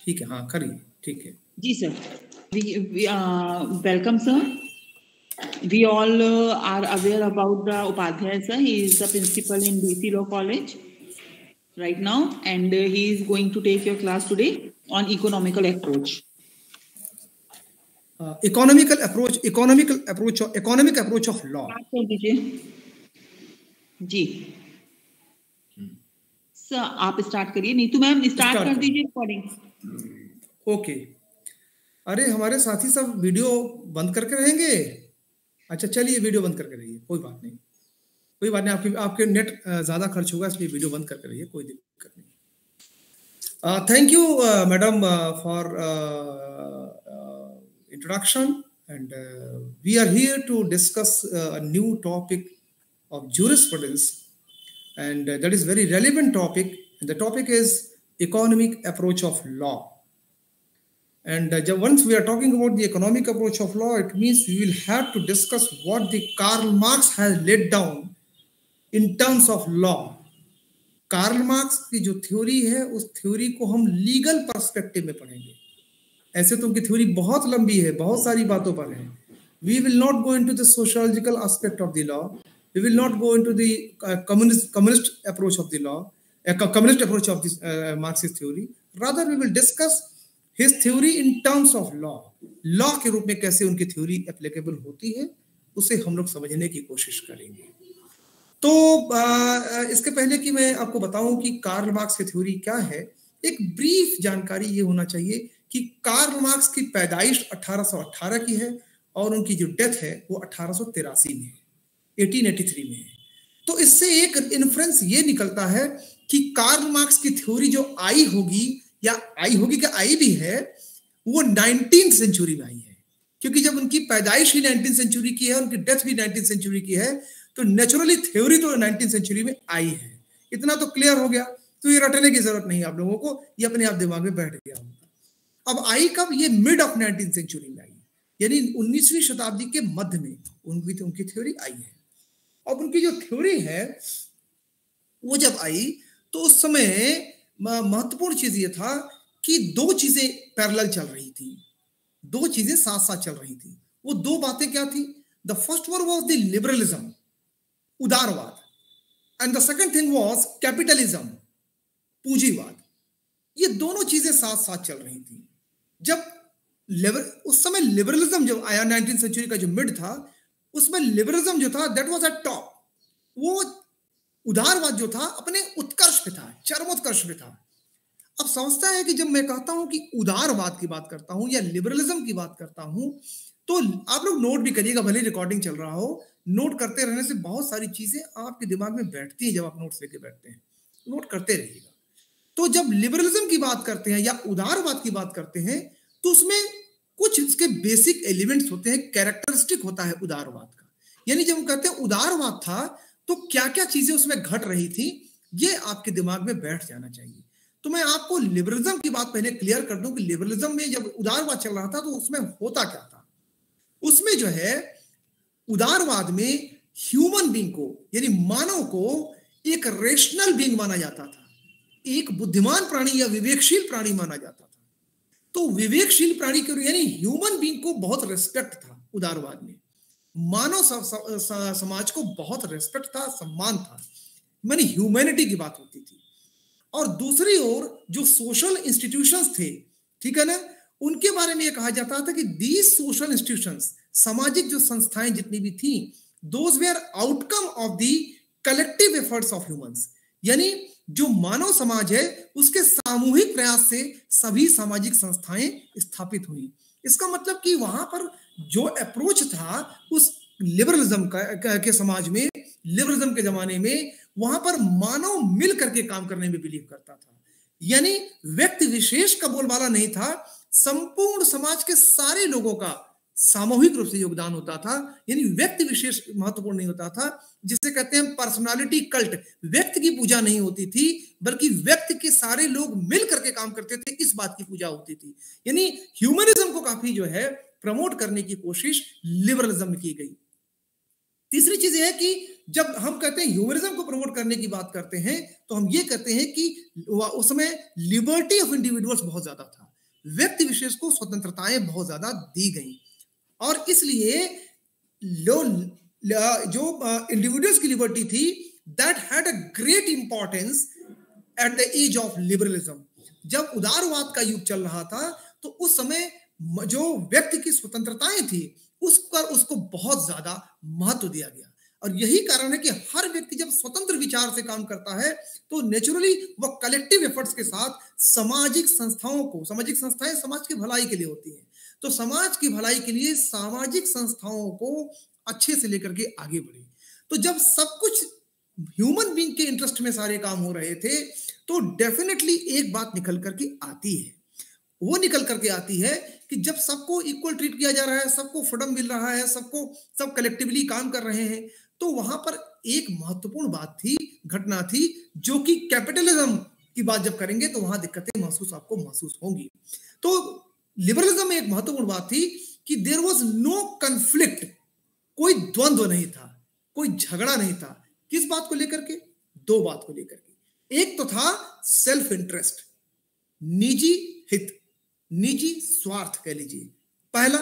ठीक है, हाँ करिए, ठीक है जी sir. Welcome sir. We all are aware about the Upadhyay sir. He is the principal in DC Law College right now, and he is going to take your class today on economical approach. Economic approach of law. Start कर दीजिए जी sir, आप start करिए। नहीं तो ma'am start कर दीजिए recording. Okay. अरे हमारे साथी सब वीडियो बंद करके रहेंगे? अच्छा चलिए वीडियो बंद करके रहिए, कोई बात नहीं, कोई बात नहीं। आपके नेट ज्यादा खर्च होगा इसलिए वीडियो बंद करके रहिए, कोई दिक्कत नहीं। Thank you madam for introduction, and we are here to discuss a new topic of jurisprudence, and that is very relevant topic, and the topic is economic approach of law. And once we are talking about the economic approach of law, it means we will have to discuss what the Karl Marx has laid down in terms of law. Karl Marx की जो theory है उस theory को हम legal perspective में पढ़ेंगे। ऐसे तो उनकी थ्योरी बहुत लंबी है, बहुत सारी बातों पर है। We will not go into the sociological aspect of the law. We will not go into the communist approach of the law, communist approach of this Marxist theory. Rather, we will discuss his theory in terms of law. Law के रूप में कैसे उनकी theory applicable होती है, उसे हम लोग समझने की कोशिश करेंगे। तो इसके पहले कि मैं आपको बताऊं कि कार्ल मार्क्स की थ्योरी क्या है, एक ब्रीफ जानकारी ये होना चाहिए कि कार्ल मार्क्स की पैदाइश 1818 की है और उनकी जो डेथ है वो 1883 में है, 1883 में है। तो इससे एक इन्फ्रेंस ये निकलता है कि कार्ल मार्क्स की थ्योरी जो आई होगी कि आई भी है, वो 19th सेंचुरी में आई है, क्योंकि जब उनकी पैदाइश ही 19th सेंचुरी की है, उनकी डेथ भी 19th सेंचुरी की है, तो नेचुरली थ्योरी तो 19th सेंचुरी में आई है। इतना तो क्लियर हो गया, तो ये रटने की जरूरत नहीं आप लोगों को, ये अपने आप दिमाग में बैठ गया होगा। अब आई कब? ये मिड ऑफ 19th सेंचुरी में आई, यानी 19वीं शताब्दी के मध्य में उनकी थ्योरी आई है। अब उनकी जो थ्योरी है वो जब आई तो उस समय महत्वपूर्ण चीज ये था कि दो चीजें पैरेलल चल रही थी, दो चीजें साथ साथ चल रही थी। वो दो बातें क्या थी? The first one was the liberalism, उदारवाद, and the second thing was capitalism, पूंजीवाद। ये दोनों चीजें साथ साथ चल रही थी। जब उस समय लिबरलिज्म जब आया 19th सेंचुरी का जो मिड था, उसमें लिबरलिज्म जो था दैट वाज एट टॉप। वो उदारवाद जो था अपने उत्कर्ष पे था, चरमोत्कर्ष पे था। अब समझता है कि जब मैं कहता हूं कि उदारवाद की बात करता हूं या लिबरलिज्म की बात करता हूं, तो आप लोग नोट भी करिएगा, भले रिकॉर्डिंग चल रहा हो। नोट करते रहने से बहुत सारी चीजें आपके दिमाग में बैठती हैं। जब आप नोट्स लेके बैठते हैं, नोट करते रहिएगा। तो जब लिबरलिज्म की बात करते हैं या उदारवाद की बात करते हैं, तो उसमें कुछ इसके बेसिक एलिमेंट्स होते हैं, कैरेक्टरिस्टिक होता है उदारवाद का। यानी जब हम कहते हैं उदारवाद था, तो क्या क्या चीजें उसमें घट रही थी, ये आपके दिमाग में बैठ जाना चाहिए। तो मैं आपको लिबरलिज्म की बात पहले क्लियर कर दूं कि लिबरलिज्म में जब उदारवाद चल रहा था तो उसमें होता क्या था। उसमें जो है उदारवाद में ह्यूमन बीइंग को, यानी मानव को एक रेशनल बीइंग माना जाता था, एक बुद्धिमान प्राणी या विवेकशील प्राणी माना जाता था। तो विवेकशील प्राणी के यानी ह्यूमन बीइंग को बहुत रेस्पेक्ट था उदारवाद में, मानव समाज को बहुत रेस्पेक्ट था, सम्मान था, मानी ह्यूमैनिटी की बात होती थी। और दूसरी ओर जो सोशल इंस्टीट्यूशंस थे, ठीक है ना, उनके बारे में यह कहा जाता था कि दीज सोशल इंस्टीट्यूशंस, सामाजिक जो संस्थाएं जितनी भी थी, those were outcome of the collective efforts of humans. यानी जो मानव समाज है उसके सामूहिक प्रयास से सभी सामाजिक संस्थाएं स्थापित हुई। इसका मतलब कि वहां पर जो अप्रोच था उस लिबरलिज्म के समाज में, लिबरलिज्म के जमाने में, वहां पर मानव मिल करके काम करने में बिलीव करता था। यानी व्यक्ति विशेष का बोलबाला नहीं था, संपूर्ण समाज के सारे लोगों का सामूहिक रूप से योगदान होता था। यानी व्यक्ति विशेष महत्वपूर्ण नहीं होता था, जिसे कहते हैं पर्सनालिटी कल्ट। व्यक्ति की पूजा नहीं होती थी, बल्कि व्यक्ति के सारे लोग मिल करके काम करते थे, इस बात की पूजा होती थी। यानी ह्यूमनिज्म को काफी जो है प्रमोट करने की कोशिश लिबरलिज्म में की गई। तीसरी चीज यह है कि जब हम कहते हैं ह्यूमनिज्म को प्रमोट करने की बात करते हैं, तो हम ये कहते हैं कि उस समय लिबर्टी ऑफ इंडिविजुअल्स बहुत ज्यादा था। व्यक्ति विशेष को स्वतंत्रताएं बहुत ज्यादा दी गई, और इसलिए जो इंडिविजुअल्स की लिबर्टी थी, that had a great importance at the age of liberalism. जब उदारवाद का युग चल रहा था तो उस समय जो व्यक्ति की स्वतंत्रताएं थी उस पर उसको बहुत ज्यादा महत्व दिया गया। और यही कारण है कि हर व्यक्ति जब स्वतंत्र विचार से काम करता है तो नेचुरली वह कलेक्टिव एफर्ट्स के साथ सामाजिक संस्थाओं को, सामाजिक संस्थाएं समाज की भलाई के लिए होती हैं, तो समाज की भलाई के लिए सामाजिक संस्थाओं को अच्छे से लेकर के आगे बढ़े। तो जब सब कुछ ह्यूमन बीइंग के इंटरेस्ट में सारे काम हो रहे थे तो डेफिनेटली एक बात निकल करके आती है, वो निकल करके आती है कि जब सबको इक्वल ट्रीट किया जा रहा है, सबको फ्रीडम मिल रहा है, सब कलेक्टिवली काम कर रहे हैं, तो वहां पर एक महत्वपूर्ण बात थी, घटना थी, जो कि कैपिटलिज्म की बात जब करेंगे तो वहां दिक्कतें आपको महसूस होंगी। तो लिबरलिज्म में एक महत्वपूर्ण बात थी कि देयर वाज नो कन्फ्लिक्ट, कोई द्वंद्व नहीं था, कोई झगड़ा नहीं था। किस बात को लेकर के? दो बात को लेकर के। एक तो था सेल्फ इंटरेस्ट, निजी हित, निजी स्वार्थ कह लीजिए पहला,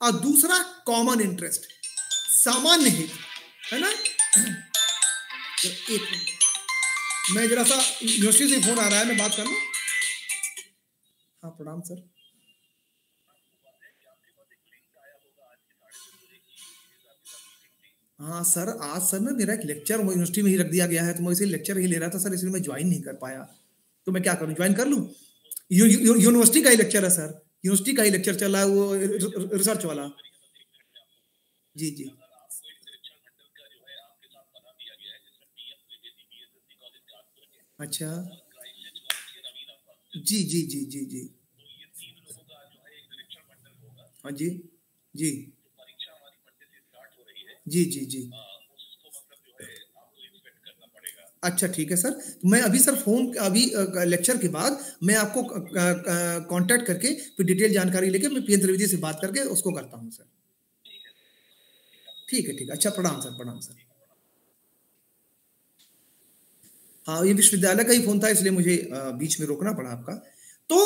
और दूसरा कॉमन इंटरेस्ट, सामान्य हित, है ना। एक मिनट, मैं जरा सा यूनिवर्सिटी से फोन आ रहा है, मैं बात कर लूं। हाँ प्रणाम सर। हाँ सर, आज सर ना मेरा एक लेक्चर यूनिवर्सिटी में ही रख दिया गया है, तो मैं इसे लेक्चर ही ले रहा था सर, इसलिए मैं ज्वाइन नहीं कर पाया। तो मैं क्या करूं, ज्वाइन कर लूं? यूनिवर्सिटी का ही लेक्चर है सर, यूनिवर्सिटी का ही लेक्चर चल रहा है, वो रिसर्च वाला। जी जी अच्छा, जी जी जी जी जी हाँ जी जी जी जी जी अच्छा ठीक है सर, मैं अभी सर फोन अभी लेक्चर के बाद मैं आपको कांटेक्ट करके फिर डिटेल जानकारी लेके मैं पीएन त्रिवेदी से बात करके उसको करता हूँ सर। ठीक है, अच्छा प्रणाम सर, प्रणाम सर। हाँ ये विश्वविद्यालय का ही फोन था, इसलिए मुझे बीच में रोकना पड़ा आपका। तो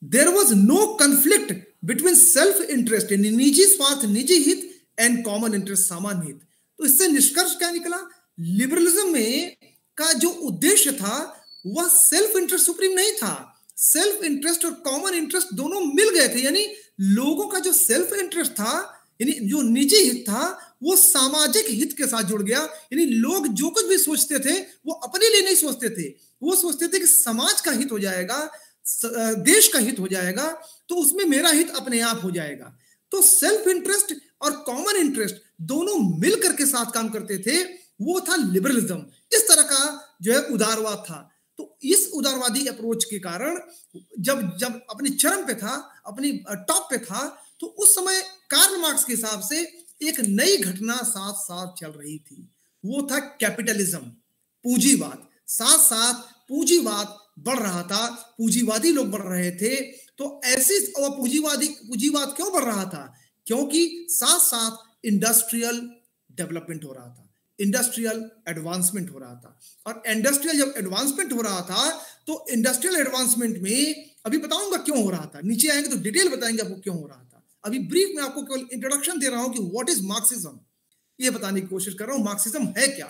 there was no conflict between self interest, निजी स्वार्थ, निजी हित, एंड कॉमन इंटरेस्ट, सामान्य हित। तो इससे निष्कर्ष क्या निकला? लिबरलिज्म में का जो उद्देश्य था वह सेल्फ इंटरेस्ट सुप्रीम नहीं था, सेल्फ इंटरेस्ट और कॉमन इंटरेस्ट दोनों मिल गए थे। यानी लोगों का जो सेल्फ इंटरेस्ट था, यानी जो निजी हित था, वो सामाजिक हित के साथ जुड़ गया। यानी लोग जो कुछ भी सोचते थे वो अपने लिए नहीं सोचते थे, वो सोचते थे कि समाज का हित हो जाएगा, देश का हित हो जाएगा, तो उसमें मेरा हित अपने आप हो जाएगा। तो सेल्फ इंटरेस्ट और कॉमन इंटरेस्ट दोनों मिलकर के साथ काम करते थे, वो था लिबरलिज्म। इस तरह का जो है उदारवाद था। तो इस उदारवादी अप्रोच के कारण जब अपनी चरम पे था, अपनी टॉप पे था, तो उस समय कार्ल मार्क्स के हिसाब से एक नई घटना साथ साथ चल रही थी, वो था कैपिटलिज्म, पूंजीवाद। साथ साथ पूंजीवाद बढ़ रहा था, पूंजीवादी लोग बढ़ रहे थे। तो ऐसी पूंजीवाद क्यों बढ़ रहा था? क्योंकि साथ साथ इंडस्ट्रियल डेवलपमेंट हो रहा था, इंडस्ट्रियल एडवांसमेंट हो रहा था। और इंडस्ट्रियल जब एडवांसमेंट हो रहा था तो इंडस्ट्रियल एडवांसमेंट में अभी बताऊंगा क्यों हो रहा था, नीचे आएंगे तो डिटेल बताएंगे आपको क्यों हो रहा था। अभी ब्रीफ में आपको केवल इंट्रोडक्शन दे रहा हूं कि व्हाट इज मार्क्सिज्म, ये बताने की कोशिश कर रहा हूं मार्क्सिज्म है क्या।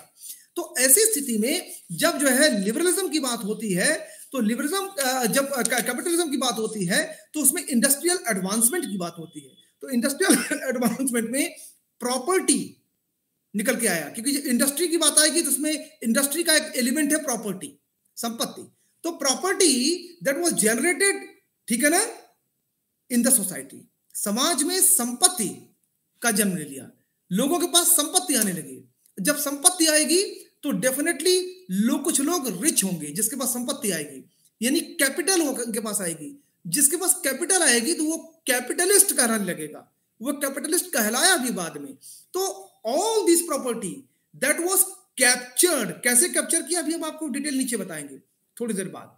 तो ऐसी स्थिति में जब जो है लिबरलिज्म की बात होती है, तो लिबरलिज्म जब कैपिटलिज्म की बात होती है तो उसमें इंडस्ट्रियल एडवांसमेंट की बात होती है। तो इंडस्ट्रियल एडवांसमेंट में प्रॉपर्टी निकल के आया, क्योंकि इंडस्ट्री की बात आएगी तो उसमें इंडस्ट्री का एक एलिमेंट है प्रॉपर्टी, संपत्ति। तो प्रॉपर्टी दैट वाज जनरेटेड, ठीक है ना, इन द सोसाइटी, समाज में संपत्ति का जन्म ले लिया, लोगों के पास संपत्ति आने लगी। जब संपत्ति आएगी तो डेफिनेटली कुछ लोग रिच होंगे, जिसके पास संपत्ति आएगी, यानी कैपिटल उनके पास आएगी। जिसके पास कैपिटल आएगी तो वो कैपिटलिस्ट कहलाने लगेगा, वो कैपिटलिस्ट कहलाया भी बाद में। तो all this property that was captured, कैसे कैप्चर किया अभी हम आपको डिटेल नीचे बताएंगे, थोड़ी देर बाद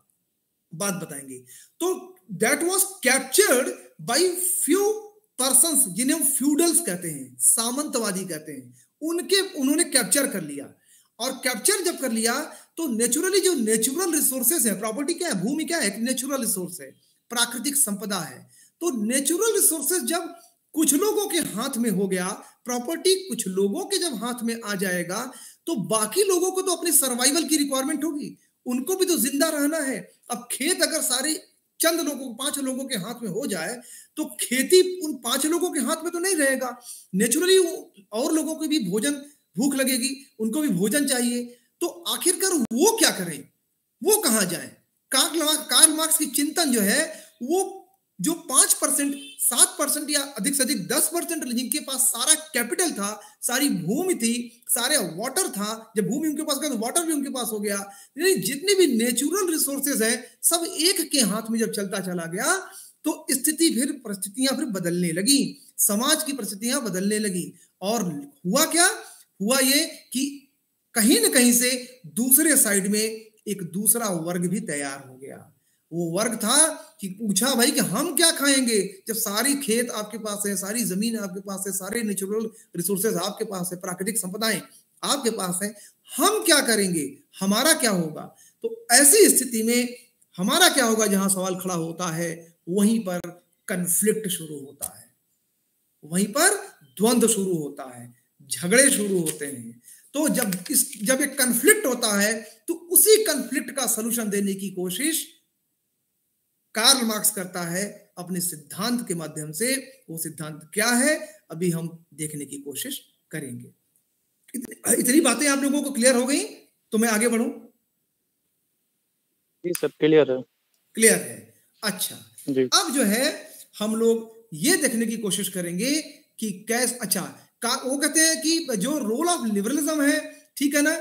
बात बताएंगे। तो that was captured by few persons, जिन्हें हम फ्यूडल्स कहते हैं, सामंतवादी कहते हैं, उन्होंने कैप्चर कर लिया। और कैप्चर जब कर लिया तो नेचुरली जो नेचुरल रिसोर्सेज है, प्रॉपर्टी क्या है, भूमि क्या है, नेचुरल रिसोर्स है, प्राकृतिक संपदा है। तो नेचुरल रिसोर्सेज जब कुछ लोगों के हाथ में हो गया, प्रॉपर्टी कुछ लोगों के जब हाथ में आ जाएगा, तो बाकी लोगों को तो अपनी सर्वाइवल की रिक्वायरमेंट होगी, उनको भी तो जिंदा रहना है। अब खेत अगर सारे चंद लोगों, 5 लोगों के हाथ में हो जाए, तो खेती उन 5 लोगों के हाथ में तो नहीं रहेगा। नेचुरली और लोगों को भी भोजन, भूख लगेगी, उनको भी भोजन चाहिए। तो आखिरकार वो क्या करें, वो कहां जाए? कार्ल मार्क्स की चिंतन जो है, वो जो 5%, 7% या अधिक से अधिक 10% जिनके पास सारा कैपिटल था, सारी भूमि थी, सारे वाटर था, जब भूमि उनके पास गया तो वाटर भी उनके पास हो गया, जितने भी नेचुरल रिसोर्सेज हैं सब एक के हाथ में जब चलता चला गया, तो परिस्थितियां फिर बदलने लगी, समाज की परिस्थितियां बदलने लगी। और हुआ क्या? हुआ ये कि कहीं ना कहीं से दूसरे साइड में एक दूसरा वर्ग भी तैयार हो गया। वो वर्ग था कि पूछा भाई कि हम क्या खाएंगे जब सारी खेत आपके पास है, सारी जमीन आपके पास है, सारे नेचुरल रिसोर्सेज आपके पास है, प्राकृतिक संपदाएं आपके पास है, हम क्या करेंगे, हमारा क्या होगा? तो ऐसी स्थिति में हमारा क्या होगा, जहां सवाल खड़ा होता है, वहीं पर कन्फ्लिक्ट शुरू होता है, वहीं पर द्वंद्व शुरू होता है, झगड़े शुरू होते हैं। तो जब एक कन्फ्लिक्ट होता है, तो उसी कन्फ्लिक्ट का सलूशन देने की कोशिश कार्ल मार्क्स करता है अपने सिद्धांत के माध्यम से। वो सिद्धांत क्या है, अभी हम देखने की कोशिश करेंगे। इतनी बातें आप लोगों को क्लियर हो गई, तो मैं आगे बढ़ूं? जी सब क्लियर है। क्लियर है, अच्छा जी। अब जो है हम लोग ये देखने की कोशिश करेंगे कि कैसे, अच्छा वो कहते हैं कि जो रोल ऑफ लिबरलिज्म है, ठीक है ना,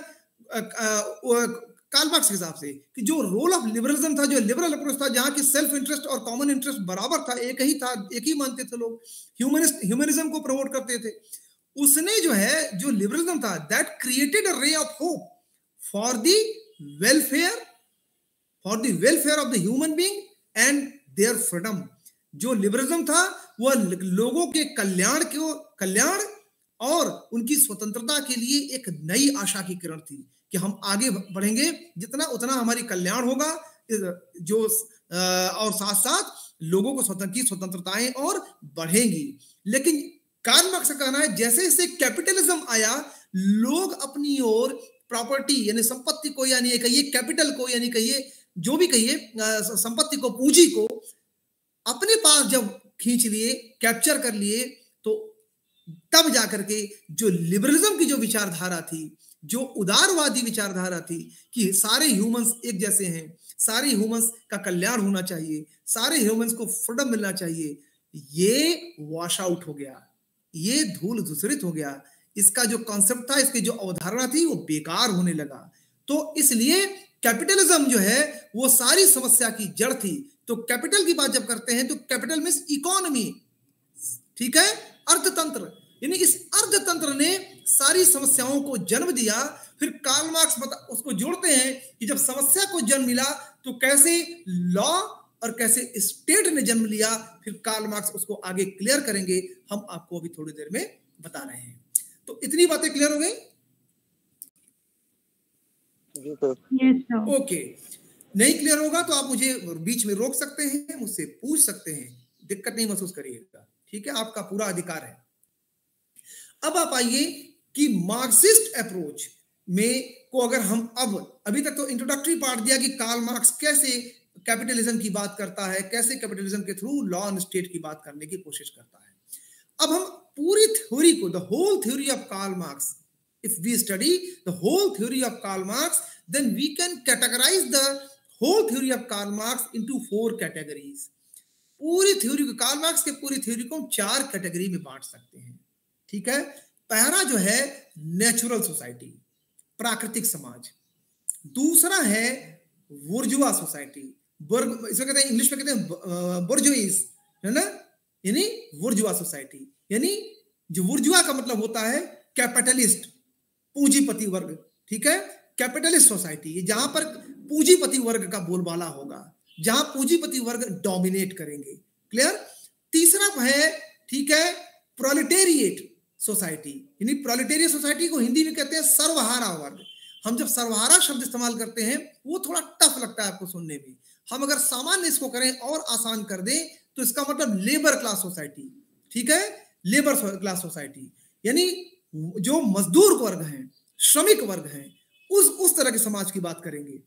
कार्ल मार्क्स के हिसाब से कि जो रोल ऑफ लिबरलिज्म था, जो लिबरल अप्रोच था, जहां की सेल्फ इंटरेस्ट और कॉमन इंटरेस्ट बराबर था, एक ही था, एक ही मानते थे लोग, ह्यूमनिज्म को प्रमोट करते थे, उसने जो है, जो लिबरलिज्म था, that created a ray of hope for the welfare of the human being and their freedom. जो लिबरलिज्म था, वह लोगों के कल्याण और उनकी स्वतंत्रता के लिए एक नई आशा की किरण थी कि हम आगे बढ़ेंगे, जितना उतना हमारी कल्याण होगा, जो और साथ साथ लोगों को स्वतंत्रताएं और बढ़ेंगी। लेकिन कार्ल मार्क्स का कहना है, जैसे जैसे कैपिटलिज्म आया, लोग अपनी ओर प्रॉपर्टी यानी संपत्ति को, यानी कहिए कैपिटल को, यानी कहिए जो भी कहिए संपत्ति को, पूंजी को अपने पास जब खींच लिए, कैप्चर कर लिए, तो तब जाकर के जो लिबरलिज्म की जो विचारधारा थी, जो उदारवादी विचारधारा थी कि सारे ह्यूमंस एक जैसे हैं, सारे ह्यूमंस का कल्याण होना चाहिए, सारे ह्यूमंस को फ्रीडम मिलना चाहिए, ये वॉश आउट हो गया, ये धूल धूसरित हो गया। इसका जो कॉन्सेप्ट था, इसकी जो अवधारणा थी, वो बेकार होने लगा। तो इसलिए कैपिटलिज्म जो है, वो सारी समस्या की जड़ थी। तो कैपिटल की बात जब करते हैं, तो कैपिटल मींस इकोनॉमी, ठीक है, अर्थतंत्र, यानी इस अर्थतंत्र ने सारी समस्याओं को जन्म दिया। फिर कार्ल मार्क्स उसको जोड़ते हैं कि जब समस्या को जन्म मिला, तो कैसे लॉ और कैसे स्टेट ने जन्म लिया। फिर कार्ल मार्क्स उसको आगे क्लियर करेंगे, हम आपको अभी थोड़ी देर में बता रहे हैं। तो इतनी बातें क्लियर हो गई? ओके, नहीं क्लियर होगा तो आप मुझे बीच में रोक सकते हैं, मुझसे पूछ सकते हैं, दिक्कत नहीं महसूस करिएगा, ठीक है, आपका पूरा अधिकार है। अब आप आइए कि मार्क्सिस्ट अप्रोच में को अगर हम अभी तक तो इंट्रोडक्टरी पार्ट दिया कि कार्ल मार्क्स कैसे कैपिटलिज्म की बात करता है, कैसे कैपिटलिज्म के थ्रू लॉ एंड स्टेट की बात करने की कोशिश करता है। अब हम पूरी थ्योरी को, the whole theory of Karl Marx, if we study the whole theory of Karl Marx, then we can categorize the whole theory of Karl Marx into 4 categories. पूरी थ्योरी को, कार्ल मार्क्स के पूरी theory को हम 4 category में बांट सकते हैं, ठीक है। पहला जो है नेचुरल सोसाइटी, प्राकृतिक समाज। दूसरा है बुर्जुआ सोसाइटी, इसको कहते हैं, इंग्लिश में कहते हैं बुर्जुइज, है ना, यानी बुर्जुआ सोसाइटी, यानी जो बुर्जुआ का मतलब होता है कैपिटलिस्ट, पूंजीपति वर्ग, ठीक है, कैपिटलिस्ट सोसाइटी, जहां पर पूंजीपति वर्ग का बोलबाला होगा, जहां पूंजीपति वर्ग डोमिनेट करेंगे, क्लियर। तीसरा है, ठीक है, प्रोलेटेरिएट सोसाइटी, यानी प्रोलेटेरिएट सोसाइटी को हिंदी में कहते हैं सर्वहारा वर्ग। हम जब सर्वहारा शब्द इस्तेमाल करते हैं वो थोड़ा टफ लगता है आपको सुनने में। हम अगर सामान्य इसको करें और आसान कर दें तो इसका मतलब लेबर क्लास सोसाइटी, ठीक है, लेबर क्लास सोसाइटी, यानी जो मजदूर वर्ग हैं, श्रमिक वर्ग हैं, उस तरह के समाज की बात करेंगे।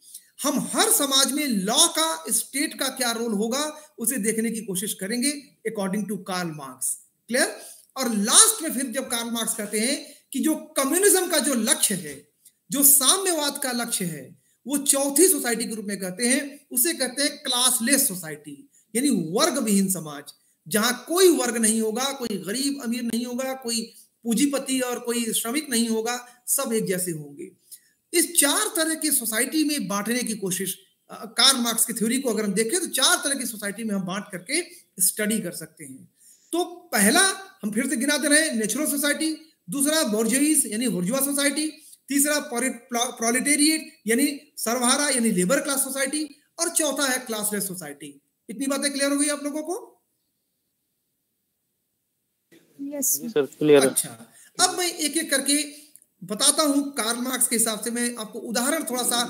हम हर समाज में लॉ का, स्टेट का क्या रोल होगा उसे देखने की कोशिश करेंगे according to Karl Marx. Clear? और लास्ट में फिर जब कार्ल मार्क्स कहते हैं कि जो कम्युनिज्म का जो लक्ष्य है, जो साम्यवाद का लक्ष्य है, वो चौथी सोसाइटी के रूप में कहते हैं, उसे कहते हैं क्लासलेस सोसाइटी, यानी वर्ग विहीन समाज, जहां कोई वर्ग नहीं होगा, कोई गरीब अमीर नहीं होगा, कोई पूंजीपति और कोई श्रमिक नहीं होगा, सब एक जैसे होंगे। इस 4 तरह की सोसाइटी में बांटने की कोशिश, कार्ल मार्क्स की थ्योरी को अगर हम देखें तो 4 तरह की सोसाइटी में हम बांट करके स्टडी कर सकते हैं। तो पहला हम फिर से गिनाते रहे, नेचुरल सोसाइटी, दूसरा बोर्जोइस यानी बुर्जुआ सोसाइटी, तीसरा प्रोलेटेरिएट यानी सर्वहारा यानी लेबर क्लास सोसाइटी, और चौथा है क्लासलेस सोसाइटी। इतनी बातें क्लियर हो गई आप लोगों को? Yes sir, clear. अच्छा, अब मैं एक एक करके बताता हूं। कार्ल मार्क्स के हिसाब से मैं आपको उदाहरण थोड़ा सा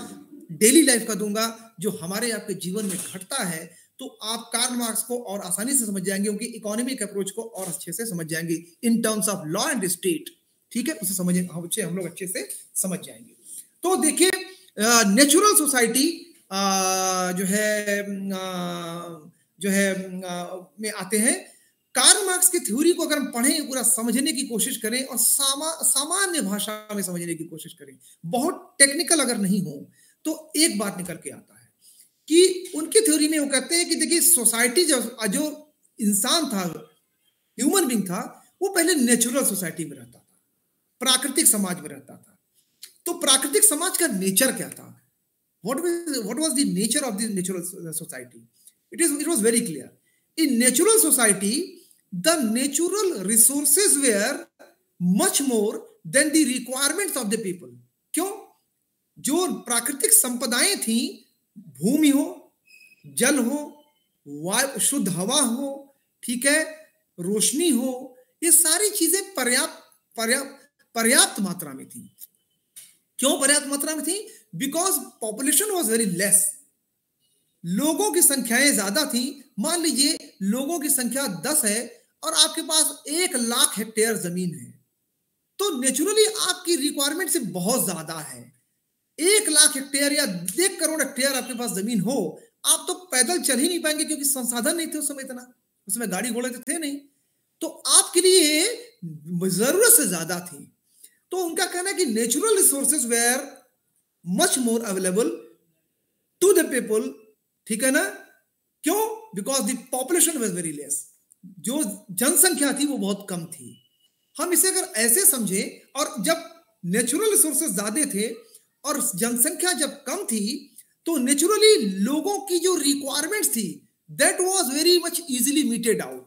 डेली लाइफ का दूंगा जो हमारे आपके जीवन में घटता है, तो आप कार्ल मार्क्स को और आसानी से समझ जाएंगे, उनकी इकोनॉमिक अप्रोच को और अच्छे से समझ जाएंगे in terms of law and state. ठीक है, उसे समझेंगे हम लोग अच्छे से समझ जाएंगे। तो देखिए, नेचुरल सोसाइटी जो है में आते हैं। कार्ल मार्क्स की थ्योरी को अगर हम पढ़ें, पूरा समझने की कोशिश करें और सामान्य भाषा में समझने की कोशिश करें, बहुत टेक्निकल अगर नहीं हो, तो एक बात निकल के आता है कि उनकी थ्योरी में वो कहते हैं कि देखिए, सोसाइटी जो इंसान था, ह्यूमन बीइंग था, वो पहले नेचुरल सोसाइटी में रहता था, प्राकृतिक समाज में रहता था। तो प्राकृतिक समाज का नेचर क्या था? What was the nature of the natural society? It was very clear. In natural society, the natural resources were much more than the requirements of the people. क्यों? जो प्राकृतिक संपदाएं थी, भूमि हो, जल हो, वायु, शुद्ध हवा हो, ठीक है, रोशनी हो, ये सारी चीजें पर्याप्त मात्रा में थी। क्यों पर्याप्त मात्रा में थी? Because population was very less, लोगों की संख्याएं ज्यादा थी। मान लीजिए लोगों की संख्या 10 है और आपके पास 1 लाख हेक्टेयर जमीन है, तो नेचुरली आपकी रिक्वायरमेंट से बहुत ज्यादा है। 1 लाख हेक्टेयर या 1 करोड़ हेक्टेयर आपके पास जमीन हो, आप तो पैदल चल ही नहीं पाएंगे, क्योंकि संसाधन नहीं थे उस समय, इतना उसमें गाड़ी घोड़े तो थे नहीं, तो आपके लिए जरूरत से ज्यादा थी। तो उनका कहना है कि natural resources were much more available to the people, ठीक है ना? क्यों? Because the population was very less, जो जनसंख्या थी वो बहुत कम थी। हम इसे अगर ऐसे समझे, और जब नेचुरल रिसोर्सेज ज्यादा थे और जनसंख्या जब कम थी, तो नेचुरली लोगों की जो रिक्वायरमेंट्स थी, that was very much easily meted out.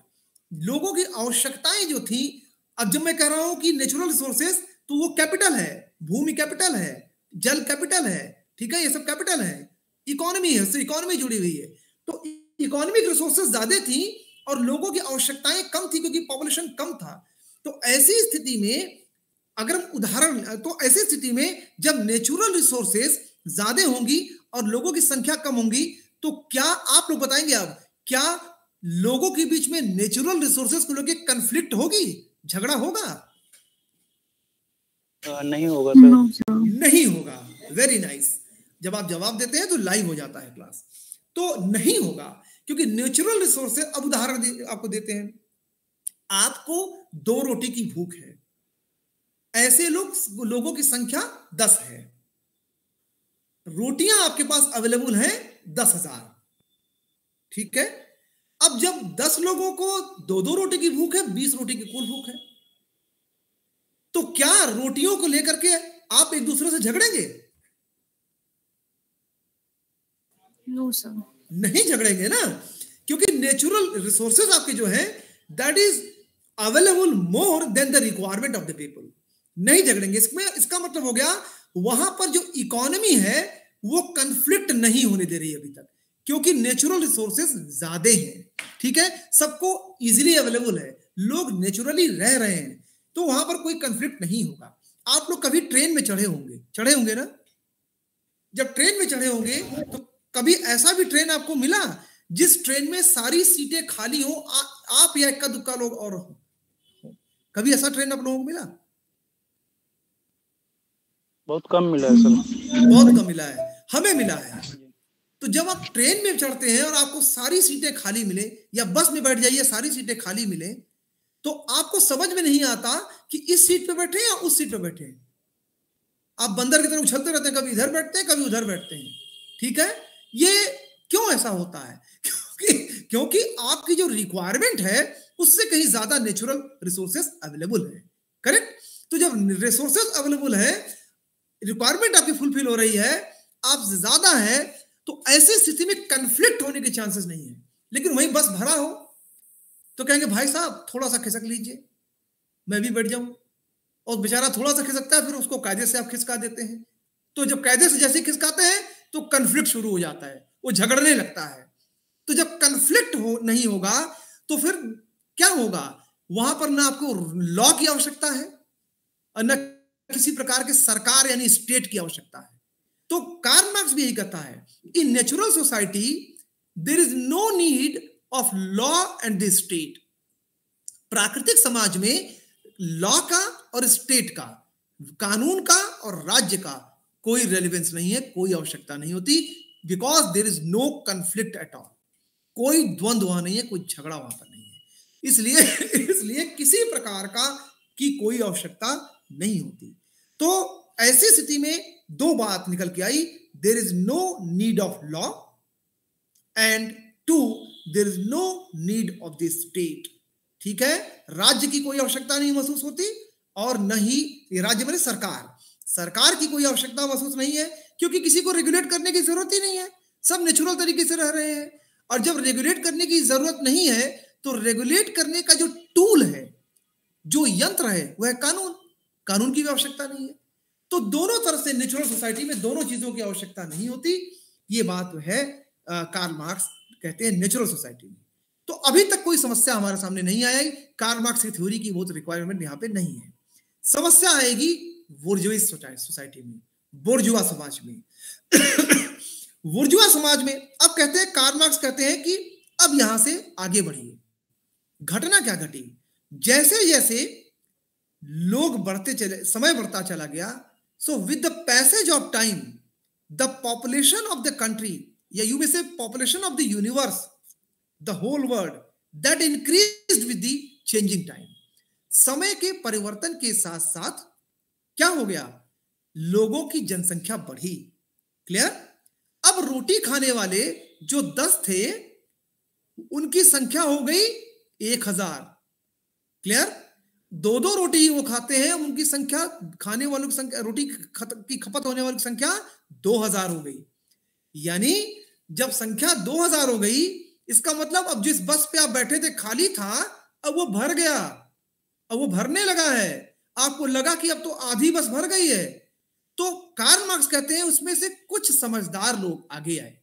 लोगों की आवश्यकताएं जो थी, अब जब मैं कह रहा हूं कि नेचुरल रिसोर्सेज, तो वो कैपिटल है, भूमि कैपिटल है, जल कैपिटल है, ठीक है, ये सब कैपिटल है। इकोनॉमी है, उससे इकोनॉमी जुड़ी हुई है। तो इकोनॉमिक रिसोर्सेज ज्यादा थी और लोगों की आवश्यकताएं कम थी, क्योंकि पॉपुलेशन कम था। तो ऐसी स्थिति में अगर हम उदाहरण, तो ऐसी स्थिति में जब नेचुरल रिसोर्सेज ज्यादा होंगी और लोगों की संख्या कम होंगी, तो क्या आप लोग बताएंगे, अब क्या लोगों के बीच में नेचुरल रिसोर्सेज को लेकर कन्फ्लिक्ट होगी, झगड़ा होगा? नहीं होगा सर। नहीं होगा। Very nice. जब आप जवाब देते हैं तो लाइव हो जाता है क्लास। तो नहीं होगा, क्योंकि नेचुरल रिसोर्सेज, अब उदाहरण आपको देते हैं, आपको 2 रोटी की भूख है, ऐसे लोगों की संख्या 10 है, रोटियां आपके पास अवेलेबल हैं 10,000, ठीक है। अब जब 10 लोगों को 2-2 रोटी की भूख है, 20 रोटी की कुल भूख है, तो क्या रोटियों को लेकर के आप एक दूसरे से झगड़ेंगे? नो सर, नहीं झगड़ेंगे ना, क्योंकि नेचुरल रिसोर्सेज आपके जो है, that is available more than the requirement of the people. नहीं झगड़ेंगे। इसका मतलब हो गया, वहां पर जो इकोनॉमी है वो कंफ्लिक्ट नहीं होने दे रही अभी तक, क्योंकि नेचुरल रिसोर्सेज ज्यादा हैं, ठीक है, सबको इजीली अवेलेबल है, लोग नेचुरली रह रहे हैं, तो वहां पर कोई कंफ्लिक्ट नहीं होगा। आप लोग कभी ट्रेन में चढ़े होंगे ना? जब ट्रेन में चढ़े होंगे तो कभी ऐसा भी ट्रेन आपको मिला जिस ट्रेन में सारी सीटें खाली हो, आप या इक्का दुक्का लोग और हो? कभी ऐसा ट्रेन आप लोगों को मिला? बहुत कम मिला है सर। बहुत कम मिला है, हमें मिला है। तो जब आप ट्रेन में चढ़ते हैं और आपको सारी सीटें खाली मिले, या बस में बैठ जाइए सारी सीटें खाली मिले, तो आपको समझ में नहीं आता कि इस सीट पे बैठे या उस सीट पे बैठे। आप बंदर की तरह उछलते रहते हैं, कभी इधर बैठते हैं कभी उधर बैठते हैं। ठीक है, ये क्यों ऐसा होता है? क्योंकि आपकी जो रिक्वायरमेंट है उससे कहीं ज्यादा नेचुरल रिसोर्सेस अवेलेबल है। करेक्ट? तो जब रिसोर्सेस अवेलेबल है, रिक्वायरमेंट आपकी फुलफिल हो रही है, आप ज्यादा है, तो ऐसी स्थिति में कंफ्लिक्ट होने के चांसेस नहीं है। लेकिन वहीं बस भरा हो तो कहेंगे भाई साहब थोड़ा सा खिसक लीजिए, मैं भी बैठ जाऊं। और बेचारा थोड़ा सा खिसकता है, फिर उसको कायदे से आप खिसका देते हैं। तो जब कायदे से जैसे खिसकाते हैं तो कंफ्लिक्ट शुरू हो जाता है, वो झगड़ने लगता है। तो जब कंफ्लिक्ट नहीं होगा तो फिर क्या होगा? वहां पर ना आपको लॉ की आवश्यकता है और न किसी प्रकार के सरकार यानी स्टेट की आवश्यकता है। तो कार्ल मार्क्स भी यही कहता है, in natural society there is no need of law and the state. प्राकृतिक समाज में लॉ का और स्टेट का, कानून का और राज्य का कोई रेलेवेंस नहीं है, कोई आवश्यकता नहीं होती, because there is no conflict at all. कोई द्वंद्व वहां नहीं है, कोई झगड़ा वहां पर नहीं है। इसलिए किसी प्रकार का की कोई आवश्यकता नहीं होती। तो ऐसी स्थिति में दो बात निकल के आई, there is no need of law and two there is no need of the state. ठीक है, राज्य की कोई आवश्यकता नहीं महसूस होती और न ही राज्य में सरकार की कोई आवश्यकता महसूस नहीं है, क्योंकि किसी को रेगुलेट करने की जरूरत ही नहीं है, सब नेचुरल तरीके से रह रहे हैं। और जब रेगुलेट करने की जरूरत नहीं है तो रेगुलेट करने का जो टूल है, जो यंत्र है, वह कानून की भी आवश्यकता नहीं है। तो दोनों तरफ से नेचुरल सोसाइटी में दोनों चीजों की आवश्यकता नहीं होती। ये बात है कार्ल मार्क्स कहते हैं नेचुरल सोसाइटी में। तो अभी तक कोई समस्या हमारे सामने नहीं आई, कार्ल मार्क्स की थ्योरी की बहुत रिक्वायरमेंट यहाँ पे नहीं है। समस्या आएगी बुर्जुआ सोसाइटी में, बुर्जुआ समाज में। बुर्जुआ समाज में अब कहते हैं, कार्ल मार्क्स कहते हैं कि अब यहां से आगे बढ़िए। घटना क्या घटी? जैसे जैसे लोग बढ़ते चले, समय बढ़ता चला गया, so with the passage of time the population of the country, या you may say population of the universe, the whole world, that increased with the changing time. समय के परिवर्तन के साथ साथ क्या हो गया? लोगों की जनसंख्या बढ़ी। क्लियर? अब रोटी खाने वाले जो 10 थे उनकी संख्या हो गई 1000। क्लियर? 2-2 रोटी ही वो खाते हैं, उनकी संख्या, खाने वालों की संख्या, रोटी की खपत होने वाली संख्या 2000 हो गई। यानी जब संख्या 2000 हो गई, इसका मतलब अब जिस बस पे आप बैठे थे खाली था, अब वो भर गया, अब वो भरने लगा है। आपको लगा कि अब तो आधी बस भर गई है। तो कार्ल मार्क्स कहते हैं उसमें से कुछ समझदार लोग आगे आए,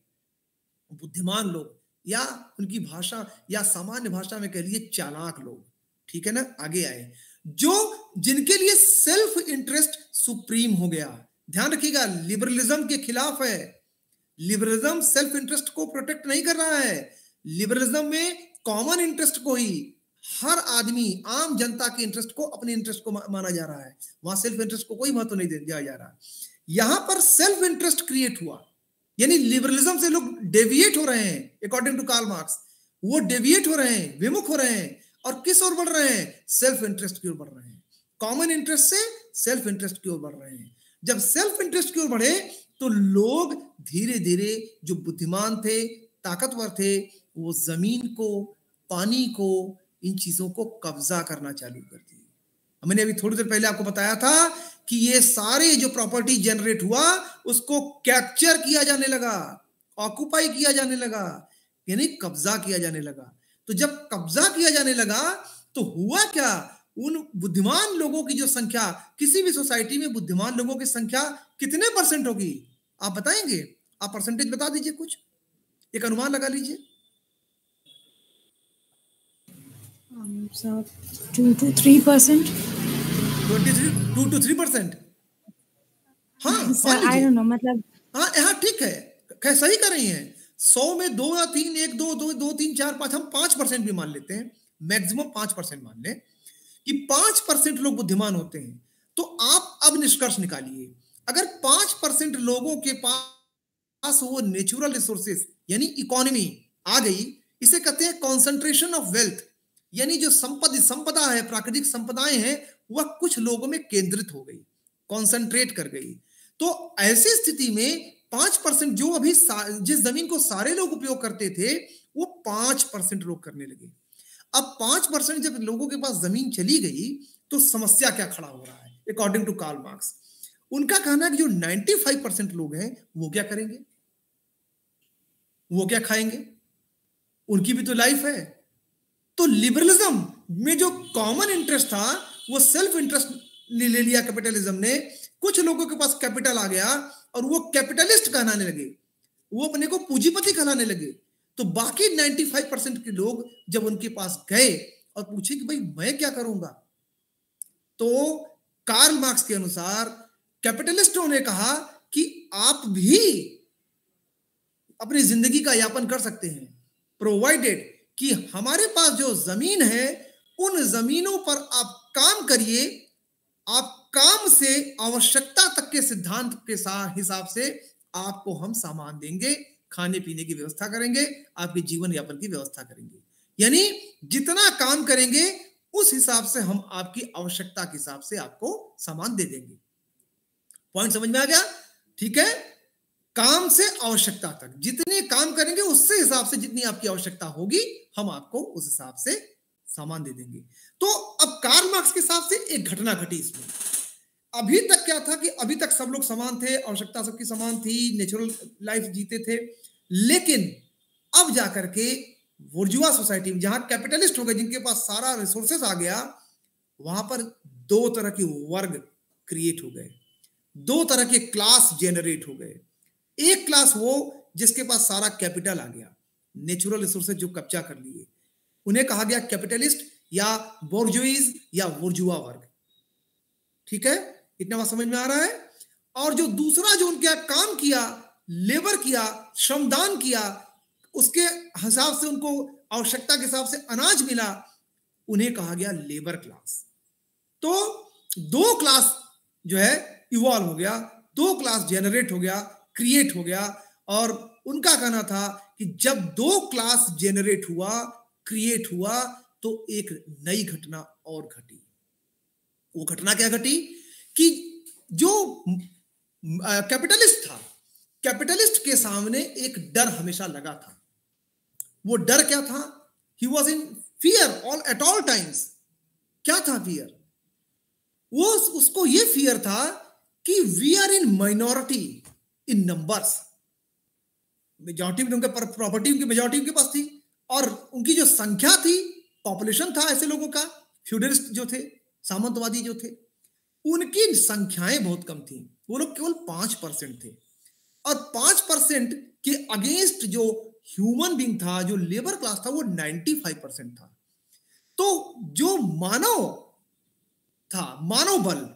बुद्धिमान लोग, या उनकी भाषा या सामान्य भाषा में कह लीजिए चालाक लोग, ठीक है ना, आगे आए, जिनके लिए सेल्फ इंटरेस्ट सुप्रीम हो गया। ध्यान रखिएगा, लिबरलिज्म के खिलाफ है। लिबरलिज्म सेल्फ इंटरेस्ट को प्रोटेक्ट नहीं कर रहा है। लिबरलिज्म में कॉमन इंटरेस्ट को ही, हर आदमी, आम जनता के इंटरेस्ट को, अपने इंटरेस्ट को माना जा रहा है। वहां सेल्फ इंटरेस्ट को कोई महत्व नहीं दिया जा रहा। यहां पर सेल्फ इंटरेस्ट क्रिएट हुआ, यानी लिबरलिज्म से लोग डेविएट हो रहे हैं। अकॉर्डिंग टू कार्ल मार्क्स वो डेविएट हो रहे हैं, विमुख हो रहे हैं, और किस ओर बढ़ रहे हैं? सेल्फ इंटरेस्ट की ओर बढ़ रहे हैं। कॉमन इंटरेस्ट से सेल्फ इंटरेस्ट की ओर बढ़ रहे हैं। जब सेल्फ इंटरेस्ट की ओर बढ़े तो लोग धीरे धीरे, जो बुद्धिमान थे, ताकतवर थे, वो जमीन को, पानी को, इन चीजों को कब्जा करना चालू कर दिए। मैंने अभी थोड़ी देर पहले आपको बताया था कि ये सारे जो प्रॉपर्टी जनरेट हुआ उसको कैप्चर किया जाने लगा, ऑक्युपाई किया जाने लगा, यानी कब्जा किया जाने लगा। तो जब कब्जा किया जाने लगा तो हुआ क्या? उन बुद्धिमान लोगों की जो संख्या, किसी भी सोसाइटी में बुद्धिमान लोगों की संख्या कितने परसेंट होगी आप बताएंगे? आप परसेंटेज बता दीजिए, कुछ एक अनुमान लगा लीजिए। 2 to 3%. 2 to 3%। हाँ, सर आई डोंट नो, मतलब हाँ यहाँ ठीक है, सही कर रही हैं, 100 में 2 या 3, 1 2 2 2 3 4 5, हम 5% भी मान लेते हैं, मैक्सिमम 5% मान लें कि 5% लोग बुद्धिमान होते हैं। तो आप अब निष्कर्ष निकालिए, अगर 5% लोगों के पास वो नेचुरल रिसोर्सेस यानी इकोनॉमी आ गई, इसे कहते हैं कॉन्सेंट्रेशन ऑफ वेल्थ, यानी जो संपदा है, प्राकृतिक संपदाएं हैं, वह कुछ लोगों में केंद्रित हो गई, कॉन्सेंट्रेट कर गई। तो ऐसी स्थिति में 5% जो अभी जिस जमीन को सारे लोग उपयोग करते थे, वो 5% लोग करने लगे। अब 5% जब लोगों के पास जमीन चली गई तो समस्या क्या खड़ा हो रहा है? अकॉर्डिंग टू कार्ल मार्क्स, उनका कहना है कि जो 95% लोग हैं वो क्या करेंगे, वो क्या खाएंगे, उनकी भी तो लाइफ है। तो लिबरलिज्म में जो कॉमन इंटरेस्ट था वो सेल्फ इंटरेस्ट ले लिया कैपिटलिज्म ने। कुछ लोगों के पास कैपिटल आ गया और वो कैपिटलिस्ट कहलाने लगे, वो अपने को पूंजीपति कहलाने लगे। तो बाकी 95% के लोग जब उनके पास गए और पूछे कि भाई मैं क्या करूंगा, तो कार्ल मार्क्स के अनुसार कैपिटलिस्टों ने कहा कि आप भी अपनी जिंदगी का यापन कर सकते हैं, प्रोवाइडेड कि हमारे पास जो जमीन है उन जमीनों पर आप काम करिए, आप काम से आवश्यकता तक के सिद्धांत के हिसाब से आपको हम सामान देंगे, खाने पीने की व्यवस्था करेंगे, आपके जीवन यापन की व्यवस्था करेंगे। यानी जितना काम करेंगे उस हिसाब से हम आपकी आवश्यकता के हिसाब से आपको सामान दे देंगे। पॉइंट समझ में आ गया? ठीक है, काम से आवश्यकता तक जितने काम करेंगे उससे हिसाब से जितनी आपकी आवश्यकता होगी हम आपको उस हिसाब से सामान दे देंगे। तो अब कार्ल मार्क्स के हिसाब से एक घटना घटी इसमें। अभी तक क्या था कि अभी तक सब लोग समान थे, आवश्यकता सबकी समान थी, नेचुरल लाइफ जीते थे, लेकिन अब जाकर के बुर्जुआ सोसाइटी में जहां कैपिटलिस्ट हो गए, जिनके पास सारा रिसोर्सेस आ गया, वहां पर दो तरह के वर्ग क्रिएट हो गए, दो तरह के क्लास जेनरेट हो गए। एक क्लास वो जिसके पास सारा कैपिटल आ गया, नेचुरल रिसोर्सेज जो कब्जा कर लिए, उन्हें कहा गया कैपिटलिस्ट या बोर्जुइज या बुर्जुआ वर्ग। ठीक है, इतना बात समझ में आ रहा है? और जो दूसरा जो उनके काम किया, लेबर किया, श्रमदान किया, उसके हिसाब से उनको आवश्यकता के हिसाब से अनाज मिला, उन्हें कहा गया लेबर क्लास। तो दो क्लास जो है इवॉल्व हो गया, दो क्लास जेनरेट हो गया, क्रिएट हो गया। और उनका कहना था कि जब दो क्लास जेनरेट हुआ, क्रिएट हुआ, तो एक नई घटना और घटी। वो घटना क्या घटी कि जो कैपिटलिस्ट था, कैपिटलिस्ट के सामने एक डर हमेशा लगा था। वो डर क्या था? He was in fear at all times. क्या था फियर? वो उसको ये फियर था कि we are in minority in numbers. Majority में उनके प्रॉपर्टी उनकी मेजॉरिटी उनके पास थी, और उनकी जो संख्या थी, पॉपुलेशन था ऐसे लोगों का, फ्यूडलिस्ट जो थे, सामंतवादी जो थे, उनकी संख्याएं बहुत कम थी। वो लोग केवल 5% थे, और 5% के अगेंस्ट जो ह्यूमन बीइंग था, जो लेबर क्लास था, वो 95% था। तो जो मानव था, मानव बल,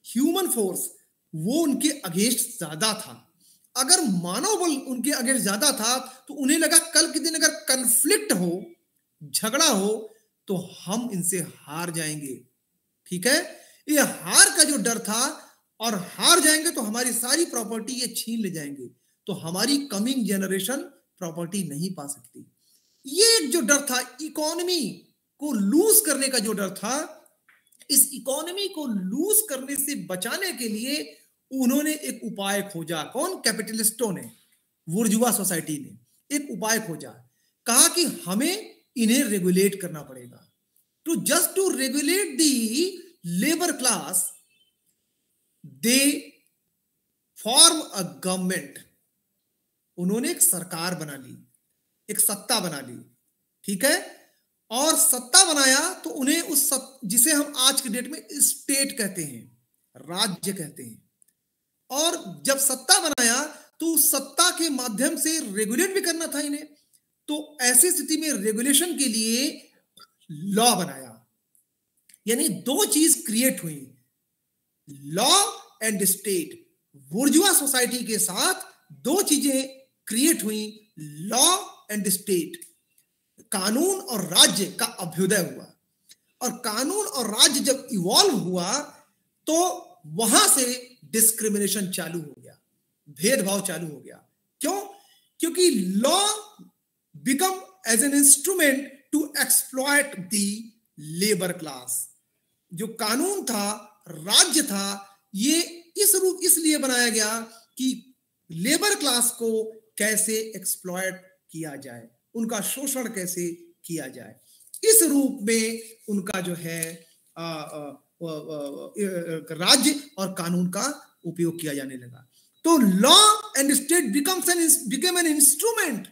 ह्यूमन फोर्स, वो उनके अगेंस्ट ज्यादा था। अगर मानव बल उनके अगेंस्ट ज्यादा था तो उन्हें लगा कल के दिन अगर कन्फ्लिक्ट हो, झगड़ा हो, तो हम इनसे हार जाएंगे। ठीक है, ये हार का जो डर था, और हार जाएंगे तो हमारी सारी प्रॉपर्टी ये छीन ले जाएंगे, तो हमारी कमिंग जनरेशन प्रॉपर्टी नहीं पा सकती। ये एक जो डर था, इकोनॉमी को लूज करने का जो डर था, इस इकोनॉमी को लूज करने से बचाने के लिए उन्होंने एक उपाय खोजा। कौन? कैपिटलिस्टों ने, बुर्जुआ सोसाइटी ने एक उपाय खोजा। कहा कि हमें इन्हें रेगुलेट करना पड़ेगा। To just to regulate the labour class, they form a government. उन्होंने एक सरकार बना ली, एक सत्ता बना ली। ठीक है, और सत्ता बनाया तो उन्हें उस जिसे हम आज के डेट में स्टेट कहते हैं, राज्य कहते हैं, और जब सत्ता बनाया तो उस सत्ता के माध्यम से रेगुलेट भी करना था इन्हें। तो ऐसी स्थिति में रेगुलेशन के लिए लॉ बनाया। यानी दो चीज क्रिएट हुई, लॉ एंड स्टेट। बुर्जुआ सोसाइटी के साथ दो चीजें क्रिएट हुई, लॉ एंड स्टेट, कानून और राज्य का अभ्युदय हुआ। और कानून और राज्य जब इवॉल्व हुआ तो वहां से डिस्क्रिमिनेशन चालू हो गया, भेदभाव चालू हो गया। क्यों? क्योंकि law become as an instrument to exploit the labour class. जो कानून था, राज्य था, ये इस रूप इसलिए बनाया गया कि लेबर क्लास को कैसे एक्सप्लॉयट किया जाए, उनका शोषण कैसे किया जाए, इस रूप में उनका जो है राज्य और कानून का उपयोग किया जाने लगा। तो law and state become an instrument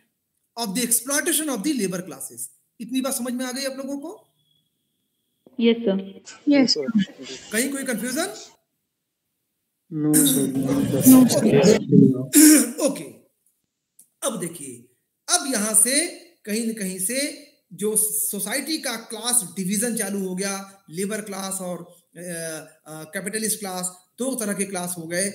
of the exploitation of the labour classes. इतनी बात समझ में आ गई आप लोगों को? Yes sir. Yes. कहीं कोई कंफ्यूजन? No, sir. ओके, अब देखिए, अब यहां से कहीं न कहीं से जो सोसाइटी का क्लास डिवीजन चालू हो गया, लेबर क्लास और कैपिटलिस्ट क्लास, दो तरह के क्लास हो गए।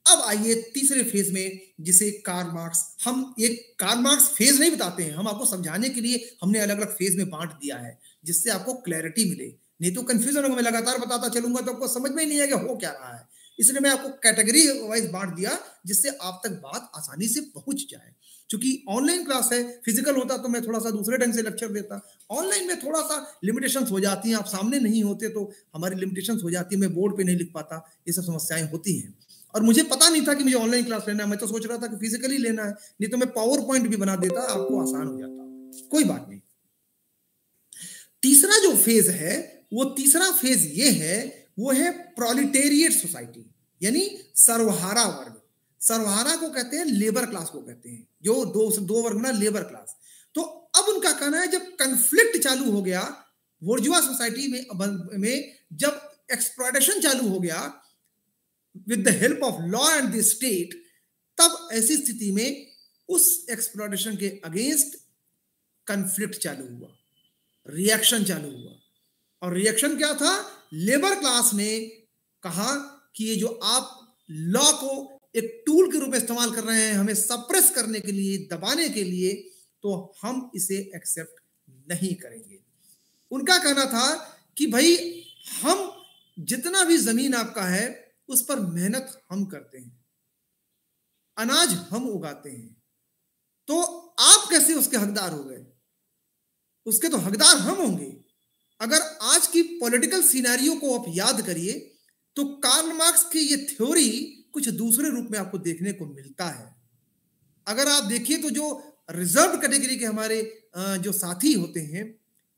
अब आइए तीसरे फेज में, जिसे कार्ल मार्क्स, हम एक कार्ल मार्क्स फेज नहीं बताते हैं, हम आपको समझाने के लिए हमने अलग अलग फेज में बांट दिया है, जिससे आपको क्लैरिटी मिले, नहीं तो कंफ्यूजन होगा। मैं लगातार बताता चलूंगा तो आपको समझ में ही नहीं आएगा हो क्या रहा है। इसलिए मैं आपको कैटेगरी वाइज बांट दिया, जिससे आप तक बात आसानी से पहुंच जाए। क्योंकि ऑनलाइन क्लास है, फिजिकल होता तो मैं थोड़ा सा दूसरे ढंग से लेक्चर देता। ऑनलाइन में थोड़ा सा लिमिटेशंस हो जाती हैं, आप सामने नहीं होते तो हमारी लिमिटेशंस हो जाती है, मैं बोर्ड पे नहीं लिख पाता, ये सब समस्याएं होती हैं। और मुझे पता नहीं था कि मुझे ऑनलाइन क्लास लेना है, मैं तो सोच रहा था कि फिजिकली लेना है, नहीं तो मैं पावर पॉइंट भी बना देता, आपको आसान हो जाता। कोई बात नहीं। तीसरा जो फेज है, वो तीसरा फेज ये है, वो है प्रोलिटेरिएट सोसाइटी, यानी सर्वहारा वर्ग। सर्वहारा को कहते हैं, लेबर क्लास को कहते हैं, जो दो वर्ग ना, लेबर क्लास। तो अब उनका कहना है, जब कन्फ्लिक्ट चालू हो गया बुर्जुआ सोसाइटी में जब एक्सप्लॉयटेशन चालू हो गया with the help of law and the state, तब ऐसी स्थिति में उस एक्सप्लॉयटेशन के अगेंस्ट कन्फ्लिक्ट चालू हुआ, रिएक्शन चालू हुआ। और रिएक्शन क्या था? लेबर क्लास ने कहा कि ये जो आप लॉ को एक टूल के रूप में इस्तेमाल कर रहे हैं हमें सप्रेस करने के लिए, दबाने के लिए, तो हम इसे एक्सेप्ट नहीं करेंगे। उनका कहना था कि भाई, हम जितना भी जमीन आपका है उस पर मेहनत हम करते हैं, अनाज हम उगाते हैं, तो आप कैसे उसके हकदार हो गए? उसके तो हकदार हम होंगे। अगर आज की पॉलिटिकल सिनेरियो को आप याद करिए तो कार्ल मार्क्स की ये थ्योरी कुछ दूसरे रूप में आपको देखने को मिलता है। अगर आप देखिए तो जो रिजर्व कैटेगरी के हमारे जो साथी होते हैं,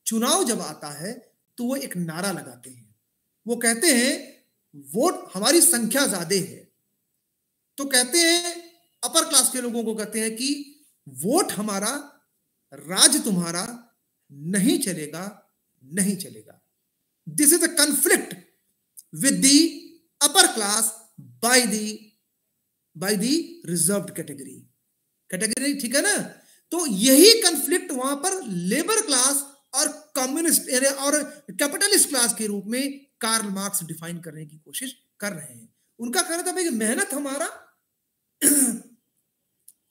चुनाव जब आता है तो वो एक नारा लगाते हैं, वो कहते हैं वोट हमारी संख्या ज्यादा है, तो कहते हैं अपर क्लास के लोगों को कहते हैं कि वोट हमारा, राज तुम्हारा, नहीं चलेगा, नहीं चलेगा। This is a conflict with the upper class by the reserved category, ठीक है ना? तो यही कन्फ्लिक्ट वहां पर लेबर क्लास और कम्युनिस्ट और कैपिटलिस्ट क्लास के रूप में कार्ल मार्क्स डिफाइन करने की कोशिश कर रहे हैं। उनका कहना था भाई, मेहनत हमारा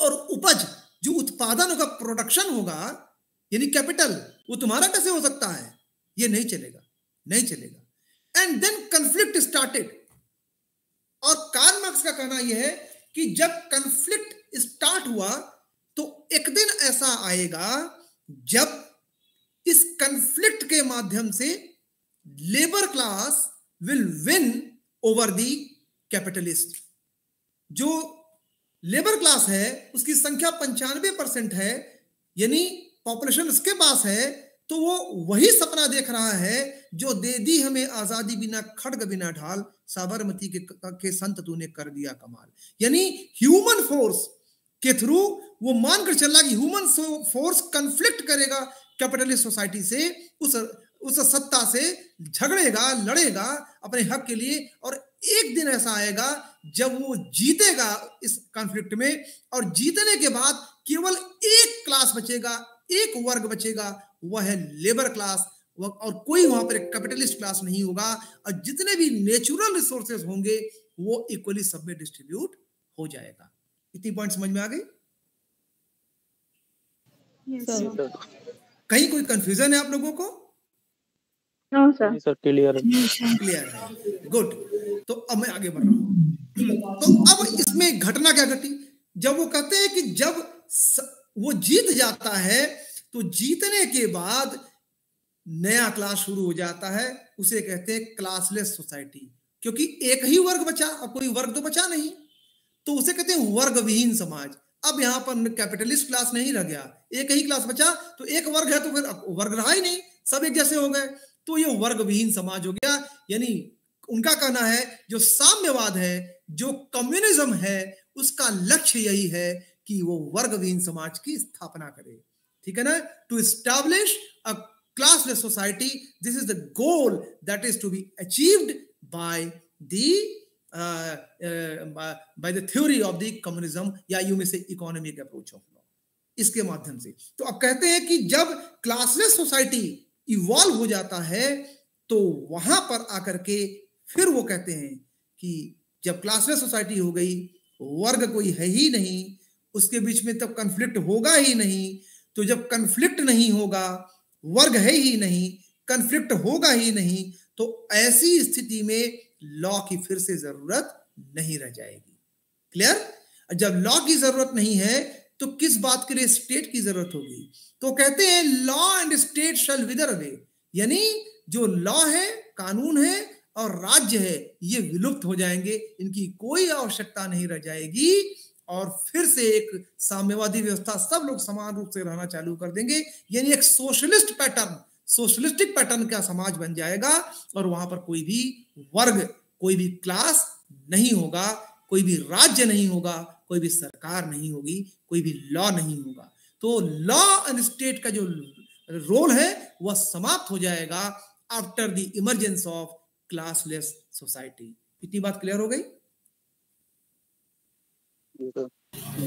और उपज, जो उत्पादन होगा, प्रोडक्शन होगा, यानी कैपिटल, वो तुम्हारा कैसे हो सकता है? ये नहीं चलेगा, नहीं चलेगा। And then conflict started. और कार्ल मार्क्स का कहना यह है कि जब कन्फ्लिक्ट स्टार्ट हुआ तो एक दिन ऐसा आएगा जब इस कन्फ्लिक्ट के माध्यम से labour class will win over the capitalist. जो लेबर क्लास है उसकी संख्या 95% है, यानी पॉपुलेशन उसके पास है, तो वो वही सपना देख रहा है जो दे दी हमें आजादी बिना खड्ग बिना ढाल, साबरमती के संत तूने कर दिया कमाल। यानी ह्यूमन फोर्स के थ्रू वो मानकर चल रहा कि ह्यूमन फोर्स कन्फ्लिक्ट करेगा कैपिटलिस्ट सोसाइटी से, उस सत्ता से झगड़ेगा, लड़ेगा अपने हक के लिए, और एक दिन ऐसा आएगा जब वो जीतेगा इस कॉन्फ्लिक्ट में, और जीतने के बाद केवल एक क्लास बचेगा, एक वर्ग बचेगा, वह है लेबर क्लास, और कोई वहां पर कैपिटलिस्ट क्लास नहीं होगा, और जितने भी नेचुरल रिसोर्सेज होंगे वो इक्वली सब में डिस्ट्रीब्यूट हो जाएगा। इतनी पॉइंट समझ में आ गई? सर कहीं कोई कंफ्यूजन है आप लोगों को? सर क्लियर क्लियर है, गुड। तो अब मैं आगे बढ़ रहा हूं। तो अब इसमें घटना क्या घटी? जब वो कहते हैं कि जब वो जीत जाता है तो जीतने के बाद नया क्लास शुरू हो जाता है, उसे कहते हैं क्लासलेस सोसाइटी, क्योंकि एक ही वर्ग बचा, अब कोई वर्ग तो बचा नहीं, तो उसे कहते हैं वर्ग विहीन समाज। अब यहां पर कैपिटलिस्ट क्लास नहीं रह गया, एक ही क्लास बचा, तो एक वर्ग है तो फिर वर्ग रहा ही नहीं, सब एक जैसे हो गए, तो ये वर्ग विहीन समाज हो गया। यानी उनका कहना है जो साम्यवाद है, जो कम्युनिज्म है, उसका लक्ष्य यही है कि वो वर्ग विहीन समाज की स्थापना करे, ठीक है ना? To establish a classless society, this is the goal that is to be achieved by the theory of the communism, या you may say economic approach of law, इसके माध्यम से। तो अब कहते हैं कि जब क्लासलेस सोसाइटी इवॉल्व हो जाता है तो वहां पर आकर के फिर वो कहते हैं कि जब क्लासलेस सोसाइटी हो गई, वर्ग कोई है ही नहीं, उसके बीच में तब कन्फ्लिक्ट होगा ही नहीं, तो जब कन्फ्लिक्ट नहीं होगा, वर्ग है ही नहीं, कन्फ्लिक्ट होगा ही नहीं, तो ऐसी स्थिति में लॉ की फिर से जरूरत नहीं रह जाएगी। क्लियर? जब लॉ की जरूरत नहीं है तो किस बात के लिए स्टेट की जरूरत होगी? तो कहते हैं law and state shall wither away, यानी जो लॉ है, कानून है और राज्य है, ये विलुप्त हो जाएंगे, इनकी कोई आवश्यकता नहीं रह जाएगी, और फिर से एक साम्यवादी व्यवस्था, सब लोग समान रूप से रहना चालू कर देंगे, यानी एक सोशलिस्ट पैटर्न, सोशलिस्टिक पैटर्न का समाज बन जाएगा, और वहां पर कोई भी वर्ग, कोई भी क्लास नहीं होगा, कोई भी राज्य नहीं होगा, कोई भी सरकार नहीं होगी, कोई भी लॉ नहीं होगा। तो लॉ एंड स्टेट का जो रोल है वह समाप्त हो जाएगा after the emergence of classless society. इतनी बात क्लियर हो गई?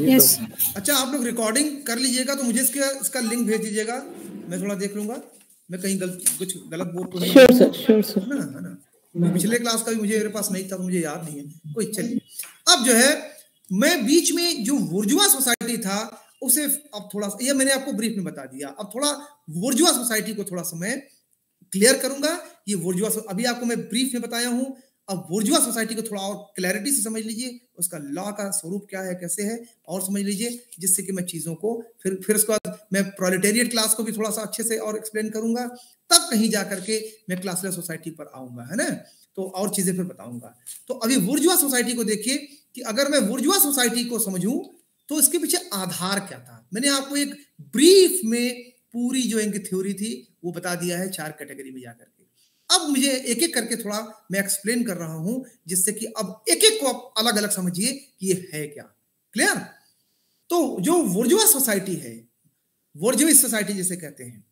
यस। अच्छा, आप लोग रिकॉर्डिंग कर लीजिएगा तो मुझे इसका लिंक भेज दीजिएगा, मैं थोड़ा देख लूंगा, मैं कहीं कुछ गलत बोल तो नहीं, श्योर सर है ना? पिछले क्लास का भी मुझे मेरे पास नहीं था तो मुझे याद नहीं है कोई। चलिए, अब जो है मैं बीच में जो बुर्जुआ सोसाइटी था उसे अब थोड़ा सा, ये मैंने आपको ब्रीफ में बता दिया, अब थोड़ा बुर्जुआ सोसाइटी को थोड़ा सा मैं क्लियर करूंगा। ये बुर्जुआ, अभी आपको मैं ब्रीफ में बताया हूं, अब बुर्जुआ सोसाइटी को थोड़ा और क्लैरिटी से समझ लीजिए, उसका लॉ का स्वरूप क्या है, कैसे है, और समझ लीजिए, जिससे कि मैं चीजों को फिर उसके बाद मैं प्रोलेटेरिएट क्लास को भी थोड़ा सा अच्छे से और एक्सप्लेन करूंगा, तब कहीं जाकर के मैं क्लासलेस सोसाइटी पर आऊंगा, है ना? तो और चीजें फिर बताऊंगा। तो अभी बुर्जुआ सोसाइटी को देखिए कि अगर मैं बुर्जुआ सोसाइटी को समझूं तो इसके पीछे आधार क्या था। मैंने आपको एक ब्रीफ में पूरी जो इनकी थ्योरी थी वो बता दिया है 4 कैटेगरी में जाकर के। अब मुझे एक एक करके थोड़ा मैं एक्सप्लेन कर रहा हूं, जिससे कि अब एक एक को आप अलग अलग समझिए कि ये है क्या। क्लियर? तो जो बुर्जुआ सोसाइटी है, बुर्जुइस सोसाइटी जिसे कहते हैं,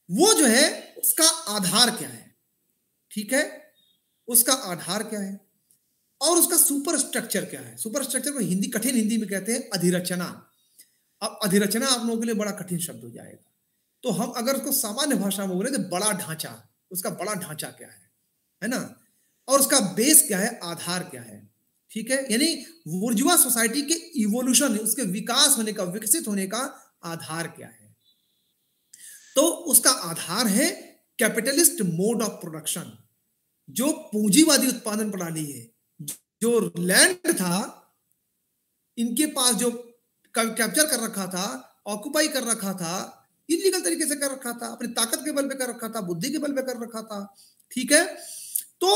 वो जो है उसका आधार क्या है, ठीक है? उसका आधार क्या है और उसका सुपर स्ट्रक्चर क्या है। सुपर स्ट्रक्चर को हिंदी, कठिन हिंदी में कहते हैं अधिरचना। अब अधिरचना आप लोगों के लिए बड़ा कठिन शब्द हो जाएगा, तो हम अगर उसको सामान्य भाषा में बोले तो बड़ा ढांचा, उसका बड़ा ढांचा क्या है ना? और उसका बेस क्या है, आधार क्या है, ठीक है? यानी बुर्जुआ सोसाइटी के इवोल्यूशन, उसके विकास होने का, विकसित होने का आधार क्या है? तो उसका आधार है कैपिटलिस्ट मोड ऑफ प्रोडक्शन, जो पूंजीवादी उत्पादन प्रणाली है। जो लैंड था इनके पास, जो कैप्चर कर रखा था, ऑक्युपाई कर रखा था, इलीगल तरीके से कर रखा था, अपनी ताकत के बल पे कर रखा था, बुद्धि के बल पे कर रखा था, ठीक है? तो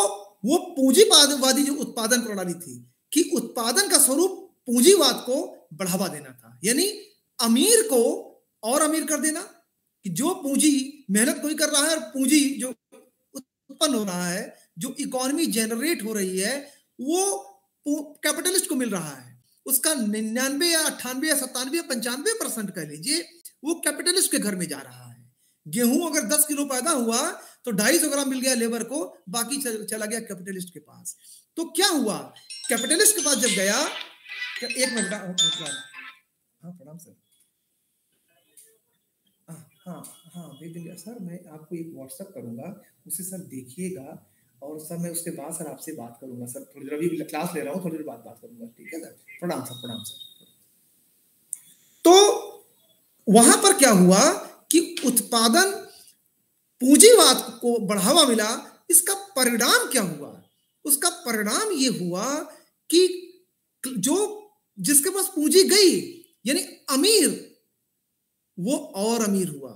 वो पूंजीवादी जो उत्पादन प्रणाली थी कि उत्पादन का स्वरूप पूंजीवाद को बढ़ावा देना था, यानी अमीर को और अमीर कर देना, कि जो पूंजी मेहनत कोई कर रहा है और पूंजी जो उत्पन्न हो रहा है, जो इकोनॉमी जनरेट हो रही है, वो कैपिटलिस्ट को मिल रहा है, उसका 99 या 98 या 97 या 95% कह लीजिए, वो कैपिटलिस्ट के घर में जा रहा है। गेहूं अगर 10 किलो पैदा हुआ तो 250 ग्राम मिल गया लेबर को, बाकी चला गया कैपिटलिस्ट के पास। तो क्या हुआ, कैपिटलिस्ट के पास जब गया, एक मिनट, हाँ प्रणाम सर, हाँ भेज देंगे सर, मैं आपको एक व्हाट्सएप करूंगा, उसे सर देखिएगा, और सर मैं उसके बाद सर आपसे बात करूंगा सर, थोड़ी देर अभी क्लास ले रहा हूँ, थोड़ी देर बाद बात करूंगा, ठीक है सर? प्रणाम सर, प्रणाम सर। तो वहां पर क्या हुआ कि उत्पादन पूंजीवाद को बढ़ावा मिला। इसका परिणाम क्या हुआ? उसका परिणाम ये हुआ कि जो जिसके पास पूंजी गई यानी अमीर, वो और अमीर हुआ,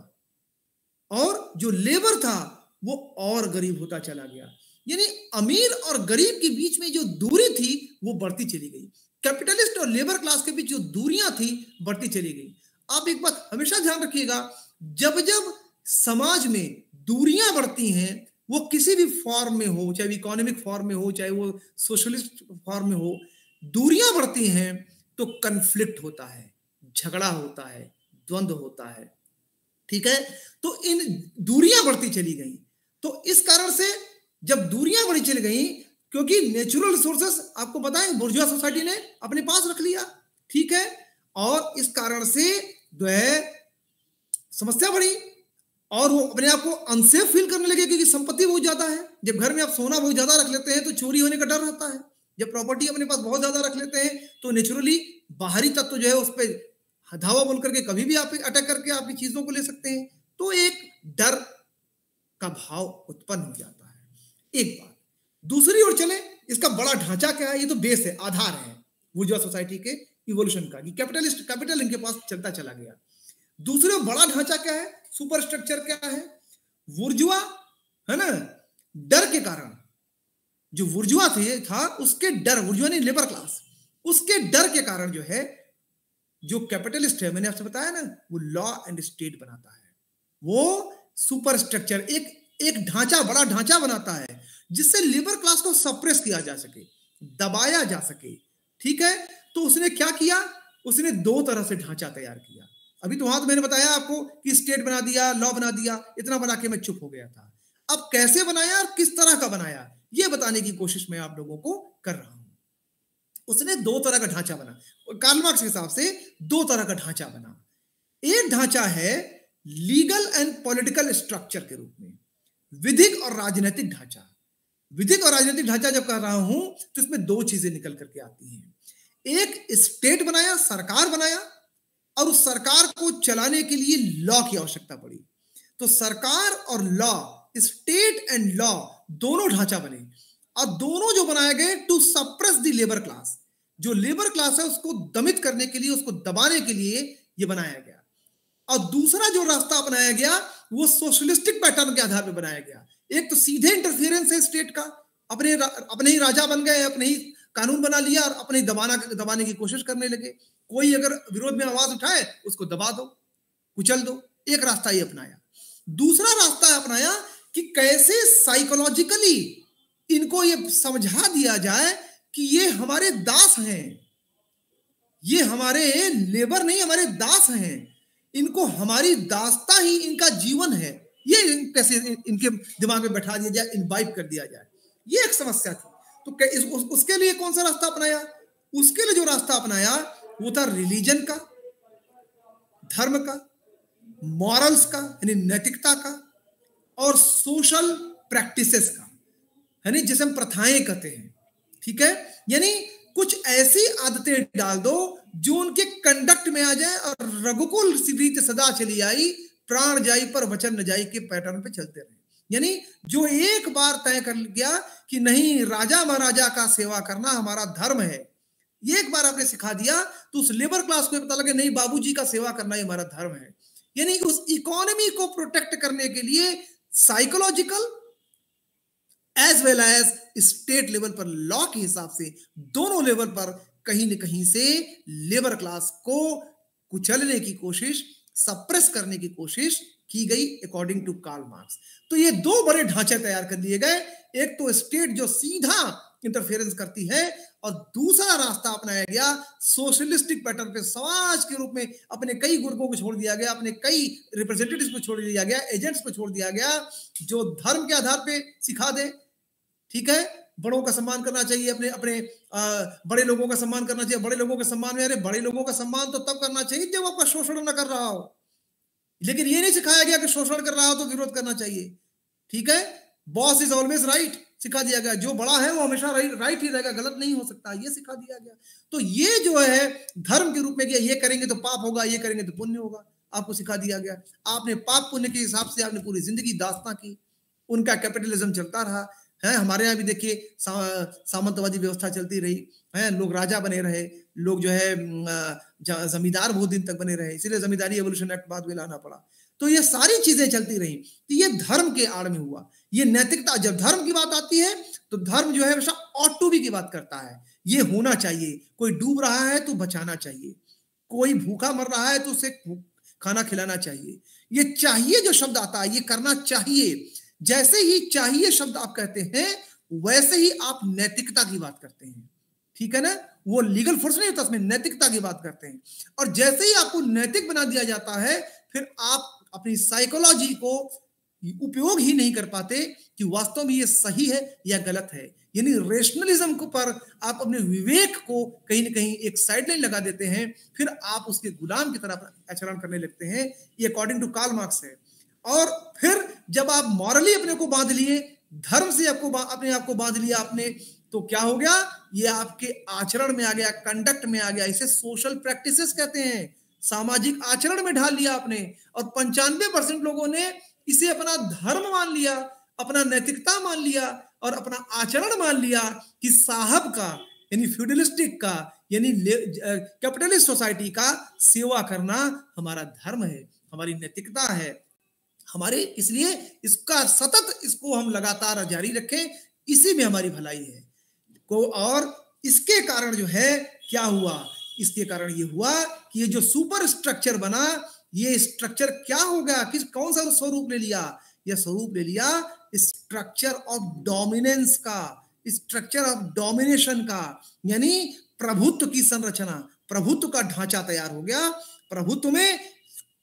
और जो लेबर था वो और गरीब होता चला गया। यानी अमीर और गरीब के बीच में जो दूरी थी वो बढ़ती चली गई। कैपिटलिस्ट और लेबर क्लास के बीच जो दूरियां थी बढ़ती चली गई। आप एक बात हमेशा ध्यान रखिएगा, जब जब समाज में दूरियां बढ़ती हैं, वो किसी भी फॉर्म में हो, चाहे इकोनॉमिक फॉर्म में हो, चाहे वो सोशलिस्ट फॉर्म में हो, दूरियां बढ़ती हैं तो कन्फ्लिक्ट होता है, झगड़ा होता है, द्वंद्व होता है। ठीक है, तो इन दूरियां बढ़ती चली गई। तो इस कारण से जब दूरियां बढ़ी चली गई, क्योंकि नेचुरल रिसोर्सेस आपको बताएं बुर्जुआ सोसाइटी ने अपने पास रख लिया, ठीक है, और इस कारण से जो है समस्या बढ़ी और वो अपने आप को अनसेफ फील करने लगे, क्योंकि संपत्ति बहुत ज्यादा है। जब घर में आप सोना बहुत ज्यादा रख लेते हैं तो चोरी होने का डर रहता है। जब प्रॉपर्टी अपने पास बहुत ज्यादा रख लेते हैं तो नेचुरली बाहरी तत्व जो है उस पर धावा बोल करके कभी भी आप अटैक करके आपकी चीजों को ले सकते हैं। तो एक डर का भाव उत्पन्न हो जाता है। एक बात, दूसरी ओर चले, इसका बड़ा ढांचा क्या है? ये तो बेस है, आधार है बुर्जुआ सोसाइटी के इवोल्यूशन का, कि कैपिटल इनके पास चलता चला गया। दूसरे बड़ा ढांचा क्या है, सुपर स्ट्रक्चर क्या है? बुर्जुआ है ना, डर के कारण, जो बुर्जुआ था उसके डर, बुर्जुआ नहीं लेबर क्लास, उसके डर के कारण जो है, जो कैपिटलिस्ट है, मैंने आपसे बताया ना, वो लॉ एंड स्टेट बनाता है। वो सुपर स्ट्रक्चर एक ढांचा, बड़ा ढांचा बनाता है जिससे लेबर क्लास को सप्रेस किया जा सके, दबाया जा सके। ठीक है, तो उसने क्या किया? उसने दो तरह से ढांचा तैयार किया। अभी तो वहां तो मैंने बताया आपको कि स्टेट बना दिया, लॉ बना दिया, इतना बना के मैं चुप हो गया था। अब कैसे बनाया और किस तरह का बनाया, यह बताने की कोशिश मैं आप लोगों को कर रहा हूं। उसने दो तरह का ढांचा बना, कार्ल मार्क्स के हिसाब से दो तरह का ढांचा बना। एक ढांचा है लीगल एंड पॉलिटिकल स्ट्रक्चर के रूप में, विधिक और राजनीतिक ढांचा। विधिक और राजनीतिक ढांचा जब कर रहा हूं तो इसमें दो चीजें निकल करके आती हैं। एक स्टेट बनाया, सरकार बनाया, और उस सरकार को चलाने के लिए लॉ की आवश्यकता पड़ी। तो सरकार और लॉ, स्टेट एंड लॉ, दोनों ढांचा बने, और दोनों जो बनाए गए to suppress the labour class. जो लेबर क्लास है उसको दमित करने के लिए, उसको दबाने के लिए ये बनाया गया। और दूसरा जो रास्ता अपनाया गया वो सोशलिस्टिक पैटर्न के आधार पर बनाया गया। एक तो सीधे इंटरफेरेंस है स्टेट का, अपने ही राजा बन गए, अपने ही कानून बना लिया और अपने ही दबाने की कोशिश करने लगे। कोई अगर विरोध में आवाज उठाए उसको दबा दो, कुचल दो। एक रास्ता ये अपनाया। दूसरा रास्ता अपनाया कि कैसे साइकोलॉजिकली इनको ये समझा दिया जाए कि ये हमारे दास हैं, ये हमारे लेबर नहीं, हमारे दास हैं, इनको हमारी दासता ही इनका जीवन है। ये कैसे इनके दिमाग में बैठा दिया जाए, इनवाइट कर दिया जाए, ये एक समस्या थी। तो उसके लिए कौन सा रास्ता अपनाया? उसके लिए जो रास्ता अपनाया वो था रिलीजन का, धर्म का, मॉरल्स का यानी नैतिकता का, और सोशल प्रैक्टिसेस का, यानी जिसे हम प्रथाएं कहते हैं। ठीक है, यानी कुछ ऐसी आदतें डाल दो जो उनके कंडक्ट में आ जाए और रघुकुल रीत सदा चली आई, प्राण जाई पर वचन न जाई के पैटर्न पे चलते रहे। यानी जो एक बार तय कर गया कि नहीं, राजा महाराजा का सेवा करना हमारा धर्म है, ये एक बार आपने सिखा दिया तो उस लेबर क्लास को पता लगे नहीं, बाबूजी का सेवा करना ही हमारा धर्म है। यानी उस इकोनॉमी को प्रोटेक्ट करने के लिए psychological as well as state level पर, लॉ के हिसाब से दोनों लेवल पर कहीं न कहीं से लेबर क्लास को कुचलने की कोशिश, सप्रेस करने की कोशिश की गई अकॉर्डिंग टू कार्ल मार्क्स। तो ये दो बड़े ढांचे तैयार कर दिए गए, एक तो स्टेट जो सीधा इंटरफेरेंस करती है, और दूसरा रास्ता अपनाया गया सोशलिस्टिक पैटर्न पे, समाज के रूप में अपने कई गुर्गों को छोड़ दिया गया, अपने कई रिप्रेजेंटेटिव्स को छोड़ दिया गया, एजेंट्स को छोड़ दिया गया जो धर्म के आधार पे सिखा दे। ठीक है, बड़ों का सम्मान करना चाहिए, अपने अपने बड़े लोगों का सम्मान करना चाहिए। बड़े लोगों के सम्मान में, अरे बड़े लोगों का सम्मान तो तब करना चाहिए जब आपका शोषण न कर रहा हो, लेकिन ये नहीं सिखाया गया कि शोषण कर रहा हो तो विरोध करना चाहिए। ठीक है, बॉस इज ऑलवेज राइट, सिखा दिया गया, जो बड़ा है वो हमेशा राइट ही रहेगा, गलत नहीं हो सकता, ये सिखा दिया गया। तो ये जो है धर्म के रूप में, ये करेंगे तो पाप होगा, ये करेंगे तो पुण्य होगा, आपको सिखा दिया गया। आपने पाप पुण्य के हिसाब से आपने पूरी जिंदगी दास्तां की, उनका कैपिटलिज्म चलता रहा है। हमारे यहाँ भी देखिए सामंतवादी व्यवस्था चलती रही है, लोग राजा बने रहे, लोग जो है जमींदार बहुत दिन तक बने रहे, इसीलिए जमींदारी एवोल्यूशन एक्ट बाद में लाना पड़ा। तो ये सारी चीजें चलती रही, तो ये धर्म के आड़ में हुआ। ये नैतिकता, जब धर्म की बात आती है तो धर्म जो है हमेशा ऑट टू बी की बात करता है, ये होना चाहिए। कोई डूब रहा है तो बचाना चाहिए, कोई भूखा मर रहा है तो उसे खाना खिलाना चाहिए। ये चाहिए जो शब्द आता है, ये करना चाहिए। जैसे ही चाहिए शब्द आप कहते हैं, वैसे ही आप नैतिकता की बात करते हैं, ठीक है ना। वो लीगल फोर्स नहीं होता, उसमें नैतिकता की बात करते हैं। और जैसे ही आपको नैतिक बना दिया जाता है, फिर आप अपनी साइकोलॉजी को उपयोग ही नहीं कर पाते कि वास्तव में ये सही है या गलत है। यानी रेशनलिज्म को पर आप अपने विवेक को कहीं ना कहीं एक साइड लाइन लगा देते हैं, फिर आप उसके गुलाम की तरह आचरण करने लगते हैं। ये अकॉर्डिंग टू कार्ल मार्क्स है। और फिर जब आप मॉरली अपने को बांध लिए, धर्म से आपको अपने आप को बांध लिया आपने, तो क्या हो गया, ये आपके आचरण में आ गया, कंडक्ट में आ गया। इसे सोशल प्रैक्टिसेस कहते हैं, सामाजिक आचरण में ढाल लिया आपने। और 95% लोगों ने इसे अपना धर्म मान लिया, अपना नैतिकता मान लिया और अपना आचरण मान लिया कि साहब का, यानी फ्यूडलिस्टिक का, यानी कैपिटलिस्ट सोसाइटी का सेवा करना हमारा धर्म है, हमारी नैतिकता है हमारे। इसलिए इसका सतत, इसको हम लगातार जारी रखें, इसी में हमारी भलाई है को। और इसके कारण जो है क्या हुआ, इसके कारण ये हुआ कि ये जो सुपर स्ट्रक्चर बना, ये स्ट्रक्चर क्या हो गया, कौन सा स्वरूप ले लिया, यह स्वरूप ले लिया स्ट्रक्चर ऑफ डोमिनेंस का, स्ट्रक्चर ऑफ डोमिनेशन का। यानी प्रभुत्व की संरचना, प्रभुत्व का ढांचा तैयार हो गया। प्रभुत्व में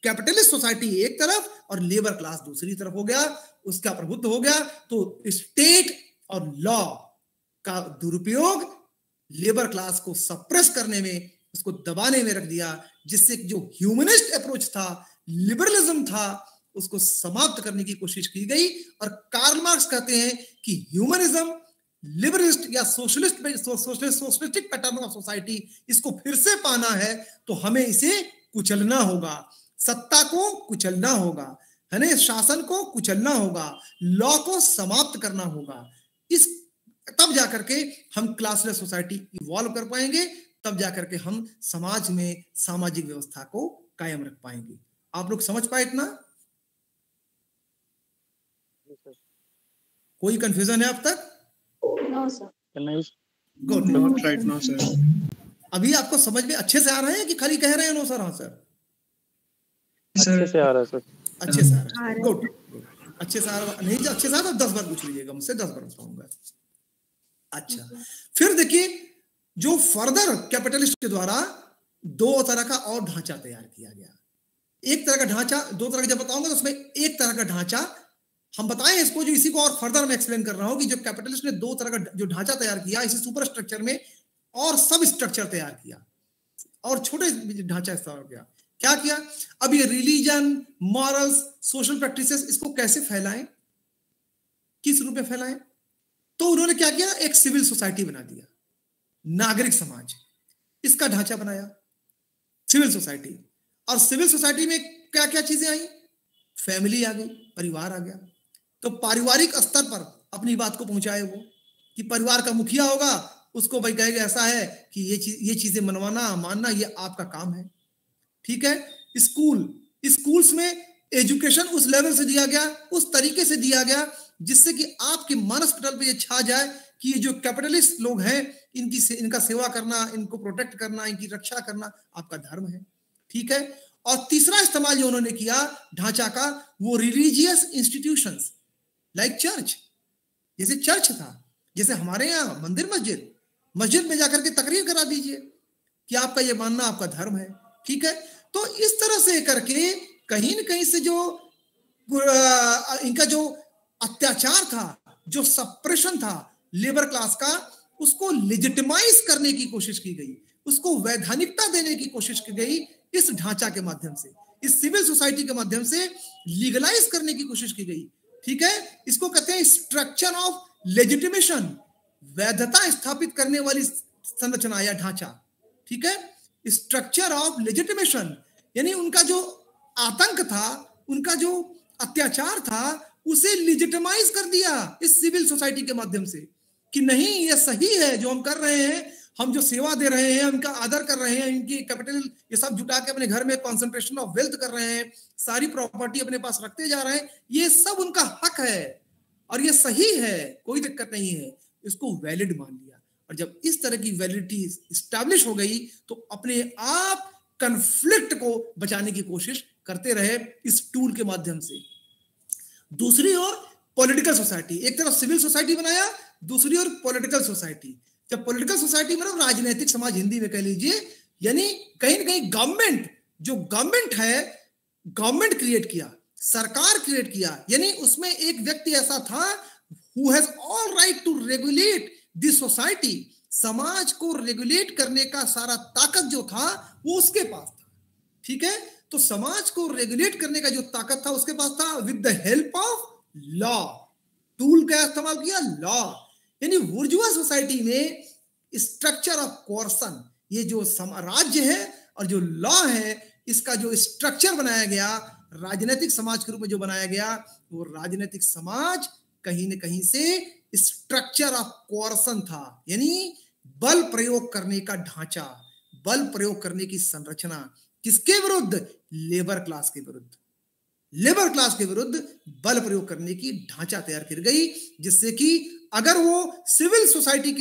कैपिटलिस्ट सोसाइटी एक तरफ और लेबर क्लास दूसरी तरफ हो गया, उसका प्रभुत्व हो गया। तो स्टेट और लॉ का दुरुपयोग लेबर क्लास को सप्रेस करने में, उसको दबाने में रख दिया, जिससे जो ह्यूमनिस्ट अप्रोच था, लिबरलिज्म था, उसको समाप्त करने की कोशिश की गई। और कार्ल मार्क्स कहते हैं कि ह्यूमनिज्म, लिबरलिस्ट या सोशलिस्टिक पैटर्न ऑफ सोसाइटी, इसको फिर से पाना है तो हमें इसे कुचलना होगा, सत्ता को कुचलना होगा, है ना, शासन को कुचलना होगा, लॉ को समाप्त करना होगा। इस तब जाकर के हम क्लासलेस सोसाइटी इवॉल्व कर पाएंगे, तब जाकर के हम समाज में सामाजिक व्यवस्था को कायम रख पाएंगे। आप लोग समझ पाए इतना? कोई कंफ्यूजन है अब तक? No sir. Good, not right now sir. अभी आपको समझ में अच्छे से आ रहा है कि खाली कह रहे हैं नो सर? हाँ सर, अच्छे से आ रहा है सर। अच्छे से आ रहा है, गुड। अच्छे से आ रहा नहीं, अच्छे से आ रहा तो 10 बार पूछ लीजिएगा मुझसे, 10 बार बताऊंगा। अच्छा, फिर देखिए, जो फर्दर कैपिटलिस्ट के द्वारा दो तरह का और ढांचा तैयार किया गया। एक तरह का ढांचा, दो तरह का जब बताऊंगा तो उसमें एक तरह का ढांचा हम बताएं इसको, जो इसी को और फर्दर मैं एक्सप्लेन कर रहा हूं कि जो कैपिटलिस्ट ने दो तरह का जो ढांचा तैयार किया, इसी सुपर स्ट्रक्चर में और सब स्ट्रक्चर तैयार किया और छोटे ढांचा तैयार किया। क्या किया? अब ये रिलीजन, मॉरल्स, सोशल प्रैक्टिसेस, इसको कैसे फैलाएं, किस रूप में फैलाएं? तो उन्होंने क्या किया, एक सिविल सोसाइटी बना दिया, नागरिक समाज, इसका ढांचा बनाया सिविल सोसाइटी। और सिविल सोसाइटी में क्या क्या चीजें आई? फैमिली आ गई, परिवार आ गया। तो पारिवारिक स्तर पर अपनी बात को पहुंचाए वो, कि परिवार का मुखिया होगा, उसको भाई कहेगा ऐसा है कि ये चीजें मनवाना, मानना, ये आपका काम है, ठीक है। स्कूल्स में एजुकेशन उस लेवल से दिया गया, उस तरीके से दिया गया जिससे कि आपके मानस पटल पे ये छा जाए कि ये जो कैपिटलिस्ट लोग हैं, इनका सेवा करना, इनको प्रोटेक्ट करना, इनकी रक्षा करना आपका धर्म है, ठीक है। और तीसरा इस्तेमाल जो उन्होंने किया ढांचा का, वो रिलीजियस इंस्टीट्यूशंस लाइक चर्च, जैसे चर्च था, जैसे हमारे यहाँ मंदिर, मस्जिद में जाकर के तकरीर करा दीजिए कि आपका ये मानना आपका धर्म है, ठीक है। तो इस तरह से करके कहीं न कहीं से जो इनका जो अत्याचार था, जो सप्रेशन था लेबर क्लास का, उसको लेजिटिमाइज करने की कोशिश की गई, उसको वैधानिकता देने की कोशिश की गई इस ढांचा के माध्यम से, इस सिविल सोसाइटी के माध्यम से लीगलाइज करने की कोशिश की गई, ठीक है। इसको कहते हैं स्ट्रक्चर ऑफ लेजिटिमेशन, वैधता स्थापित करने वाली संरचना या ढांचा, ठीक है। स्ट्रक्चर ऑफ लेजिटिमेशन, यानी उनका जो आतंक था, उनका जो अत्याचार था, उसे लेजिटिमाइज कर दिया इस सिविल सोसाइटी के माध्यम से कि नहीं, ये सही है जो हम कर रहे हैं, हम जो सेवा दे रहे हैं, उनका आदर कर रहे हैं, इनकी कैपिटल ये सब जुटा के अपने घर में कॉन्सेंट्रेशन ऑफ वेल्थ कर रहे हैं, सारी प्रॉपर्टी अपने पास रखते जा रहे हैं, ये सब उनका हक है और ये सही है, कोई दिक्कत नहीं है, इसको वैलिड मान लिया। और जब इस तरह की वैलिडिटी एस्टैब्लिश हो गई तो अपने आप कन्फ्लिक्ट को बचाने की कोशिश करते रहे इस टूल के माध्यम से। दूसरी ओर पॉलिटिकल सोसाइटी, एक तरफ सिविल सोसाइटी बनाया, दूसरी ओर पॉलिटिकल सोसाइटी। जब पॉलिटिकल सोसाइटी मतलब राजनीतिक समाज हिंदी में कह लीजिए, यानी कहीं ना कहीं गवर्नमेंट, जो गवर्नमेंट है, गवर्नमेंट क्रिएट किया, सरकार क्रिएट किया, यानी उसमें एक व्यक्ति ऐसा था who has all right to regulate this society, समाज को रेगुलेट करने का सारा ताकत जो था वो उसके पास था, ठीक है। तो समाज को रेगुलेट करने का जो ताकत था उसके पास था with the help of law. Tool का इस्तेमाल किया, लॉ, यानी बुर्जुआ सोसाइटी में स्ट्रक्चर ऑफ कोर्सन, ये जो राज्य है और जो लॉ है, इसका जो स्ट्रक्चर बनाया गया, राजनीतिक समाज के रूप में जो बनाया गया, वो राजनीतिक समाज कहीं न कहीं से स्ट्रक्चर ऑफ कोर्सन था, यानी बल प्रयोग करने का ढांचा, बल प्रयोग करने की संरचना। किसके विरुद्ध? लेबर क्लास के विरुद्ध। लेबर क्लास के विरुद्ध बल प्रयोग करने की ढांचा तैयार की गई, जिससे कि अगर वो सिविल सोसाइटी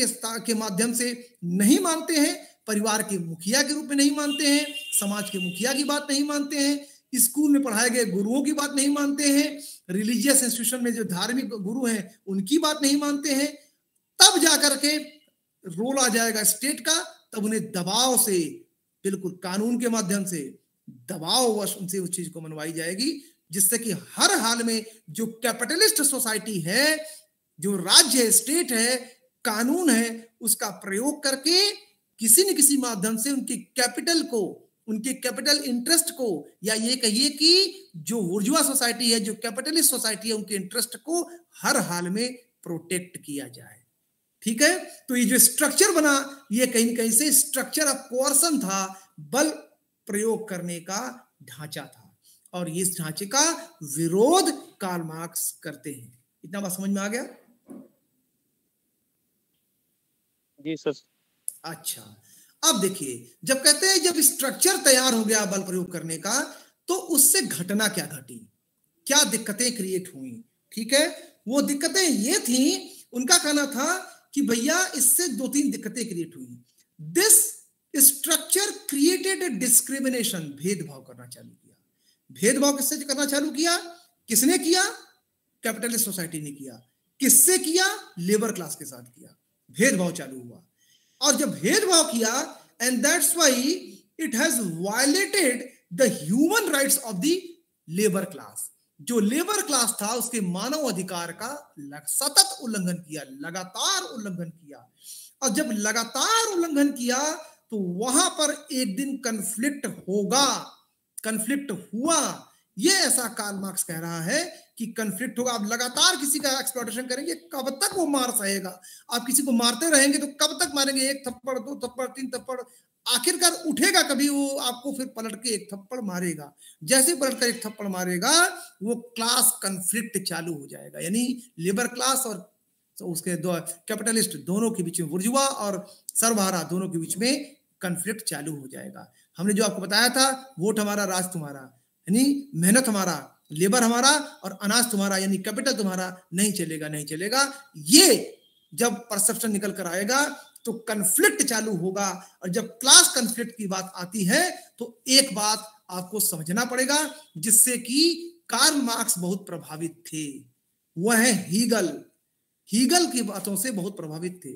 के माध्यम से नहीं मानते हैं, परिवार के मुखिया के रूप में नहीं मानते हैं, समाज के मुखिया की बात नहीं मानते हैं, स्कूल में पढ़ाए गए गुरुओं की बात नहीं मानते हैं, रिलीजियस इंस्टीट्यूशन में जो धार्मिक गुरु हैं उनकी बात नहीं मानते हैं, तब जाकर के रोल आ जाएगा स्टेट का, तब उन्हें दबाव से, बिल्कुल कानून के माध्यम से दबाववश उनसे उस चीज को मनवाई जाएगी, जिससे कि हर हाल में जो कैपिटलिस्ट सोसाइटी है, जो राज्य है, स्टेट है, कानून है, उसका प्रयोग करके किसी न किसी माध्यम से उनके कैपिटल को, उनके कैपिटल इंटरेस्ट को, या ये कहिए कि जो बुर्जुआ सोसाइटी है, जो कैपिटलिस्ट सोसाइटी है, उनके इंटरेस्ट को हर हाल में प्रोटेक्ट किया जाए, ठीक है। तो ये जो स्ट्रक्चर बना, ये कहीं कहीं से स्ट्रक्चर ऑफ कोर्सन था, बल प्रयोग करने का ढांचा था, और इस ढांचे का विरोध कार्ल मार्क्स करते हैं। इतना बात समझ में आ गया? जी सर। अच्छा, अब देखिए, जब कहते हैं जब स्ट्रक्चर तैयार हो गया बल प्रयोग करने का, तो उससे घटना क्या घटी, क्या दिक्कतें क्रिएट हुई, ठीक है। वो दिक्कतें ये थी, उनका कहना था कि भैया इससे दो तीन दिक्कतें क्रिएट हुई। This structure created a discrimination, भेदभाव करना चालू किया। भेदभाव किससे करना चालू किया? किसने किया? कैपिटलिस्ट सोसाइटी ने किया। किससे किया? लेबर क्लास के साथ किया। भेदभाव चालू हुआ, और जब भेदभाव किया, and that's why it has violated the human rights of the labour class. जो लेबर क्लास था उसके मानव अधिकार का सतत उल्लंघन किया, लगातार उल्लंघन किया, और जब लगातार उल्लंघन किया तो वहां पर एक दिन कन्फ्लिक्ट होगा, कन्फ्लिक्ट हुआ। ये ऐसा कार्ल मार्क्स कह रहा है कि कन्फ्लिक्ट होगा। आप लगातार किसी का एक्सप्लॉयटेशन करेंगे, कब तक वो मार सहेगा? आप किसी को मारते रहेंगे तो कब तक मारेंगे? एक थप्पड़, दो थप्पड़, तीन थप्पड़, आखिरकार उठेगा कभी वो, आपको फिर पलट के एक थप्पड़ मारेगा। जैसे पलट कर एक थप्पड़ मारेगा, वो क्लास कन्फ्लिक्ट चालू हो जाएगा, यानी लेबर क्लास और तो उसके दो कैपिटलिस्ट दोनों के बीच में, बुर्जुआ और सर्वहारा दोनों के बीच में कन्फ्लिक्ट चालू हो जाएगा। हमने जो आपको बताया था, वोट हमारा, राज तुम्हारा, यानी मेहनत हमारा, लेबर हमारा, और अनाज तुम्हारा, यानी कैपिटल तुम्हारा, नहीं चलेगा, नहीं चलेगा। ये जब परसेप्शन निकल कर आएगा तो कन्फ्लिक्ट चालू होगा, और जब क्लास कन्फ्लिक्ट की बात आती है तो एक बात आपको समझना पड़ेगा, जिससे कि कार्ल मार्क्स बहुत प्रभावित थे, वह है हीगल। हीगल की बातों से बहुत प्रभावित थे।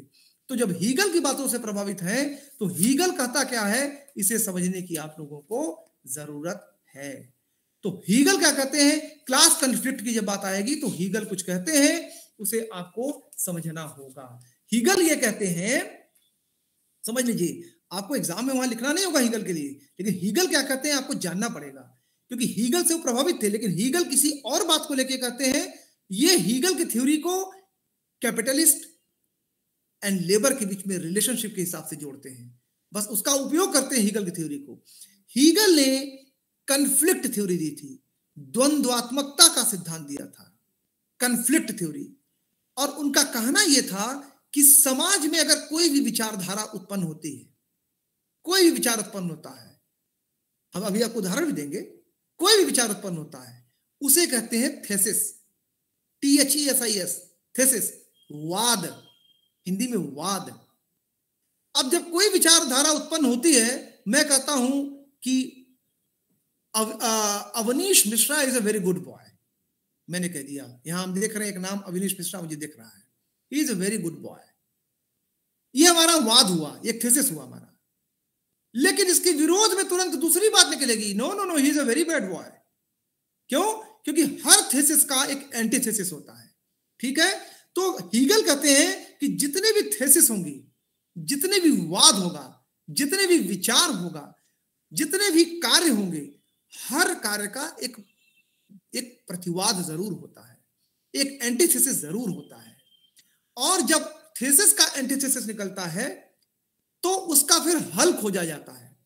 तो जब हीगल की बातों से प्रभावित हैं, तो हीगल कहता क्या है, इसे समझने की आप लोगों को जरूरत है। तो हीगल क्या कहते हैं? क्लास कन्फ्लिक्ट की जब बात आएगी तो हीगल कुछ कहते हैं, उसे आपको समझना होगा। हीगल ये कहते हैं, समझ लीजिए, आपको एग्जाम में वहां लिखना नहीं होगा हीगल के लिए, लेकिन हीगल क्या कहते हैं आपको जानना पड़ेगा, क्योंकि हीगल से वो प्रभावित थे, लेकिन हीगल किसी और बात को लेकर कहते हैं। ये हीगल की थ्योरी को कैपिटलिस्ट एंड लेबर के बीच में रिलेशनशिप के हिसाब से जोड़ते हैं, बस उसका उपयोग करते हैं हीगल की थ्योरी को। हीगल ने कन्फ्लिक्ट थ्योरी दी थी, द्वंद्वात्मकता का सिद्धांत दिया था, कन्फ्लिक्ट थ्योरी। और उनका कहना यह था कि समाज में अगर कोई भी विचारधारा उत्पन्न होती है, कोई भी विचार उत्पन्न होता है, हम अभी आपको उदाहरण भी देंगे, कोई भी विचार उत्पन्न होता है उसे कहते हैं थेसिस, THESIS, थेसिस, वाद, हिंदी में वाद। अब जब कोई विचारधारा उत्पन्न होती है, मैं कहता हूं कि Avnish Mishra is a very good boy, मैंने कह दिया, यहां हम देख रहे हैं एक नाम अवनीश मिश्रा मुझे दिख रहा है, ही is a very good boy, ये हमारा वाद हुआ, एक थेसिस हुआ हमारा। लेकिन इसके विरोध में तुरंत दूसरी बात निकलेगी, no no no, he is a very bad boy. क्यों? क्योंकि हर थेसिस का एक एंटीथेसिस होता है, ठीक है। तो हीगल कहते हैं कि जितने भी थेसिस होंगी, जितने भी वाद होगा, जितने भी विचार होगा, जितने भी कार्य होंगे, हर कार्य का एक प्रतिवाद जरूर होता है, एक एंटीथेसिस जरूर होता है। और जब थेसिस का एंटीथेसिस निकलता है तो उसका फिर हल खोजा जाता है।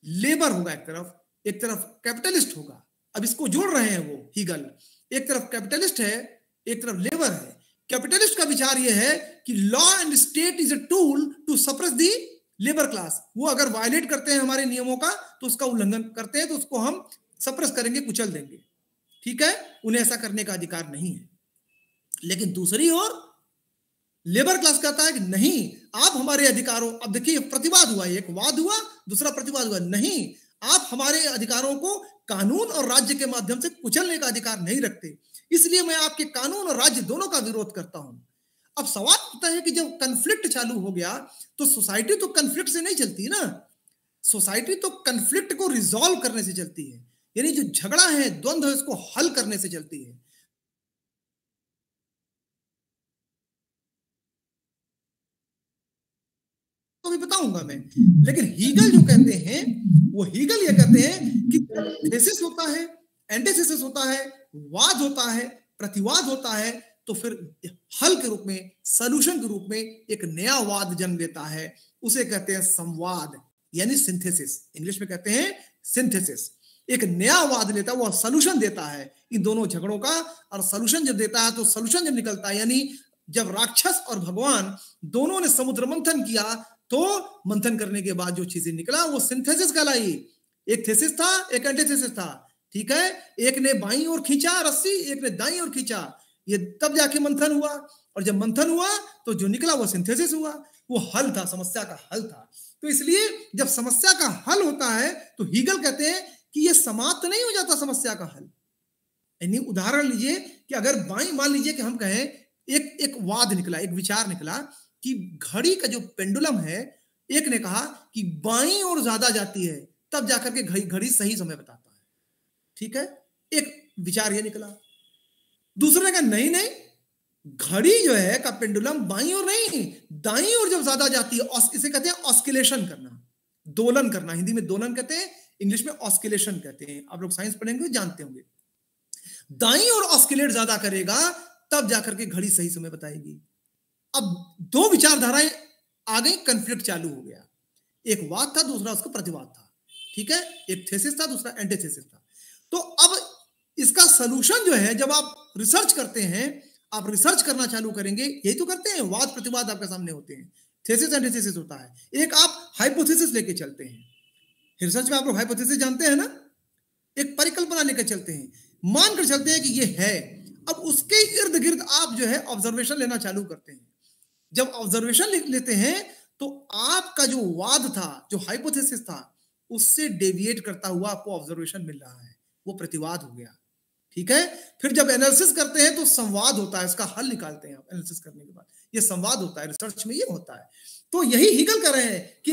लेबर होगा एक तरफ कैपिटलिस्ट होगा। अब इसको जोड़ रहे हैं वो हीगल, एक तरफ कैपिटलिस्ट है, एक तरफ लेबर है। कैपिटलिस्ट का विचार यह है कि law and state is a tool to suppress the labour class. वो अगर वायलेट करते हैं हमारे नियमों का तो उसका उल्लंघन करते हैं, तो उसको हम सप्रेस करेंगे, कुचल देंगे, ठीक है, उन्हें ऐसा करने का अधिकार नहीं है। लेकिन दूसरी ओर लेबर क्लास कहता है कि नहीं, आप हमारे अधिकारों, अब देखिए प्रतिवाद हुआ, एक वाद हुआ, दूसरा प्रतिवाद हुआ, नहीं, आप हमारे अधिकारों को कानून और राज्य के माध्यम से कुचलने का अधिकार नहीं रखते, इसलिए मैं आपके कानून और राज्य दोनों का विरोध करता हूं। अब सवाल होता है कि जब कन्फ्लिक्ट चालू हो गया तो सोसाइटी तो कन्फ्लिक्ट से नहीं चलती ना, सोसाइटी तो कन्फ्लिक्ट को रिजॉल्व करने से चलती है, यानी जो झगड़ा है, द्वंद्व है, उसको हल करने से चलती है। तो भी बताऊंगा मैं, लेकिन हीगल जो कहते हैं, वो हीगल ये कहते हैं कि थेसिस होता है, एंटीथेसिस होता है, वाद होता है, प्रतिवाद होता है, तो फिर हल के रूप में, सॉल्यूशन के रूप में एक नया वाद जन्म लेता है, उसे कहते हैं संवाद, यानी सिंथेसिस, इंग्लिश में कहते हैं सिंथेसिस। एक नया वाद लेता है, वो सॉल्यूशन देता है इन दोनों झगड़ों का। और सॉल्यूशन जब देता है, तो सॉल्यूशन जब निकलता है, यानी जब राक्षस और भगवान दोनों ने समुद्र मंथन किया, तो मंथन करने के बाद जो चीजें निकला वो सिंथेसिस कहलाई। एक थेसिस था, एक एंटीथेसिस था, ठीक है, एक ने बाईं ओर खींचा रस्सी, एक ने दाईं ओर खींचा, ये तब जाके मंथन हुआ। और जब मंथन हुआ तो जो निकला वो सिंथेसिस हुआ, वो हल था, समस्या का हल था। तो इसलिए जब समस्या का हल होता है तो हीगल कहते हैं कि ये समाप्त नहीं हो जाता समस्या का हल। यानी उदाहरण लीजिए कि अगर बाईं, मान लीजिए कि हम कहें एक वाद निकला, एक विचार निकला कि घड़ी का जो पेंडुलम है, एक ने कहा कि बाईं ओर ज्यादा जाती है, तब जाकर के घड़ी सही समय बताता है, ठीक है, एक विचार ये निकला। दूसरे ने कहा नहीं नहीं, घड़ी जो है का पेंडुलम बाईं ओर नहीं, दाईं ओर जब ज्यादा जाती है, इसे कहते हैं ऑस्किलेशन करना, दोलन करना, हिंदी में दोलन कहते हैं, इंग्लिश में ऑस्किलेशन कहते हैं, आप लोग साइंस पढ़ेंगे जानते होंगे। दाईं ओर ऑस्किलेट ज्यादा करेगा तब जाकर के घड़ी सही समय बताएगी। अब दो विचारधाराएं आ गई, कन्फ्लिक्ट चालू हो गया, एक वाद था, दूसरा उसका प्रतिवाद था, ठीक है, एक थेसिस था, दूसरा एंटीथेसिस था। तो अब इसका सलूशन जो है, जब आप रिसर्च करते हैं, आप रिसर्च करना चालू करेंगे, यही तो करते हैं, वाद प्रतिवाद आपके सामने होते हैं, थेसिस एंटीथेसिस होता है। एक आप हाइपोथेसिस लेके चलते हैं, रिसर्च में आप लोग हाइपोथेसिस जानते हैं ना, एक परिकल्पना लेकर चलते हैं, मानकर चलते हैं कि ये है, अब उसके इर्द गिर्द आप जो है ऑब्जर्वेशन लेना चालू करते हैं। जब ऑब्जर्वेशन लेते हैं तो आपका जो वाद था, जो हाइपोथेसिस था, उससे डेविएट करता हुआ आपको ऑब्जर्वेशन मिल रहा है, वो प्रतिवाद हो गया, ठीक है। फिर जब एनालिसिस करते हैं तो संवाद होता है, इसका हल निकालते हैं आप एनालिसिस करने के बाद, ये संवाद होता है, रिसर्च में ये होता है। तो यही हीगल कर रहे हैं कि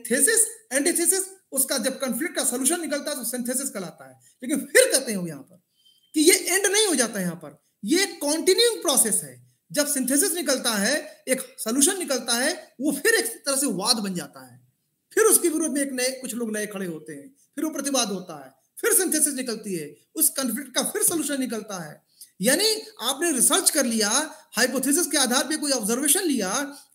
थेसिस एंटीथेसिस, उसका जब कॉन्फ्लिक्ट का सॉल्यूशन निकलता है तो सिंथेसिस कहलाता है। लेकिन फिर कहते हैं यहां पर कि ये एंड नहीं हो जाता, यहां पर ये कंटिन्यूइंग प्रोसेस है। जब सिंथेसिस निकलता है, एक सॉल्यूशन निकलता है, वो फिर एक तरह से वाद बन जाता है, फिर उसके विरोध में कुछ लोग नए खड़े होते हैं, फिर वो प्रतिवाद होता है, फिर सिंथेसिस निकलती है, उस कॉन्फ्लिक्ट का फिर सॉल्यूशन निकलता है। यानी आपने रिसर्च कर लिया, हाइपोथेसिस के आधार पे कोई ऑब्जर्वेशन लिया,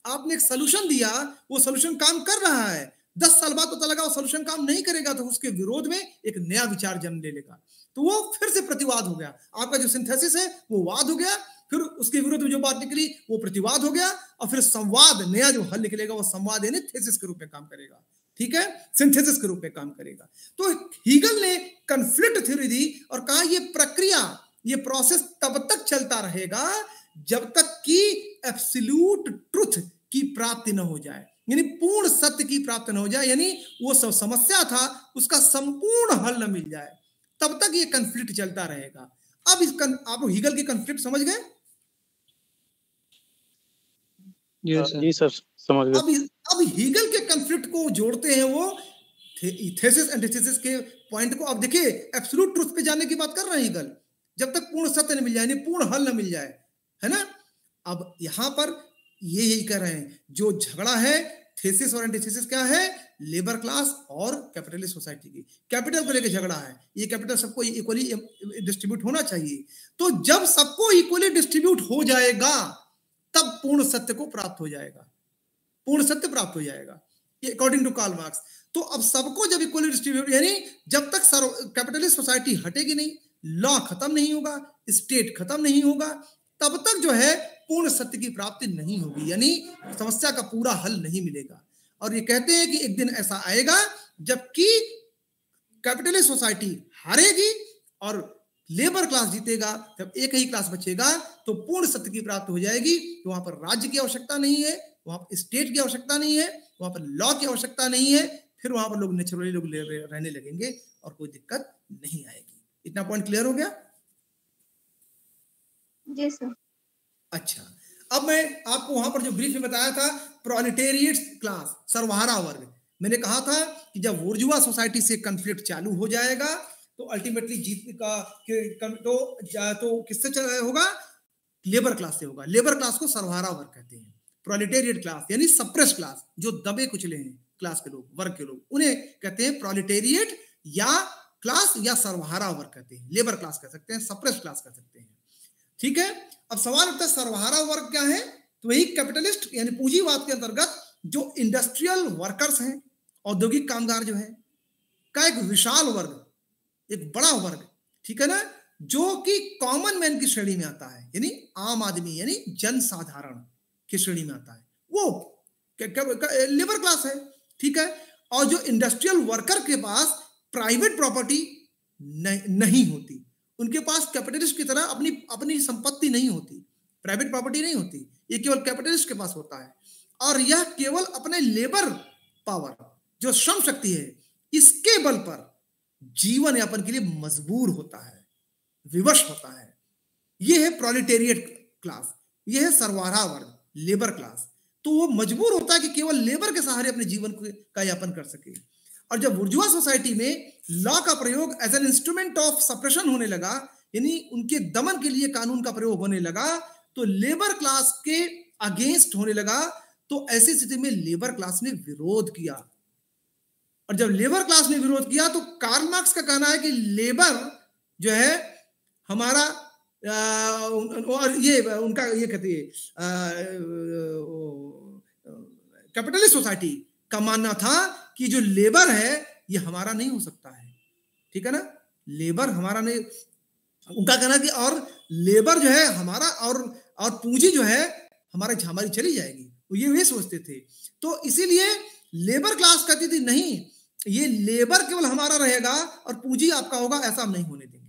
आपने एक सोल्यूशन दिया, वो सोल्यूशन काम कर रहा है, 10 साल बाद पता लगा वो सोल्यूशन काम नहीं करेगा, तो उसके विरोध में एक नया विचार जन्म ले लेगा, तो वो फिर से प्रतिवाद हो गया। आपका जो सिंथेसिस है वो वाद हो गया, फिर उसके विरुद्ध में जो बात निकली वो प्रतिवाद हो गया, और फिर संवाद, नया जो हल निकलेगा वो संवाद यानी थेसिस के रूप में काम करेगा। ठीक है, सिंथेसिस के रूप में काम करेगा। तो हीगल ने कॉन्फ्लिक्ट थ्योरी दी और कहा ये प्रक्रिया, ये प्रोसेस तब तक चलता रहेगा जब तक कि एब्सोल्यूट ट्रुथ की प्राप्ति न हो जाए, यानी पूर्ण सत्य की प्राप्ति न हो जाए, यानी वो सब समस्या था उसका संपूर्ण हल न मिल जाए, तब तक ये कॉन्फ्लिक्ट चलता रहेगा। अब आप हीगल की कॉन्फ्लिक्ट समझ गए? जी सर, समझ गए। अब हीगल के कॉन्फ्लिक्ट को जोड़ते हैं वो थेसिस एंटीथेसिस के पॉइंट को। अब देखिए, एब्सोल्यूट ट्रुथ पे जाने की बात कर रहे हैं हीगल, जब तक पूर्ण सत्य न मिल जाए, पूर्ण हल न मिल जाए, है ना। अब यहां पर ये यही कह रहे हैं, जो झगड़ा है थेसिस और एंटीथेसिस क्या है, लेबर क्लास और कैपिटलिस्ट सोसाइटी की। कैपिटल को लेकर झगड़ा है, ये कैपिटल सबको इक्वली डिस्ट्रीब्यूट होना चाहिए। तो जब सबको इक्वली डिस्ट्रीब्यूट हो जाएगा तब पूर्ण सत्य को प्राप्त हो जाएगा, पूर्ण सत्य प्राप्त हो जाएगा, ये अकॉर्डिंग टू कार्ल मार्क्स। तो अब सबको जब इक्वली डिस्ट्रीब्यूट, यानी जब तक कैपिटलिस्ट सोसाइटी हटेगी नहीं, लॉ खत्म नहीं होगा, स्टेट खत्म नहीं होगा, तब तक जो है पूर्ण सत्य की प्राप्ति नहीं होगी, यानी समस्या का पूरा हल नहीं मिलेगा। और ये कहते हैं कि एक दिन ऐसा आएगा जबकि कैपिटलिस्ट सोसाइटी हारेगी और लेबर क्लास जीतेगा, जब एक ही क्लास बचेगा तो पूर्ण सत्य की प्राप्ति हो जाएगी। तो वहां पर राज्य की आवश्यकता नहीं है, वहां पर स्टेट की आवश्यकता नहीं है, वहां पर लॉ की आवश्यकता नहीं है, फिर वहां पर लोग नेचुरली लोग रहने लगेंगे और कोई दिक्कत नहीं आएगी। इतना पॉइंट क्लियर हो गया? जी सर। अच्छा, अब मैं आपको वहां पर जो ब्रीफ में बताया था, प्रोलेटेरिएट क्लास, सर्वहारा वर्ग, मैंने कहा था कि जब बुर्जुआ सोसाइटी से कॉन्फ्लिक्ट चालू हो जाएगा तो अल्टीमेटली जीतने का तो किससे होगा? लेबर क्लास से होगा। लेबर क्लास को सर्वहारा वर्ग कहते हैं। प्रोलेटेरिएट क्लास यानी सप्रेस क्लास, जो दबे कुचले हैं क्लास के लोग, वर्ग के लोग, उन्हें कहते हैं प्रोलेटेरिएट या क्लास या सर्वहारा वर्ग कहते हैं। लेबर क्लास कह सकते हैं, सप्रेस क्लास कह सकते हैं। ठीक है, अब सवाल उठता है सर्वहारा वर्ग क्या है? तो वही कैपिटलिस्ट यानी पूंजीवाद के अंतर्गत जो इंडस्ट्रियल वर्कर्स हैं, औद्योगिक कामगार जो है, का एक विशाल वर्ग, एक बड़ा वर्ग, ठीक है ना, जो कि कॉमन मैन की श्रेणी में आता है, यानी आम आदमी यानी जनसाधारण की श्रेणी में आता है, वो लेबर क्लास है। ठीक है, और जो इंडस्ट्रियल वर्कर के पास प्राइवेट प्रॉपर्टी नहीं होती, उनके पास कैपिटलिस्ट की तरह अपनी संपत्ति नहीं होती, प्राइवेट प्रॉपर्टी नहीं होती, ये केवल कैपिटलिस्ट के पास होता है। और यह केवल अपने लेबर पावर, जो श्रम शक्ति है, इसके बल पर जीवन यापन के लिए मजबूर होता है, विवश होता है। यह है प्रोलेटेरिएट क्लास, यह है सर्वहारा वर्ग, लेबर क्लास। तो वो मजबूर होता है कि केवल लेबर के सहारे अपने जीवन का यापन कर सके। और जब बुर्जुआ सोसाइटी में लॉ का प्रयोग as an instrument of suppression होने लगा, यानी उनके दमन के लिए कानून का प्रयोग होने लगा, तो लेबर क्लास के अगेंस्ट होने लगा। तो ऐसी स्थिति में लेबर क्लास ने विरोध किया, और जब लेबर क्लास ने विरोध किया तो कार्ल मार्क्स का कहना है कि लेबर जो है हमारा और ये उनका ये कहती है कैपिटलिस्ट सोसाइटी का मानना था कि जो लेबर है ये हमारा नहीं हो सकता है। ठीक है ना, लेबर हमारा नहीं, उनका कहना कि और लेबर जो है हमारा और पूंजी जो है हमारी चली जाएगी, ये सोचते थे। तो इसीलिए लेबर क्लास कहती थी नहीं, ये लेबर केवल हमारा रहेगा और पूंजी आपका होगा, ऐसा हम नहीं होने देंगे।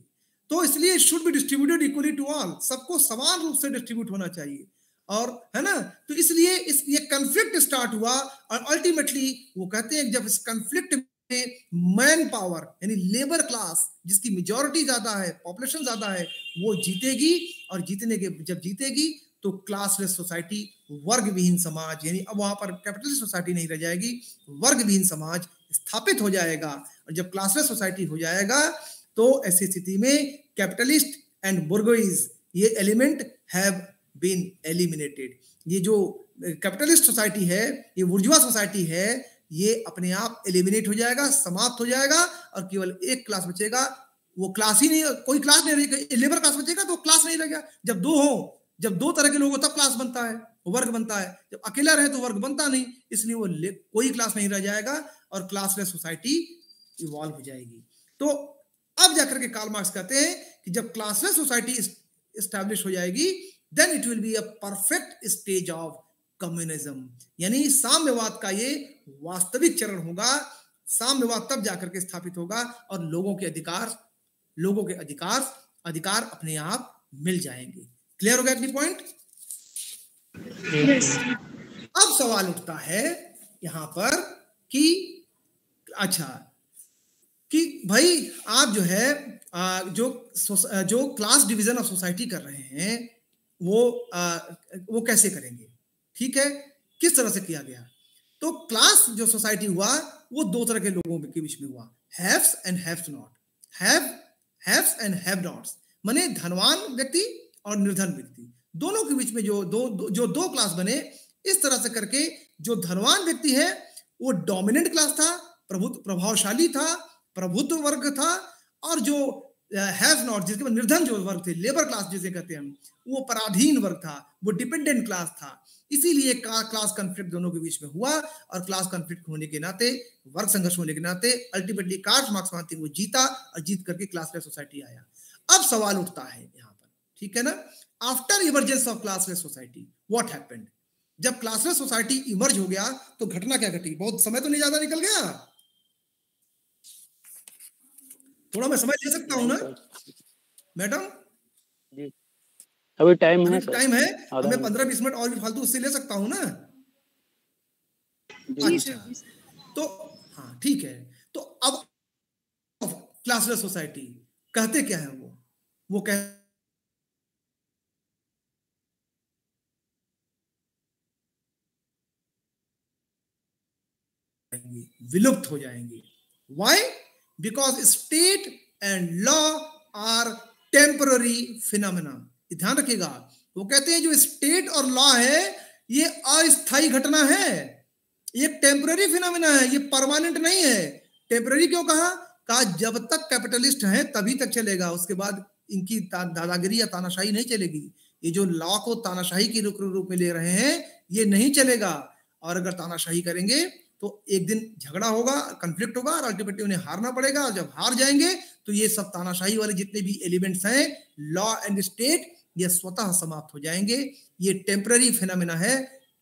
तो इसलिए should be distributed equally to all, सबको समान रूप से डिस्ट्रीब्यूट होना चाहिए, और है ना। तो इसलिए ये कॉन्फ्लिक्ट स्टार्ट हुआ, और अल्टीमेटली वो कहते हैं जब इस कॉन्फ्लिक्ट में मैन पावर यानी लेबर क्लास, जिसकी मेजॉरिटी ज्यादा है, पॉपुलेशन ज्यादा है, वो जीतेगी, और जब जीतेगी तो क्लासलेस सोसाइटी, वर्ग विहीन समाज, यानी अब वहां पर कैपिटलिस्ट सोसाइटी नहीं रह जाएगी, वर्ग विहीन समाज स्थापित हो जाएगा। और जब क्लासलेस सोसाइटी हो जाएगा तो ऐसी स्थिति में कैपिटलिस्ट एंड बुर्गोइज ये एलिमेंट हैव बीन एलिमिनेटेड। ये जो कैपिटलिस्ट सोसाइटी है, ये बुर्जुआ सोसाइटी है, ये अपने आप एलिमिनेट हो जाएगा, समाप्त हो जाएगा, और केवल एक क्लास बचेगा, वो क्लास ही नहीं, कोई क्लास नहीं रहेगी, लेबर क्लास बचेगा तो क्लास नहीं रहेगा। जब दो तरह के लोग हो तब क्लास बनता है, वर्ग बनता है। जब अकेला रहे तो वर्ग बनता नहीं, इसलिए वो कोई क्लास नहीं रह जाएगा और क्लासलेस सोसाइटी इवॉल्व हो जाएगी। तो अब जाकर के कार्ल मार्क्स कहते हैं कि जब क्लासलेस सोसाइटी एस्टैब्लिश हो जाएगी, then it will be a perfect stage of communism, यानी साम्यवाद का ये वास्तविक चरण होगा। साम्यवाद तब जाकर के स्थापित होगा और लोगों के अधिकार अपने आप मिल जाएंगे। क्लियर हो गया इतनी पॉइंट? yes. अब सवाल उठता है यहां पर कि अच्छा कि भाई आप जो है जो क्लास डिवीजन ऑफ सोसाइटी कर रहे हैं वो कैसे करेंगे? ठीक है, किस तरह से किया गया? तो क्लास जो सोसाइटी हुआ वो दो तरह के लोगों के बीच में हुआ, haves and haves not. Haves and have nots माने धनवान व्यक्ति और निर्धन व्यक्ति, दोनों के बीच में जो दो क्लास बने। इस तरह से करके जो धनवान व्यक्ति है वो डोमिनेंट क्लास था, प्रभावशाली था, प्रभुत्व वर्ग था, और जो हैव नॉट जिसके बाद निर्धन जो वर्ग थे, लेबर क्लास जिसे कहते हैं, वो पराधीन वर्ग था, वो डिपेंडेंट क्लास था। इसीलिए क्लास कॉन्फ्लिक्ट दोनों के बीच में हुआ और क्लास कॉन्फ्लिक्ट होने के नाते, वर्ग संघर्ष होने के नाते अल्टीमेटली कार्ल मार्क्स मानते हैं वो जीता और जीत करके क्लासलेस सोसाइटी आया। अब सवाल उठता है यहाँ पर, ठीक है ना, after emergence of classless society what happened? जब क्लासलेस सोसाइटी इमर्ज हो गया तो घटना क्या घटी? बहुत समय तो नहीं ज्यादा निकल गया, थोड़ा मैं समय ले सकता हूं ना मैडम? अभी टाइम है, टाइम है, हमें 15-20 मिनट और भी फालतू उससे ले सकता हूं ना? अच्छा, तो हाँ ठीक है। तो अब क्लासलेस सोसाइटी कहते क्या है? वो कहते विलुप्त हो जाएंगे। Why? Because state and law are temporary phenomena. ध्यान रखिएगा, वो कहते हैं जो स्टेट और लॉ है ये अस्थायी घटना है, ये टेम्पररी फिनोमेना है, ये परमानेंट नहीं है। टेम्पररी क्यों कहा? जब तक कैपिटलिस्ट हैं तभी तक चलेगा, उसके बाद इनकी दादागिरी या तानाशाही नहीं चलेगी। ये जो लॉ को तानाशाही के रूप में ले रहे हैं ये नहीं चलेगा, और अगर तानाशाही करेंगे तो एक दिन झगड़ा होगा, कॉन्फ्लिक्ट होगा और अल्टीमेटली उन्हें हारना पड़ेगा, और जब हार जाएंगे तो ये सब तानाशाही वाले जितने भी एलिमेंट्स हैं, लॉ एंड स्टेट, ये स्वतः समाप्त हो जाएंगे। ये टेम्पररी फिनोमेना है,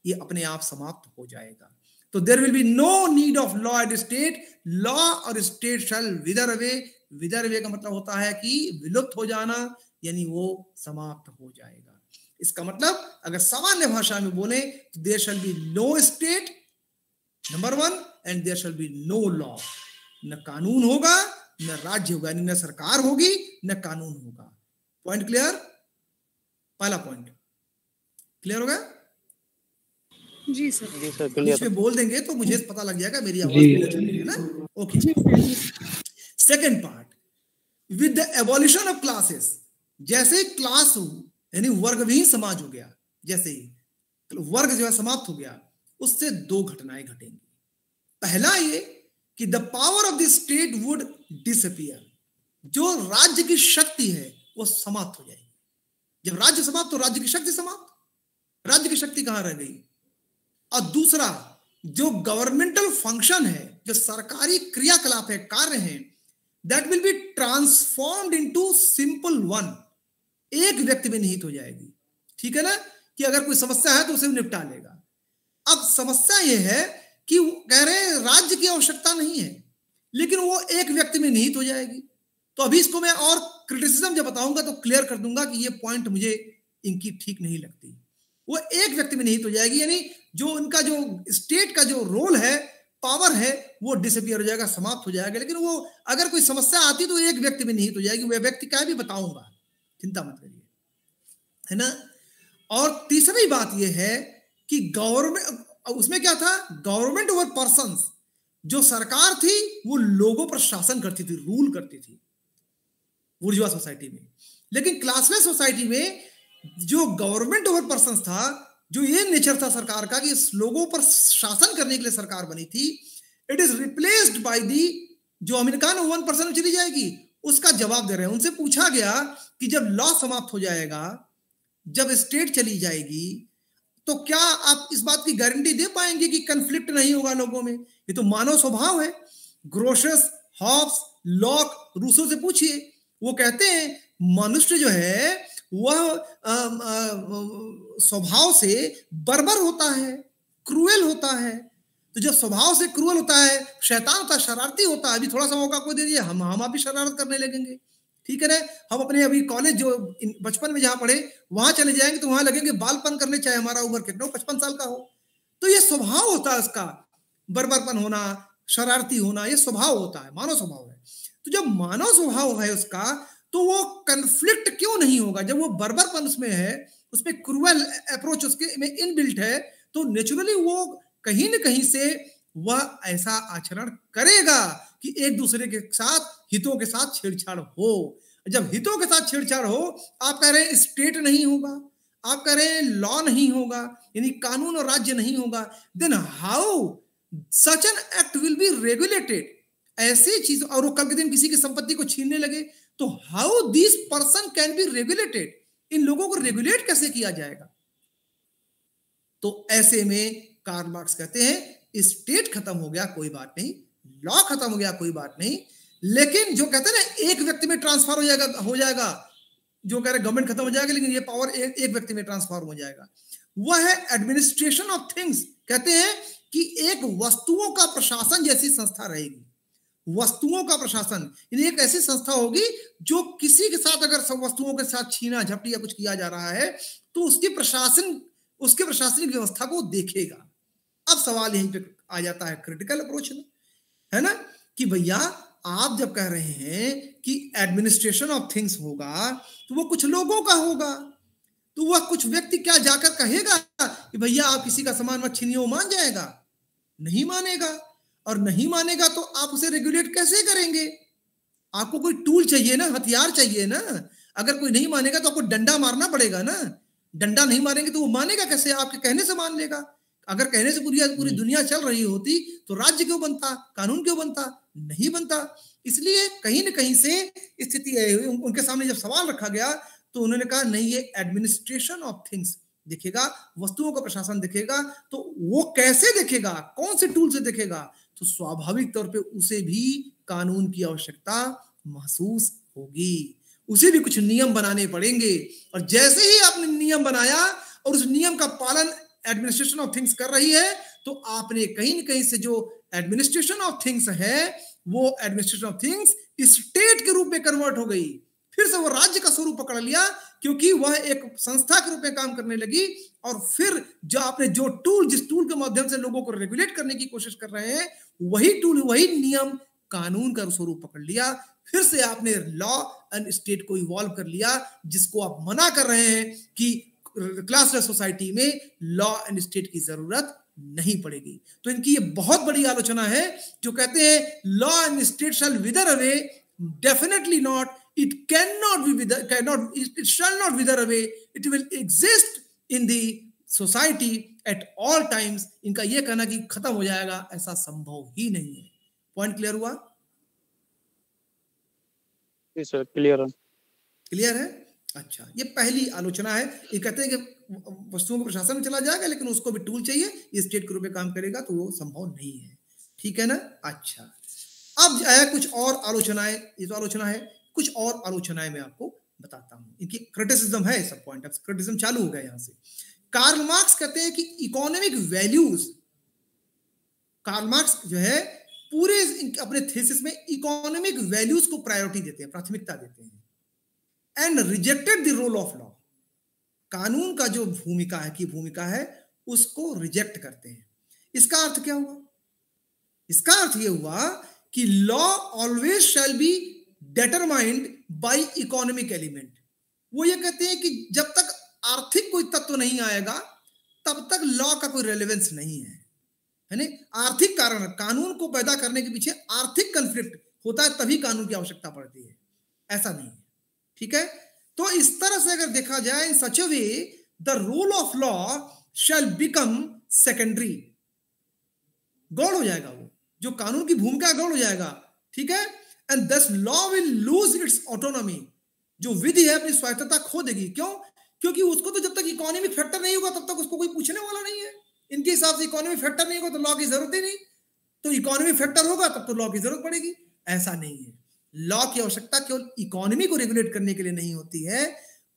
ये अपने आप समाप्त हो जाएगा। तो there will be no need of law and state, law और state shall wither away. Wither away का मतलब होता है कि विलुप्त हो जाना, यानी वो समाप्त हो जाएगा। इसका मतलब अगर सामान्य भाषा में बोले तो there shall be no state number 1 and there shall be no law. न कानून होगा, न राज्य होगा, न सरकार होगी, न कानून होगा। Point clear? पहला पॉइंट क्लियर होगा? जी सर। जी सर क्लियर। इसमें बोल देंगे तो मुझे पता लग जाएगा मेरी आवाज पहुंच रही है ना? Okay. Second part, with the evolution of classes, जैसे क्लास यानी वर्गविहीन समाज हो गया, जैसे ही वर्ग जो है समाप्त हो गया, उससे दो घटनाएं घटेंगी। पहला ये कि the power of the state would disappear, जो राज्य की शक्ति है वो समाप्त हो जाएगी। जब राज्य समाप्त तो राज्य की शक्ति समाप्त, राज्य की शक्ति कहां रह गई? और दूसरा, जो गवर्नमेंटल फंक्शन है, जो सरकारी क्रियाकलाप है, कार्य है, that will be transformed into simple one, एक व्यक्ति में निहित हो जाएगी। ठीक है ना, कि अगर कोई समस्या है तो उसे निपटा लेगा। अब समस्या यह है कि कह रहे हैं राज्य की आवश्यकता नहीं है, लेकिन वो एक व्यक्ति में निहित हो जाएगी। तो अभी इसको मैं और क्रिटिसिज्म जब बताऊंगा तो क्लियर कर दूंगा कि ये पॉइंट मुझे इनकी ठीक नहीं लगती। वो एक व्यक्ति में निहित हो जाएगी, यानी जो उनका जो स्टेट का जो रोल है, पावर है, वो डिसअपियर हो जाएगा, समाप्त हो जाएगा। लेकिन वो अगर कोई समस्या आती तो एक व्यक्ति में निहित हो जाएगी। वह व्यक्ति क्या भी बताऊंगा, चिंता मत करिए, है ना। और तीसरी बात यह है कि गवर्नमेंट, उसमें क्या था, गवर्नमेंट ओवर पर्संस, जो सरकार थी वो लोगों पर शासन करती थी, रूल करती थी बुर्जुआ सोसाइटी में। लेकिन क्लासलेस सोसाइटी में जो गवर्नमेंट ओवर पर्संस था, जो ये नेचर था सरकार का कि लोगों पर शासन करने के लिए सरकार बनी थी, it is replaced by the, जो अमेरिकन 1% चली जाएगी, उसका जवाब दे रहे हैं। उनसे पूछा गया कि जब लॉ समाप्त हो जाएगा, जब स्टेट चली जाएगी, तो क्या आप इस बात की गारंटी दे पाएंगे कि कन्फ्लिक्ट नहीं होगा लोगों में? ये तो मानव स्वभाव है। ग्रोशस, हॉब्स, लॉक, रूसो से पूछिए, वो कहते हैं मनुष्य जो है वह स्वभाव से बर्बर होता है, क्रूएल होता है। तो जब स्वभाव से क्रूएल होता है, शैतान होता है, शरारती होता है, अभी थोड़ा सा मौका को दे दीजिए, हम आप भी शरारत करने लगेंगे। ठीक है ना? हम अपने अभी कॉलेज जो बचपन में जहां पढ़े वहां चले जाएंगे तो वहां लगेंगे बालपन करने, चाहे हमारा उम्र कितना 55 साल का हो। तो ये स्वभाव होता है उसका, बर्बरपन होना, शरारती होना, ये स्वभाव होता है, मानव स्वभाव है। तो जब मानव स्वभाव है उसका, तो वो कन्फ्लिक्ट क्यों नहीं होगा? जब वो बर्बरपन उसमें है, उसमें क्रूअल अप्रोच उसके में इनबिल्ट है, तो नेचुरली वो कहीं न कहीं से वह ऐसा आचरण करेगा कि एक दूसरे के साथ, हितों के साथ छेड़छाड़ हो। जब हितों के साथ छेड़छाड़ हो, आप कह रहे हैं स्टेट नहीं होगा, आप कह रहे हैं लॉ नहीं होगा, यानी कानून और राज्य नहीं होगा, then how such an act will be regulated? ऐसी चीज, और वो कल के दिन किसी की संपत्ति को छीनने लगे, तो how this person can be regulated? इन लोगों को रेगुलेट कैसे किया जाएगा? तो ऐसे में कार्ल मार्क्स कहते हैं स्टेट खत्म हो गया कोई बात नहीं, लॉ खत्म हो गया कोई बात नहीं, लेकिन जो कहते हैं ना एक व्यक्ति में ट्रांसफर हो जाएगा, जो कह रहे गवर्नमेंट खत्म हो जाएगा लेकिन ये पावर एक व्यक्ति में ट्रांसफर हो जाएगा, वह है एडमिनिस्ट्रेशन ऑफ थिंग्स। कहते हैं कि एक वस्तुओं का प्रशासन जैसी संस्था रहेगी। वस्तुओं का प्रशासन यानी एक ऐसी संस्था होगी जो किसी के साथ अगर सब वस्तुओं के साथ छीना झपटी या कुछ किया जा रहा है तो उसके प्रशासनिक व्यवस्था को देखेगा। अब सवाल यहीं पे आ जाता है क्रिटिकल अप्रोच में, है ना, कि भैया आप जब कह रहे हैं कि एडमिनिस्ट्रेशन ऑफ थिंग्स होगा तो वो कुछ लोगों का होगा, तो वह कुछ व्यक्ति क्या जाकर कहेगा कि भैया आप किसी का सामान मत छीनिए, वो मान जाएगा? नहीं मानेगा। और नहीं मानेगा तो आप उसे रेगुलेट कैसे करेंगे? आपको कोई टूल चाहिए ना, हथियार चाहिए ना। अगर कोई नहीं मानेगा तो आपको डंडा मारना पड़ेगा ना। डंडा नहीं मारेंगे तो वो मानेगा कैसे? आपके कहने से मान लेगा। अगर कहने से पूरी दुनिया चल रही होती तो राज्य क्यों बनता, कानून क्यों बनता? नहीं बनता। इसलिए कहीं ना कहीं से स्थिति उनके सामने जब सवाल रखा गया तो उन्होंने कहा नहीं, ये एडमिनिस्ट्रेशन ऑफ थिंग्स दिखेगा, वस्तुओं का प्रशासन दिखेगा। तो वो कैसे दिखेगा, कौन से टूल से दिखेगा? तो स्वाभाविक तौर पे उसे भी कानून की आवश्यकता महसूस होगी, उसे भी कुछ नियम बनाने पड़ेंगे। और जैसे ही आपने नियम बनाया और उस नियम का पालन एडमिनिस्ट्रेशन ऑफ थिंग्स कर रही है, तो आपने कहीं न कहीं से जो एडमिनिस्ट्रेशन ऑफ थिंग्स है वो एडमिनिस्ट्रेशन ऑफ थिंग्स स्टेट के रूप में कन्वर्ट हो गई। फिर से वो राज्य का स्वरूप पकड़ लिया, क्योंकि वह एक संस्था के रूप में काम करने लगी। और फिर जो आपने जिस टूल के माध्यम से लोगों को रेगुलेट करने की कोशिश कर रहे हैं, वही टूल, वही नियम कानून का स्वरूप पकड़ लिया। फिर से आपने लॉ एंड स्टेट को इवॉल्व कर लिया, जिसको आप मना कर रहे हैं कि क्लासलेस सोसाइटी में लॉ एंड स्टेट की जरूरत नहीं पड़ेगी। तो इनकी ये बहुत बड़ी आलोचना है, जो कहते हैं law and state shall wither away, definitely not, it cannot be it shall not wither away, it will exist in the society at all times। इनका यह कहना कि खत्म हो जाएगा, ऐसा संभव ही नहीं है। पॉइंट क्लियर हुआ? सर क्लियर है। अच्छा, ये पहली आलोचना है। ये कहते हैं कि वस्तुओं के प्रशासन में चला जाएगा लेकिन उसको भी टूल चाहिए, ये स्टेट के रूप में काम करेगा, तो वो संभव नहीं है। ठीक है ना? अच्छा, अब आया कुछ और आलोचनाएं। ये तो आलोचना है, कुछ और आलोचनाएं मैं आपको बताता हूं। इनकी क्रिटिसिज्म है, सब पॉइंट ऑफ क्रिटिसिज्म चालू हो गया यहां से। कार्ल मार्क्स कहते हैं कि इकोनॉमिक वैल्यूज, कार्ल मार्क्स जो है पूरे अपने थीसिस में इकोनॉमिक वैल्यूज को प्रायोरिटी देते हैं, प्राथमिकता देते हैं, and rejected the role of law. कानून का जो भूमिका है उसको रिजेक्ट करते हैं। इसका अर्थ क्या हुआ? इसका अर्थ यह हुआ कि law always shall be determined by economic element। वो ये कहते हैं कि जब तक आर्थिक कोई तत्व नहीं आएगा तब तक लॉ का कोई रेलेवेंस नहीं है, है ना? आर्थिक कारण, कानून को पैदा करने के पीछे आर्थिक कॉन्फ्लिक्ट होता है, तभी कानून की आवश्यकता पड़ती है, ऐसा नहीं है। ठीक है? तो इस तरह से अगर देखा जाए, in such a way the role of law shall become secondary. गौड़ हो जाएगा वो, जो कानून की भूमिका गौड़ हो जाएगा। ठीक है? एंड दस law will lose its autonomy. जो विधि है अपनी स्वायत्तता खो देगी। क्यों? क्योंकि उसको तो जब तक इकोनॉमिक फैक्टर नहीं होगा तब तक उसको कोई पूछने वाला नहीं है। इनके हिसाब से इकोनॉमिक फैक्टर नहीं होगा तो लॉ की जरूरत ही नहीं, तो इकोनॉमिक फैक्टर होगा तब तो लॉ की जरूरत पड़ेगी। ऐसा नहीं है। लॉ की आवश्यकता केवल इकोनॉमी को रेगुलेट करने के लिए नहीं होती है,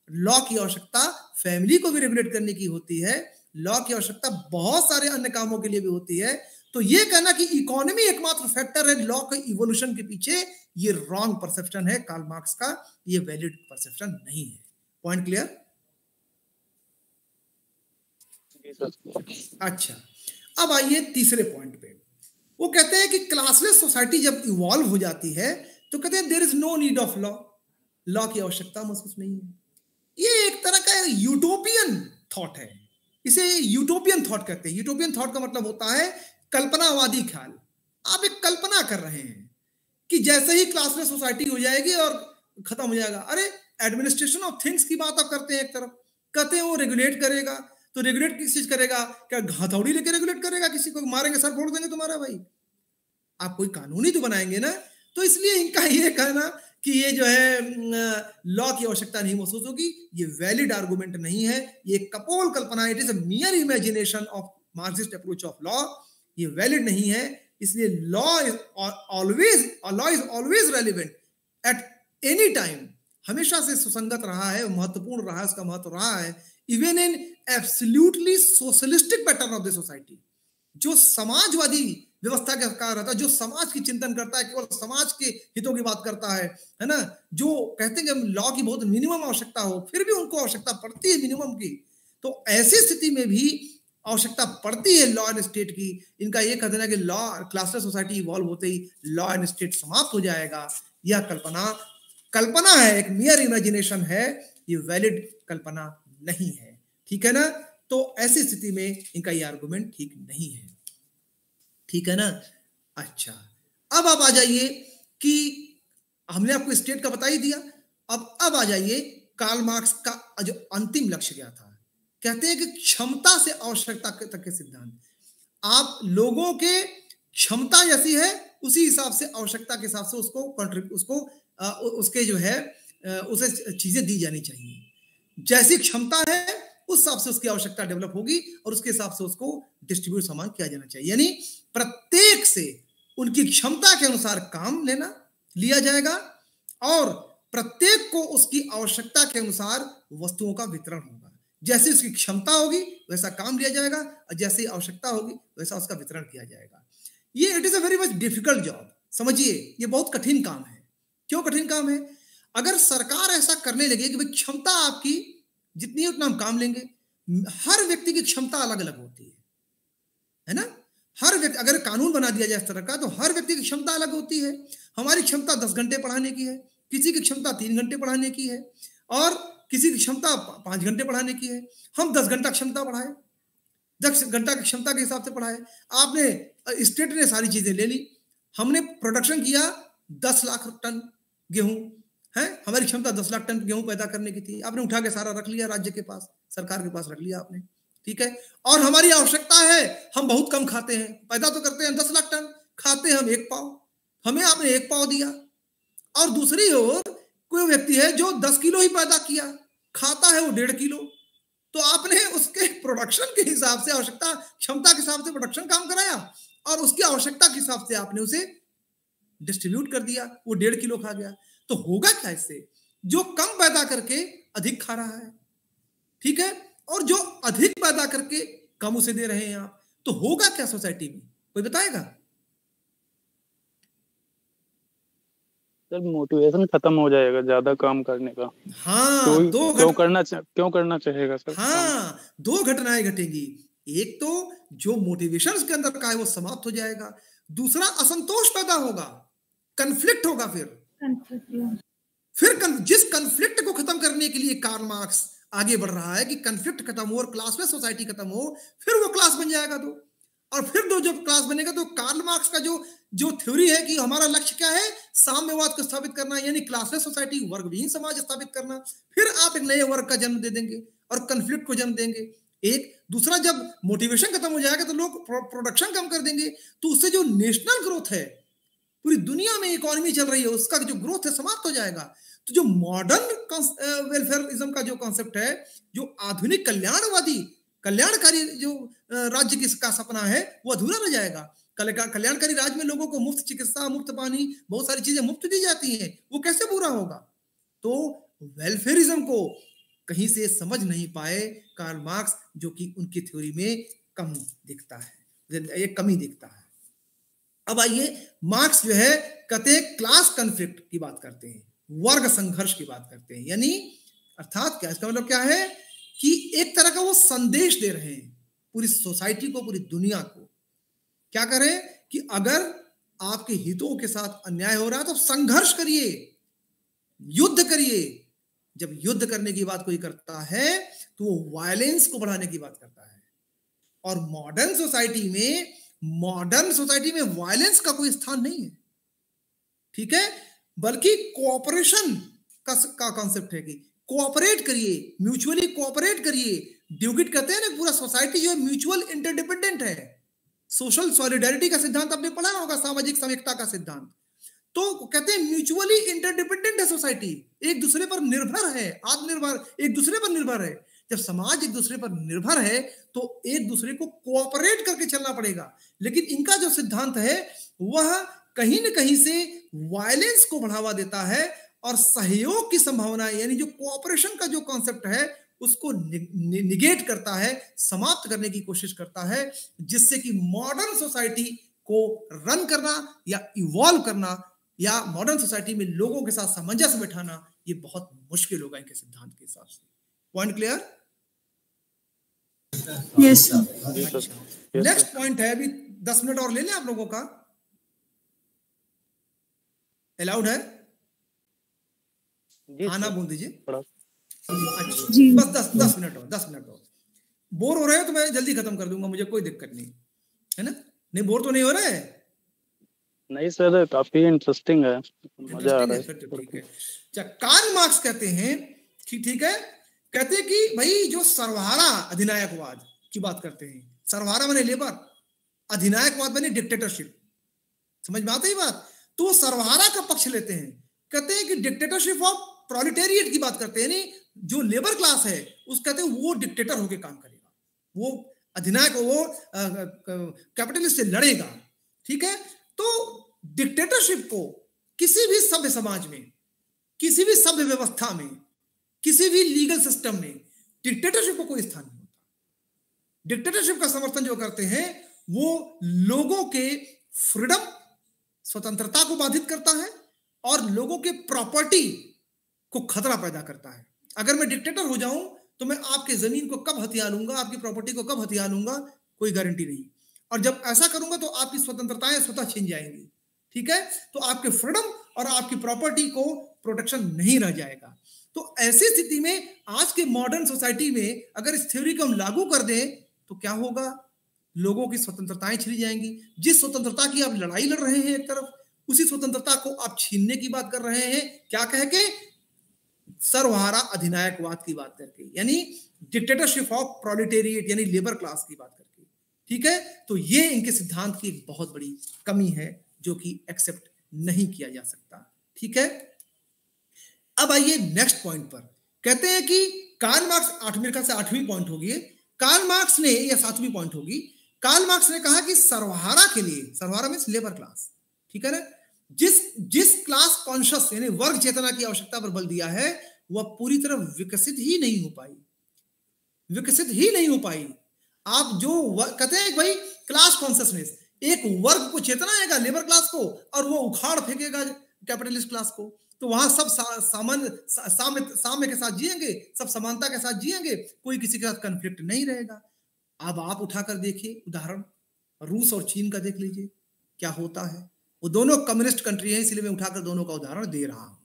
लॉ की आवश्यकता फैमिली को भी रेगुलेट करने की होती है, लॉ की आवश्यकता बहुत सारे अन्य कामों के लिए भी होती है। तो ये कहना कि इकोनॉमी एकमात्र फैक्टर है लॉ के इवोल्यूशन के पीछे, ये रॉन्ग परसेप्शन है कार्ल मार्क्स का, ये वैलिड परसेप्शन नहीं है। Point clear? अच्छा, अब आइए तीसरे पॉइंट पे। वो कहते हैं कि क्लासलेस सोसाइटी जब इवॉल्व हो जाती है तो कहते हैं there is no need of law, law की आवश्यकता महसूस नहीं है। ये एक तरह का यूटोपियन थॉट है, इसे यूटोपियन थॉट कहते हैं। यूटोपियन थॉट का मतलब होता है कल्पनावादी ख्याल। आप एक कल्पना कर रहे हैं कि जैसे ही क्लासलेस सोसाइटी हो जाएगी और खत्म हो जाएगा। अरे एडमिनिस्ट्रेशन ऑफ थिंग्स की बात आप करते हैं, एक तरफ कहते हैं वो रेगुलेट करेगा, तो रेगुलेट किस चीज करेगा? क्या हथौड़ी लेके रेगुलेट करेगा? किसी को मारेंगे, सर फोड़ देंगे तुम्हारा? भाई आप कोई कानून ही तो बनाएंगे ना। तो इसलिए इनका ये कहना कि ये जो है लॉ की आवश्यकता नहीं महसूस होगी, ये वैलिड आर्गुमेंट नहीं है, ये कपोल कल्पना, it is a mere imagination of Marxist approach of law, ये वैलिड नहीं है। इसलिए law is always relevant at any time, हमेशा से सुसंगत रहा है, महत्वपूर्ण रहा है, उसका महत्व रहा है, even in absolutely socialistic pattern of the society. जो समाजवादी व्यवस्था का कार्य रहता है, जो समाज की चिंतन करता है, केवल समाज के हितों की बात करता है ना, जो कहते हैं कि लॉ की बहुत मिनिमम आवश्यकता हो, फिर भी उनको आवश्यकता पड़ती है मिनिमम की, तो ऐसी स्थिति में भी आवश्यकता पड़ती है लॉ एंड स्टेट की। इनका ये कहना है कि लॉ क्लासलेस सोसाइटी इवॉल्व होते ही लॉ एंड स्टेट समाप्त हो जाएगा, यह कल्पना है, एक मियर इमेजिनेशन है, ये वैलिड कल्पना नहीं है। ठीक है ना? तो ऐसी स्थिति में इनका ये आर्गुमेंट ठीक नहीं है। ठीक है ना? अच्छा, अब आप आ जाइए कि हमने आपको स्टेट का बता ही दिया, अब आ जाइए कार्ल मार्क्स का जो अंतिम लक्ष्य क्या था। कहते हैं कि क्षमता से आवश्यकता तक के सिद्धांत। आप लोगों के क्षमता जैसी है उसी हिसाब से आवश्यकता के हिसाब से उसके जो है उसे चीजें दी जानी चाहिए। जैसी क्षमता है उस हिसाब से उसकी आवश्यकता डेवलप होगी और उसके हिसाब से उसको डिस्ट्रीब्यूट सामान किया जाना चाहिए। यानी प्रत्येक से उनकी क्षमता के अनुसार काम लिया जाएगा और प्रत्येक को उसकी आवश्यकता के अनुसार वस्तुओं का वितरण होगा। जैसी उसकी क्षमता होगी वैसा काम लिया जाएगा और जैसी आवश्यकता होगी वैसा उसका वितरण किया जाएगा। ये it is a very much difficult job. समझिए, ये बहुत कठिन काम है। क्यों कठिन काम है? अगर सरकार ऐसा करने लगे कि भाई क्षमता आपकी जितनी है उतना हम काम लेंगे। हर व्यक्ति की क्षमता अलग अलग होती है ना? हर व्यक्ति, अगर कानून बना दिया जाए इस तरह का तो हर व्यक्ति की क्षमता अलग होती है। हमारी क्षमता 10 घंटे पढ़ाने की है, किसी की क्षमता 3 घंटे पढ़ाने की है और किसी की क्षमता 5 घंटे पढ़ाने की है। हम 10 घंटा क्षमता पढ़ाए, 10 घंटा की क्षमता के हिसाब से पढ़ाए। आपने स्टेट ने सारी चीजें ले ली, हमने प्रोडक्शन किया 10 लाख टन गेहूं है, हमारी क्षमता 10 लाख टन गेहूं पैदा करने की थी। आपने उठा के सारा रख लिया, राज्य के पास, सरकार के पास रख लिया आपने। ठीक है, और हमारी आवश्यकता है, हम बहुत कम खाते हैं, पैदा तो करते हैं 10 लाख टन, खाते हैं हम 1 पाव, हमें आपने 1 पाव दिया। और दूसरी ओर कोई व्यक्ति है जो 10 किलो ही पैदा किया, खाता है वो 1.5 किलो, तो आपने उसके प्रोडक्शन के हिसाब से, आवश्यकता क्षमता के हिसाब से प्रोडक्शन काम कराया और उसकी आवश्यकता के हिसाब से आपने उसे डिस्ट्रीब्यूट कर दिया, वो 1.5 किलो खा गया। तो होगा क्या इससे? जो कम पैदा करके अधिक खा रहा है, ठीक है, और जो अधिक पैदा करके कम उसे दे रहे हैं आप, तो होगा क्या सोसाइटी में? कोई बताएगा? सर मोटिवेशन खत्म हो जाएगा ज्यादा काम करने का। हाँ, क्यों करना चाहेगा सर? हाँ, 2 घटनाएं घटेंगी। एक तो जो मोटिवेशन के अंदर का है वो समाप्त हो जाएगा, दूसरा असंतोष पैदा होगा, कन्फ्लिक्ट होगा। फिर जिस कन्फ्लिक्ट को खत्म करने के लिए कार्ल मार्क्स आगे बढ़ रहा है कि कन्फ्लिक्ट खत्म हो और क्लासलेस सोसाइटी खत्म हो, फिर वो क्लास बन जाएगा तो, और फिर जो क्लास बनेगा तो कार्ल मार्क्स का जो थ्योरी है कि हमारा लक्ष्य क्या है, साम्यवाद को स्थापित करना, यानी क्लासलेस सोसाइटी, वर्गविहीन समाज स्थापित करना। फिर आप एक नए वर्ग का जन्म दे देंगे और कन्फ्लिक्ट को जन्म देंगे। एक दूसरा, जब मोटिवेशन खत्म हो जाएगा तो लोग प्रोडक्शन कम कर देंगे, तो उससे जो नेशनल ग्रोथ है पूरी दुनिया में इकोनॉमी चल रही है, उसका जो ग्रोथ है समाप्त हो जाएगा। तो जो मॉडर्न वेलफेयरिज्म का जो कॉन्सेप्ट है, जो आधुनिक कल्याणकारी जो राज्य का सपना है, वो अधूरा रह जाएगा। कल्याणकारी राज्य में लोगों को मुफ्त चिकित्सा, मुफ्त पानी, बहुत सारी चीजें मुफ्त दी जाती हैं, वो कैसे पूरा होगा? तो वेलफेयरिज्म को कहीं से समझ नहीं पाए कार्ल मार्क्स, जो कि उनकी थ्योरी में कम दिखता है, एक कमी दिखता है। अब आइए, मार्क्स जो है कहते हैं क्लास कॉन्फ्लिक्ट की बात करते हैं, वर्ग संघर्ष की बात करते हैं। यानी अर्थात क्या, इसका मतलब क्या है कि एक तरह का वो संदेश दे रहे हैं पूरी सोसाइटी को, पूरी दुनिया को। क्या करें कि अगर आपके हितों के साथ अन्याय हो रहा है तो संघर्ष करिए, युद्ध करिए। जब युद्ध करने की बात कोई करता है तो वो वायलेंस को बढ़ाने की बात करता है। और मॉडर्न सोसाइटी में वायलेंस का कोई स्थान नहीं है, ठीक है, बल्कि कोऑपरेशन का कॉन्सेप्ट है कि कोऑपरेट करिए, म्यूचुअली कोऑपरेट करिए। ड्यूगिट कहते हैं ना, पूरा सोसाइटी जो है म्यूचुअल इंटरडिपेंडेंट है। सोशल सॉलिडेरिटी का सिद्धांत आपने पढ़ा होगा, सामाजिक समेकता का सिद्धांत। तो कहते हैं म्यूचुअली इंटरडिपेंडेंट है सोसाइटी, एक दूसरे पर निर्भर है, आत्मनिर्भर, एक दूसरे पर निर्भर है। जब समाज एक दूसरे पर निर्भर है तो एक दूसरे को कोऑपरेट करके चलना पड़ेगा। लेकिन इनका जो सिद्धांत है वह कहीं न कहीं से वायलेंस को बढ़ावा देता है और सहयोग की संभावना, यानी जो कोऑपरेशन का जो कॉन्सेप्ट है उसको निगेट करता है, समाप्त करने की कोशिश करता है, जिससे कि मॉडर्न सोसाइटी को रन करना या इवॉल्व करना या मॉडर्न सोसाइटी में लोगों के साथ सामंजस्य बिठाना ये बहुत मुश्किल होगा इनके सिद्धांत के हिसाब से। Point clear? Yes sir. Next point है, अभी 10 मिनट और ले लें आप लोगों का, अलाउड है? हाँ ना बोल दीजिए। बस 10 मिनट और। बोर हो रहे हो तो मैं जल्दी खत्म कर दूंगा, मुझे कोई दिक्कत नहीं है ना। नहीं, बोर तो नहीं हो रहे? नहीं सर, काफी इंटरेस्टिंग है, मजा आ रहा है। ठीक है। अच्छा, कार्ल मार्क्स कहते हैं, ठीक है, कहते हैं कि भाई जो सर्वहारा अधिनायकवाद की बात करते हैं, सर्वहारा माने लेबर, अधिनायकवाद माने डिक्टेटरशिप, समझ में आता है बात? तो सर्वहारा का पक्ष लेते हैं, कहते हैं कि डिक्टेटरशिप ऑफ प्रोलेटेरिएट की बात करते हैं, यानी जो लेबर क्लास है उस कहते हैं वो डिक्टेटर होकर काम करेगा, वो अधिनायक, वो कैपिटलिस्ट से लड़ेगा, ठीक है। तो डिक्टेटरशिप को किसी भी सभ्य समाज में, किसी भी सभ्य व्यवस्था में, किसी भी लीगल सिस्टम में डिक्टेटरशिप को कोई स्थान नहीं होता। डिक्टेटरशिप का समर्थन जो करते हैं वो लोगों के फ्रीडम, स्वतंत्रता को बाधित करता है और लोगों के प्रॉपर्टी को खतरा पैदा करता है। अगर मैं डिक्टेटर हो जाऊं तो मैं आपके जमीन को कब हथिया लूंगा, आपकी प्रॉपर्टी को कब हथिया लूंगा, कोई गारंटी नहीं। और जब ऐसा करूंगा तो आपकी स्वतंत्रताएं स्वतः छीन जाएंगी, ठीक है। तो आपके फ्रीडम और आपकी प्रॉपर्टी को प्रोटेक्शन नहीं रह जाएगा। तो ऐसी स्थिति में आज के मॉडर्न सोसाइटी में अगर इस थ्योरी को हम लागू कर दें तो क्या होगा? लोगों की स्वतंत्रताएं छीनी जाएंगी। जिस स्वतंत्रता की आप लड़ाई लड़ रहे हैं एक तरफ, उसी स्वतंत्रता को आप छीनने की बात कर रहे हैं, क्या कह के? सर्वहारा अधिनायकवाद की बात करके, यानी डिक्टेटरशिप ऑफ प्रोलेटेरिएट, यानी लेबर क्लास की बात करके, ठीक है। तो ये इनके सिद्धांत की एक बहुत बड़ी कमी है जो कि एक्सेप्ट नहीं किया जा सकता, ठीक है। अब आइए नेक्स्ट पॉइंट पर, कहते हैं कि कार्ल मार्क्स, 8वीं पॉइंट होगी कार्ल मार्क्स ने, या 7वीं पॉइंट होगी, कार्ल मार्क्स ने कहा कि सर्वहारा के लिए, सर्वहारा मींस लेबर क्लास, ठीक है ना, जिस क्लास कॉन्शियस यानी वर्ग चेतना की आवश्यकता पर बल दिया है वह पूरी तरह विकसित ही नहीं हो पाई। आप जो कहते हैं भाई क्लास कॉन्शियसनेस, एक वर्ग को चेतना आएगा लेबर क्लास को और वो उखाड़ फेंकेगा कैपिटलिस्ट क्लास को, तो वहां सब साम्य के साथ जिएंगे, सब समानता के साथ जिएंगे, कोई किसी के साथ कॉन्फ्लिक्ट नहीं रहेगा। अब आप उठाकर देखिए उदाहरण रूस और चीन का, देख लीजिए क्या होता है। वो दोनों कम्युनिस्ट कंट्री हैं, इसलिए मैं उठाकर दोनों का उदाहरण दे रहा हूं,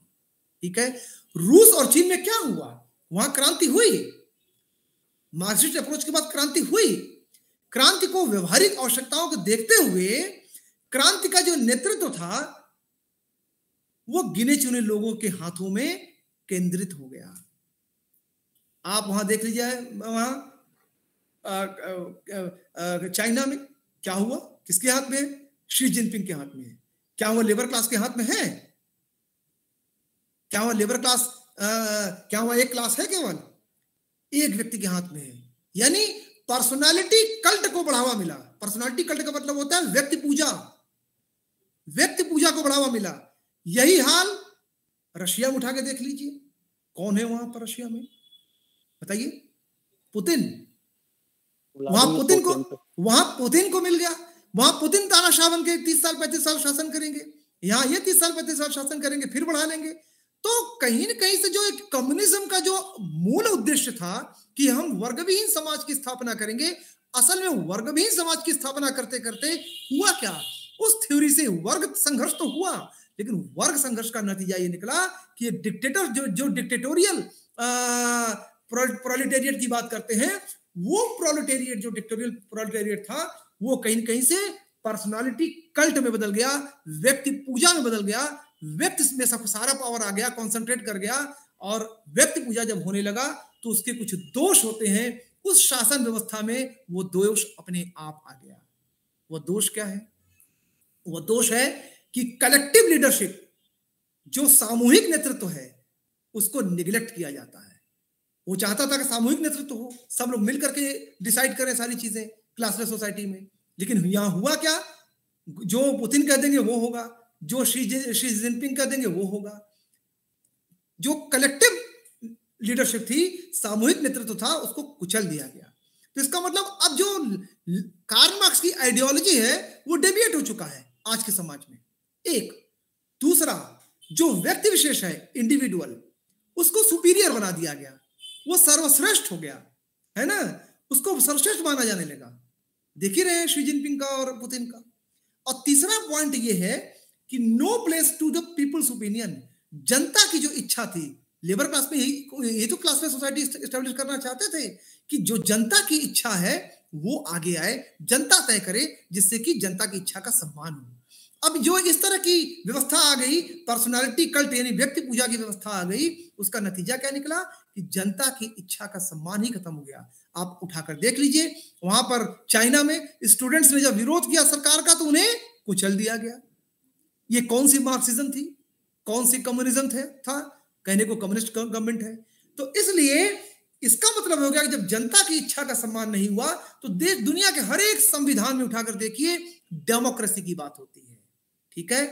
ठीक है। रूस और चीन में क्या हुआ? वहां क्रांति हुई, मार्क्सिस्ट अप्रोच के बाद क्रांति हुई। क्रांति को व्यवहारिक आवश्यकताओं को देखते हुए क्रांति का जो नेतृत्व था वो गिने चुने लोगों के हाथों में केंद्रित हो गया। आप वहां देख लीजिए, वहां चाइना में क्या हुआ, किसके हाथ में? शी जिनपिंग के हाथ में है। क्या वो लेबर क्लास के हाथ में है? क्या वो लेबर क्लास क्या वो एक क्लास है? केवल एक व्यक्ति के हाथ में है। यानी पर्सनालिटी कल्ट को बढ़ावा मिला। पर्सनालिटी कल्ट का मतलब होता है व्यक्ति पूजा। व्यक्ति पूजा को बढ़ावा मिला। यही हाल रशिया में उठा के देख लीजिए, कौन है वहां पर रशिया में, बताइए? पुतिन। वहां पुतिन को मिल गया। वहां पुतिन तानाशाह बन के 30 साल 35 साल शासन करेंगे। यहां ये 30 साल 35 साल शासन करेंगे, फिर बढ़ा लेंगे। तो कहीं न कहीं से जो एक कम्युनिज्म का जो मूल उद्देश्य था कि हम वर्गविहीन समाज की स्थापना करेंगे, असल में वर्गविहीन समाज की स्थापना करते करते हुआ क्या? उस थ्योरी से वर्ग संघर्ष तो हुआ, लेकिन वर्ग संघर्ष का नतीजा ये निकला कि ये डिक्टेटर जो डिक्टेटोरियल प्रोलेटेरिएट की बात करते हैं, वो प्रोलेटेरिएट जो डिक्टेटोरियल प्रोलेटेरिएट था, वो कहीं न कहीं से पर्सनालिटी कल्ट में बदल गया, व्यक्ति पूजा में बदल गया। व्यक्ति में सब सारा पावर आ गया, कंसंट्रेट कर गया, और व्यक्ति पूजा जब होने लगा तो उसके कुछ दोष होते हैं। उस शासन व्यवस्था में वो दोष अपने आप आ गया। वो दोष क्या है? वो दोष है कि कलेक्टिव लीडरशिप, जो सामूहिक नेतृत्व है, उसको निगलेक्ट किया जाता है। वो चाहता था कि सामूहिक नेतृत्व हो, सब लोग मिलकर के डिसाइड करें सारी चीजें क्लासलेस सोसाइटी में, लेकिन यहां हुआ क्या? जो पुतिन कह देंगे वो होगा, जो शी जिनपिंग कह देंगे वो होगा। जो कलेक्टिव लीडरशिप थी, सामूहिक नेतृत्व था, उसको कुचल दिया गया। तो इसका मतलब अब जो कार्ल मार्क्स की आइडियोलॉजी है वो डेविएट हो चुका है आज के समाज में। एक दूसरा, जो व्यक्ति विशेष है, इंडिविजुअल, उसको सुपीरियर बना दिया गया, वो सर्वश्रेष्ठ हो गया, है ना? उसको सर्वश्रेष्ठ माना जाने लगा। देख ही रहे हैं शी जिनपिंग का और पुतिन का। और तीसरा पॉइंट ये है कि no place to the people's opinion. जनता की जो इच्छा थी, लेबर क्लास में यही तो क्लासलेस सोसाइटी एस्टेब्लिश करना चाहते थे कि जो जनता की इच्छा है वो आगे आए, जनता तय करे, जिससे कि जनता की इच्छा का सम्मान हो। अब जो इस तरह की व्यवस्था आ गई, पर्सनालिटी कल्ट यानी व्यक्ति पूजा की व्यवस्था आ गई, उसका नतीजा क्या निकला कि जनता की इच्छा का सम्मान ही खत्म हो गया। आप उठाकर देख लीजिए, वहां पर चाइना में स्टूडेंट्स ने जब विरोध किया सरकार का, तो उन्हें कुचल दिया गया। ये कौन सी मार्क्सिज्म थी? कौन सी कम्युनिज्म था? कहने को कम्युनिस्ट गवर्नमेंट है। तो इसलिए इसका मतलब हो गया कि जब जनता की इच्छा का सम्मान नहीं हुआ, तो देश दुनिया के हर एक संविधान में उठाकर देखिए, डेमोक्रेसी की बात होती है। ठीक है,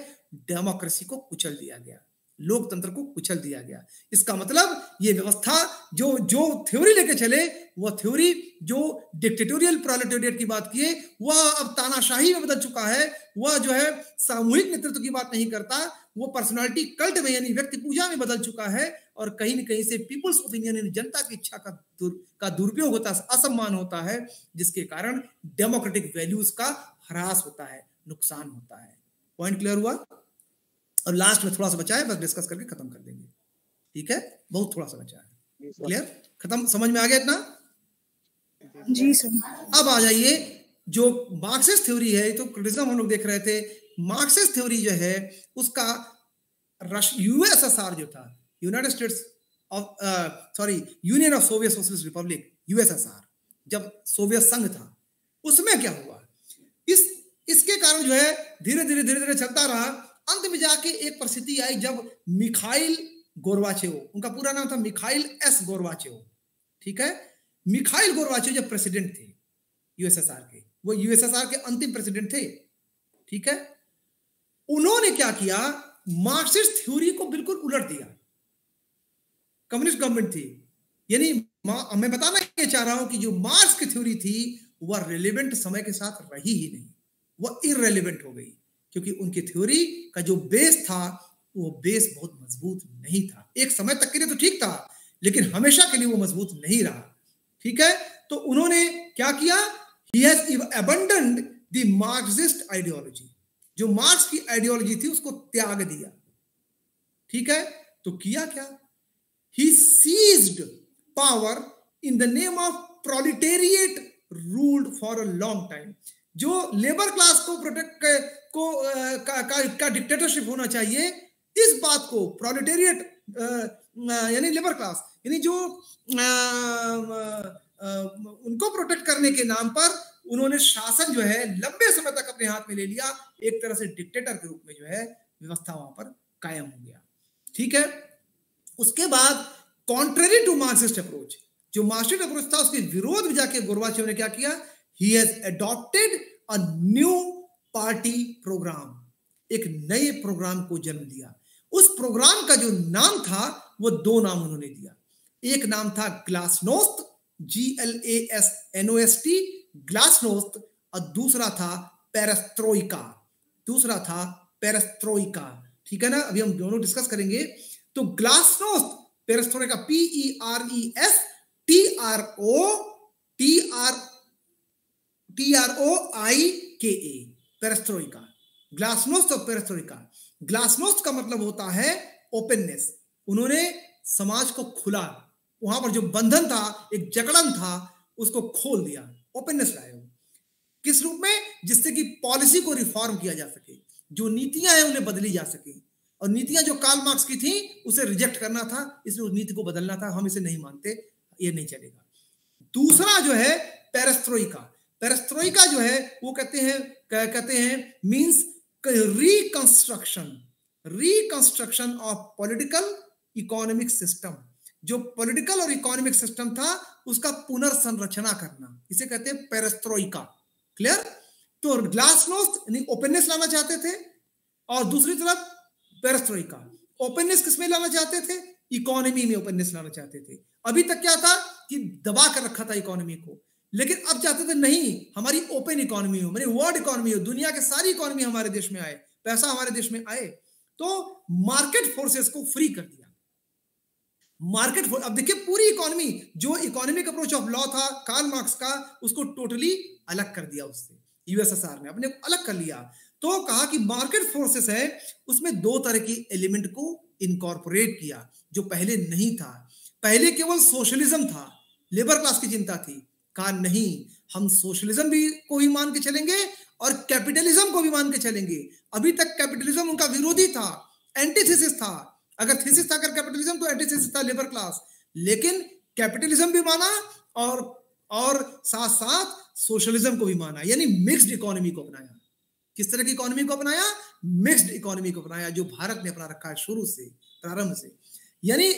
डेमोक्रेसी को कुचल दिया गया, लोकतंत्र को कुचल दिया गया। इसका मतलब ये व्यवस्था जो थ्योरी लेके चले, वह थ्योरी जो डिक्टेटोरियल प्रोलेटेरिएट की बात किए, वह अब तानाशाही में बदल चुका है। वह जो है सामूहिक नेतृत्व की बात नहीं करता, वो पर्सनालिटी कल्ट में यानी व्यक्ति पूजा में बदल चुका है। और कहीं न कहीं से पीपल्स ओपिनियन यानी जनता की इच्छा का दुरुपयोग होता है, असम्मान होता है, जिसके कारण डेमोक्रेटिक वैल्यूज का ह्रास होता है, नुकसान होता है। पॉइंट क्लियर हुआ? और लास्ट में थोड़ा सा बचा है, बस डिस्कस करके खत्म कर देंगे। ठीक है, बहुत थोड़ा सा बचा है। क्लियर? खत्म? समझ में आ गया इतना? जी सर। अब आ जाइए, जो मार्क्सिस्ट थ्योरी है, तो क्रिटिसिज्म हम लोग देख रहे थे। मार्क्सिस्ट थ्योरी जो है उसका यूएसएसआर जो था, United states of union of Soviet socialist Republic, USSR, जब सोवियत संघ था, उसमें क्या हुआ? इसके कारण जो है धीरे धीरे चलता रहा। अंत में जाके एक परिस्थिति आई जब मिखाइल गोर्बाचेव, उनका पूरा नाम था मिखाइल एस गोर्बाचेव, ठीक है, मिखाइल गोर्बाचेव जब प्रेसिडेंट थे यूएसएसआर के, वो यूएसएसआर के अंतिम प्रेसिडेंट थे, ठीक है, उन्होंने क्या किया? मार्क्सिस्ट थ्योरी को बिल्कुल उलट दिया। कम्युनिस्ट गवर्नमेंट थी, यानी मैं बताना ये चाह रहा हूं कि जो मार्क्स की थ्योरी थी वह रिलेवेंट समय के साथ रही ही नहीं, वह इररिलेवेंट हो गई, क्योंकि उनकी थ्योरी का जो बेस था वो बेस बहुत मजबूत नहीं था। एक समय तक के लिए तो ठीक था, लेकिन हमेशा के लिए वो मजबूत नहीं रहा। ठीक है, तो उन्होंने क्या किया? He has abandoned the Marxist ideology, जो मार्क्स की आइडियोलॉजी थी उसको त्याग दिया। ठीक है, तो किया क्या? He seized power in the name of proletariat ruled for a long time। जो लेबर क्लास को प्रोटेक्ट का डिक्टेटरशिप होना चाहिए, इस बात को प्रोलेटेरिएट यानी लेबर क्लास यानी जो उनको प्रोटेक्ट करने के नाम पर उन्होंने शासन जो है लंबे समय तक अपने हाथ में ले लिया, एक तरह से डिक्टेटर के रूप में जो है व्यवस्था वहां पर कायम हो गया। ठीक है, उसके बाद कॉन्ट्ररी टू मार्क्सिस्ट अप्रोच, जो मार्क्सिस्ट अप्रोच था उसके विरोध में जाके गोर्बाचेव ने क्या किया, he has adopted a new party programme, एक नए प्रोग्राम को जन्म दिया। उस प्रोग्राम का जो नाम था वो दो नाम उन्होंने दिया, एक नाम था ग्लासनोस्त, GLASNOST, ग्लासनोस्त, और दूसरा था पेरेस्ट्रोइका, दूसरा था पेरेस्ट्रोइका। ठीक है ना, अभी हम दोनों डिस्कस करेंगे। तो glasnost perestroika, PERESTROIKA, perestroika, glasnost और पेरेस्ट्रोइका। ग्लासनोस्त का मतलब होता है ओपननेस, उन्होंने समाज को खुला, वहां पर जो बंधन था, एक जकड़न था, उसको खोल दिया, ओपननेस लाए हो। किस रूप में? जिससे कि पॉलिसी को रिफॉर्म किया जा सके, जो नीतियां हैं उन्हें बदली जा सके, और नीतियां जो कार्ल मार्क्स की थी उसे रिजेक्ट करना था, इसलिए उस नीति को बदलना था। हम इसे नहीं मानते, ये नहीं चलेगा। दूसरा जो है पेरेस्ट्रोइका, पेरेस्ट्रोइका जो है वो कहते हैं means reconstruction of political economic system, जो पॉलिटिकल और इकोनॉमिक सिस्टम था उसका पुनर्संरचना करना, इसे कहते हैं पेरेस्ट्रोइका। क्लियर? तो ग्लासनोस्त ओपननेस लाना चाहते थे, और दूसरी तरफ पेरेस्ट्रोइका ओपननेस किसमें लाना चाहते थे? इकोनॉमी में ओपननेस लाना चाहते थे। अभी तक क्या था कि दबा कर रखा था इकोनॉमी को, लेकिन अब चाहते थे नहीं, हमारी ओपन इकोनॉमी हो, हमारी वर्ल्ड इकोनॉमी हो, दुनिया के सारी इकोनॉमी हमारे देश में आए, पैसा हमारे देश में आए। तो मार्केट फोर्सेस को फ्री कर दिया। मार्केट, अब देखिए पूरी इकोनॉमी, जो इकोनॉमिक अप्रोच ऑफ लॉ था कार्ल मार्क्स का, उसको टोटली अलग कर दिया उससे, यूएसएसआर ने अपने अलग कर लिया। तो कहा कि मार्केट फोर्सेस है, उसमें दो तरह की एलिमेंट को इनकॉर्पोरेट किया जो पहले नहीं था। पहले केवल सोशलिज्म था, लेबर क्लास की चिंता थी। कहा नहीं, हम सोशलिज्म भी को भी मान के चलेंगे और कैपिटलिज्म को भी मान के चलेंगे। अभी तक कैपिटलिज्म उनका विरोधी था, एंटीथेसिस था। अगर थीसिस था अगर कैपिटलिज्म, तो एंटीथेसिस था लेबर क्लास। लेकिन कैपिटलिज्म भी माना और साथ साथ सोशलिज्म को भी माना, यानी मिक्स्ड इकोनॉमी को अपनाया। किस तरह की इकोनॉमी को अपनाया? मिक्स्ड इकोनॉमी को अपनाया, जो भारत ने अपना रखा है शुरू से, प्रारंभ से। यानी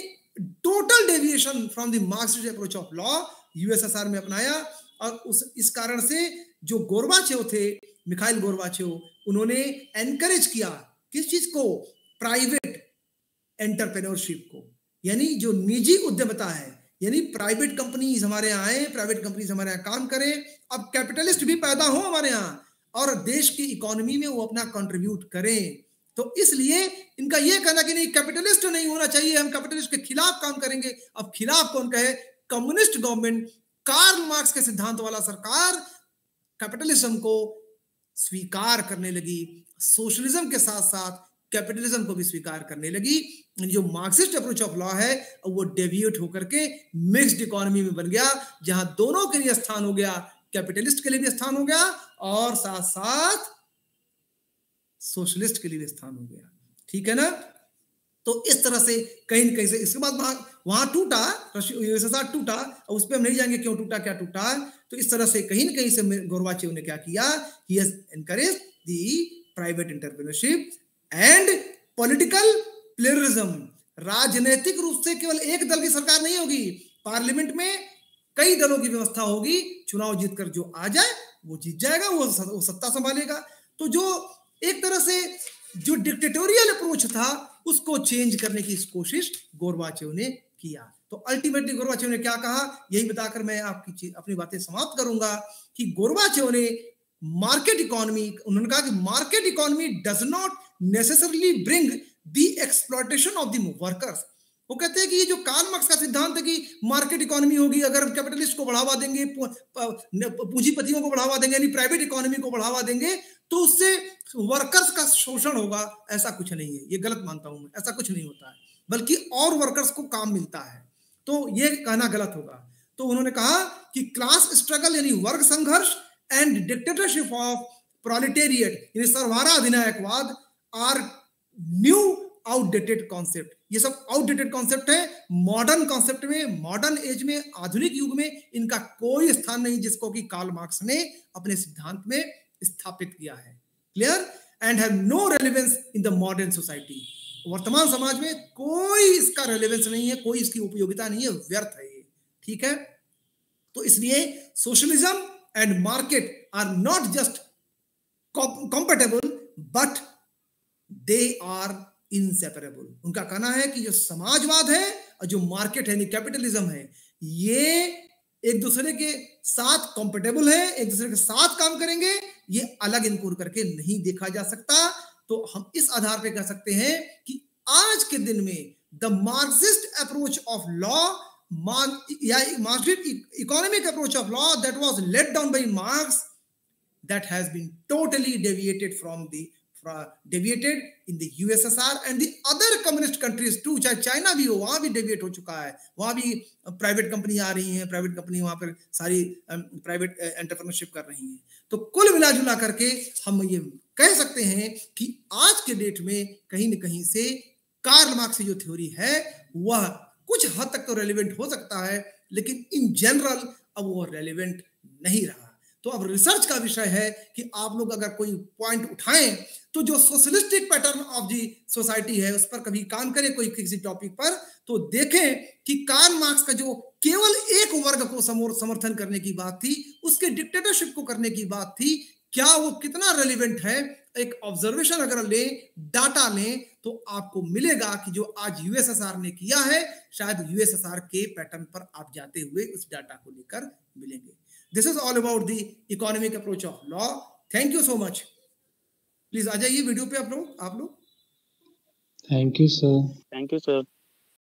total deviation from the Marxist approach of law USSR में अपनाया। और इस कारण से जो गोर्बाचेव थे, मिखाइल गोर्बाचेव, उन्होंने एनकरेज किया किस चीज को? प्राइवेट एंटरप्रेन्योरशिप को, यानी जो निजी उद्यमता है, यानी प्राइवेट कंपनीज हमारे यहाँ आए, प्राइवेट कंपनीज हमारे यहाँ काम करें। अब कैपिटलिस्ट भी पैदा हो हमारे यहाँ और देश की इकोनॉमी में वो अपना कंट्रीब्यूट करें। तो इसलिए इनका ये कहना कि नहीं, कैपिटलिस्ट नहीं होना चाहिए, हम कैपिटलिस्ट के खिलाफ काम करेंगे। अब खिलाफ कौन कहे? कम्युनिस्ट गवर्नमेंट, कार्ल मार्क्स के सिद्धांत वाला सरकार कैपिटलिज्म को स्वीकार करने लगी, सोशलिज्म के साथ साथ कैपिटलिज्म को भी स्वीकार करने लगी। जो मार्क्सिस्ट अप्रोच ऑफ लॉ है वो डेविएट होकर के मिक्स्ड इकोनॉमी में बन गया, जहां दोनों के लिए स्थान हो गया, कैपिटलिस्ट के लिए भी स्थान हो गया और साथ साथ सोशलिस्ट के लिए भी स्थान हो गया। ठीक है ना? तो इस तरह से कहीं न कहीं से इसके बाद वहां टूटा, यूएसएसआर टूटा, उस पर हम नहीं जाएंगे क्यों टूटा, क्या टूटा। तो इस तरह से कहीं न कहीं से गोर्बाचेव ने क्या किया? He has encouraged the private entrepreneurship and political pluralism. राजनीतिक रूप से केवल एक दल की सरकार नहीं होगी, पार्लियामेंट में कई दलों की व्यवस्था होगी। चुनाव जीतकर जो आ जाए वो जीत जाएगा, वो सत्ता संभालेगा। तो जो एक तरह से जो डिक्टेटोरियल अप्रोच था उसको चेंज करने की कोशिश गोर्बाचेव ने किया। तो अल्टीमेटली गोर्बाचेव ने क्या कहा, यही बताकर मैं आपकी अपनी बातें समाप्त करूंगा कि गोर्बाचेव ने मार्केट इकोनॉमी, उन्होंने कहा कि market economy does not necessarily bring the exploitation of the workers. वो कहते हैं कि ये जो कार्ल मार्क्स का सिद्धांत है कि मार्केट इकोनॉमी होगी, अगर हम कैपिटलिस्ट को बढ़ावा देंगे, पूंजीपतियों को बढ़ावा देंगे, यानी प्राइवेट इकोनॉमी को बढ़ावा देंगे, तो उससे वर्कर्स का शोषण होगा। ऐसा कुछ नहीं है, ये गलत मानता हूं मैं, ऐसा कुछ नहीं होता है, बल्कि और वर्कर्स को काम मिलता है। तो ये कहना गलत होगा। तो उन्होंने कहा कि क्लास स्ट्रगल यानी वर्ग संघर्ष एंड डिक्टेटरशिप ऑफ प्रोलेटेरिएट यानी सर्वहारा अधिनायकवाद आर न्यू आउटडेटेड कॉन्सेप्ट। ये सब आउटडेटेड कॉन्सेप्ट है। मॉडर्न कॉन्सेप्ट में, मॉडर्न एज में, आधुनिक युग में इनका कोई स्थान नहीं, जिसको कि कार्ल मार्क्स ने अपने सिद्धांत में स्थापित किया है। Clear? And have no relevance in the modern society. वर्तमान समाज में कोई इसका रेलेवेंस नहीं है, कोई इसकी उपयोगिता नहीं है, व्यर्थ है ये। ठीक है? तो इसलिए socialism and market are not just compatible but they are inseparable. उनका कहना है कि जो समाजवाद है और जो मार्केट है, कैपिटलिज्म है, ये एक दूसरे के साथ कंपेटेबल है, एक दूसरे के साथ काम करेंगे, ये अलग इनको करके नहीं देखा जा सकता। तो हम इस आधार पे कह सकते हैं कि आज के दिन में the Marxist approach of law या Marxist economic approach of law that was laid down by Marx, that has been totally deviated in the USSR and the other communist countries too। चाहे चाइना भी हो, वहां भी deviate हो चुका है, वहां भी प्राइवेट कंपनी आ रही हैं, प्राइवेट कंपनी वहां पर सारी प्राइवेट एंटरप्रेन्योरशिप कर रही हैं। तो कुल मिला जुला करके हम ये कह सकते हैं कि आज के डेट में कहीं न कहीं से कार्ल मार्क्स की जो थ्योरी है वह कुछ हद तक तो रेलिवेंट हो सकता है, लेकिन इन जनरल अब वो रेलिवेंट नहीं रहा। तो अब रिसर्च का विषय है कि आप लोग अगर कोई पॉइंट उठाएं तो जो socialistic pattern of the society है उस पर कभी काम करें, कोई किसी टॉपिक पर, तो देखें कि कार्ल मार्क्स का जो केवल एक वर्ग को समर्थन करने की बात थी, उसके डिक्टेटरशिप को करने की बात थी, क्या वो कितना रेलिवेंट है। एक ऑब्जर्वेशन अगर लें, डाटा लें, तो आपको मिलेगा कि जो आज यूएसएसआर ने किया है, शायद यूएसएसआर के पैटर्न पर आप जाते हुए उस डाटा को लेकर मिलेंगे। This is all about the economic approach of law. Thank you so much. Please आ जाइए वीडियो पे आप लोग। Thank you sir. Thank you sir.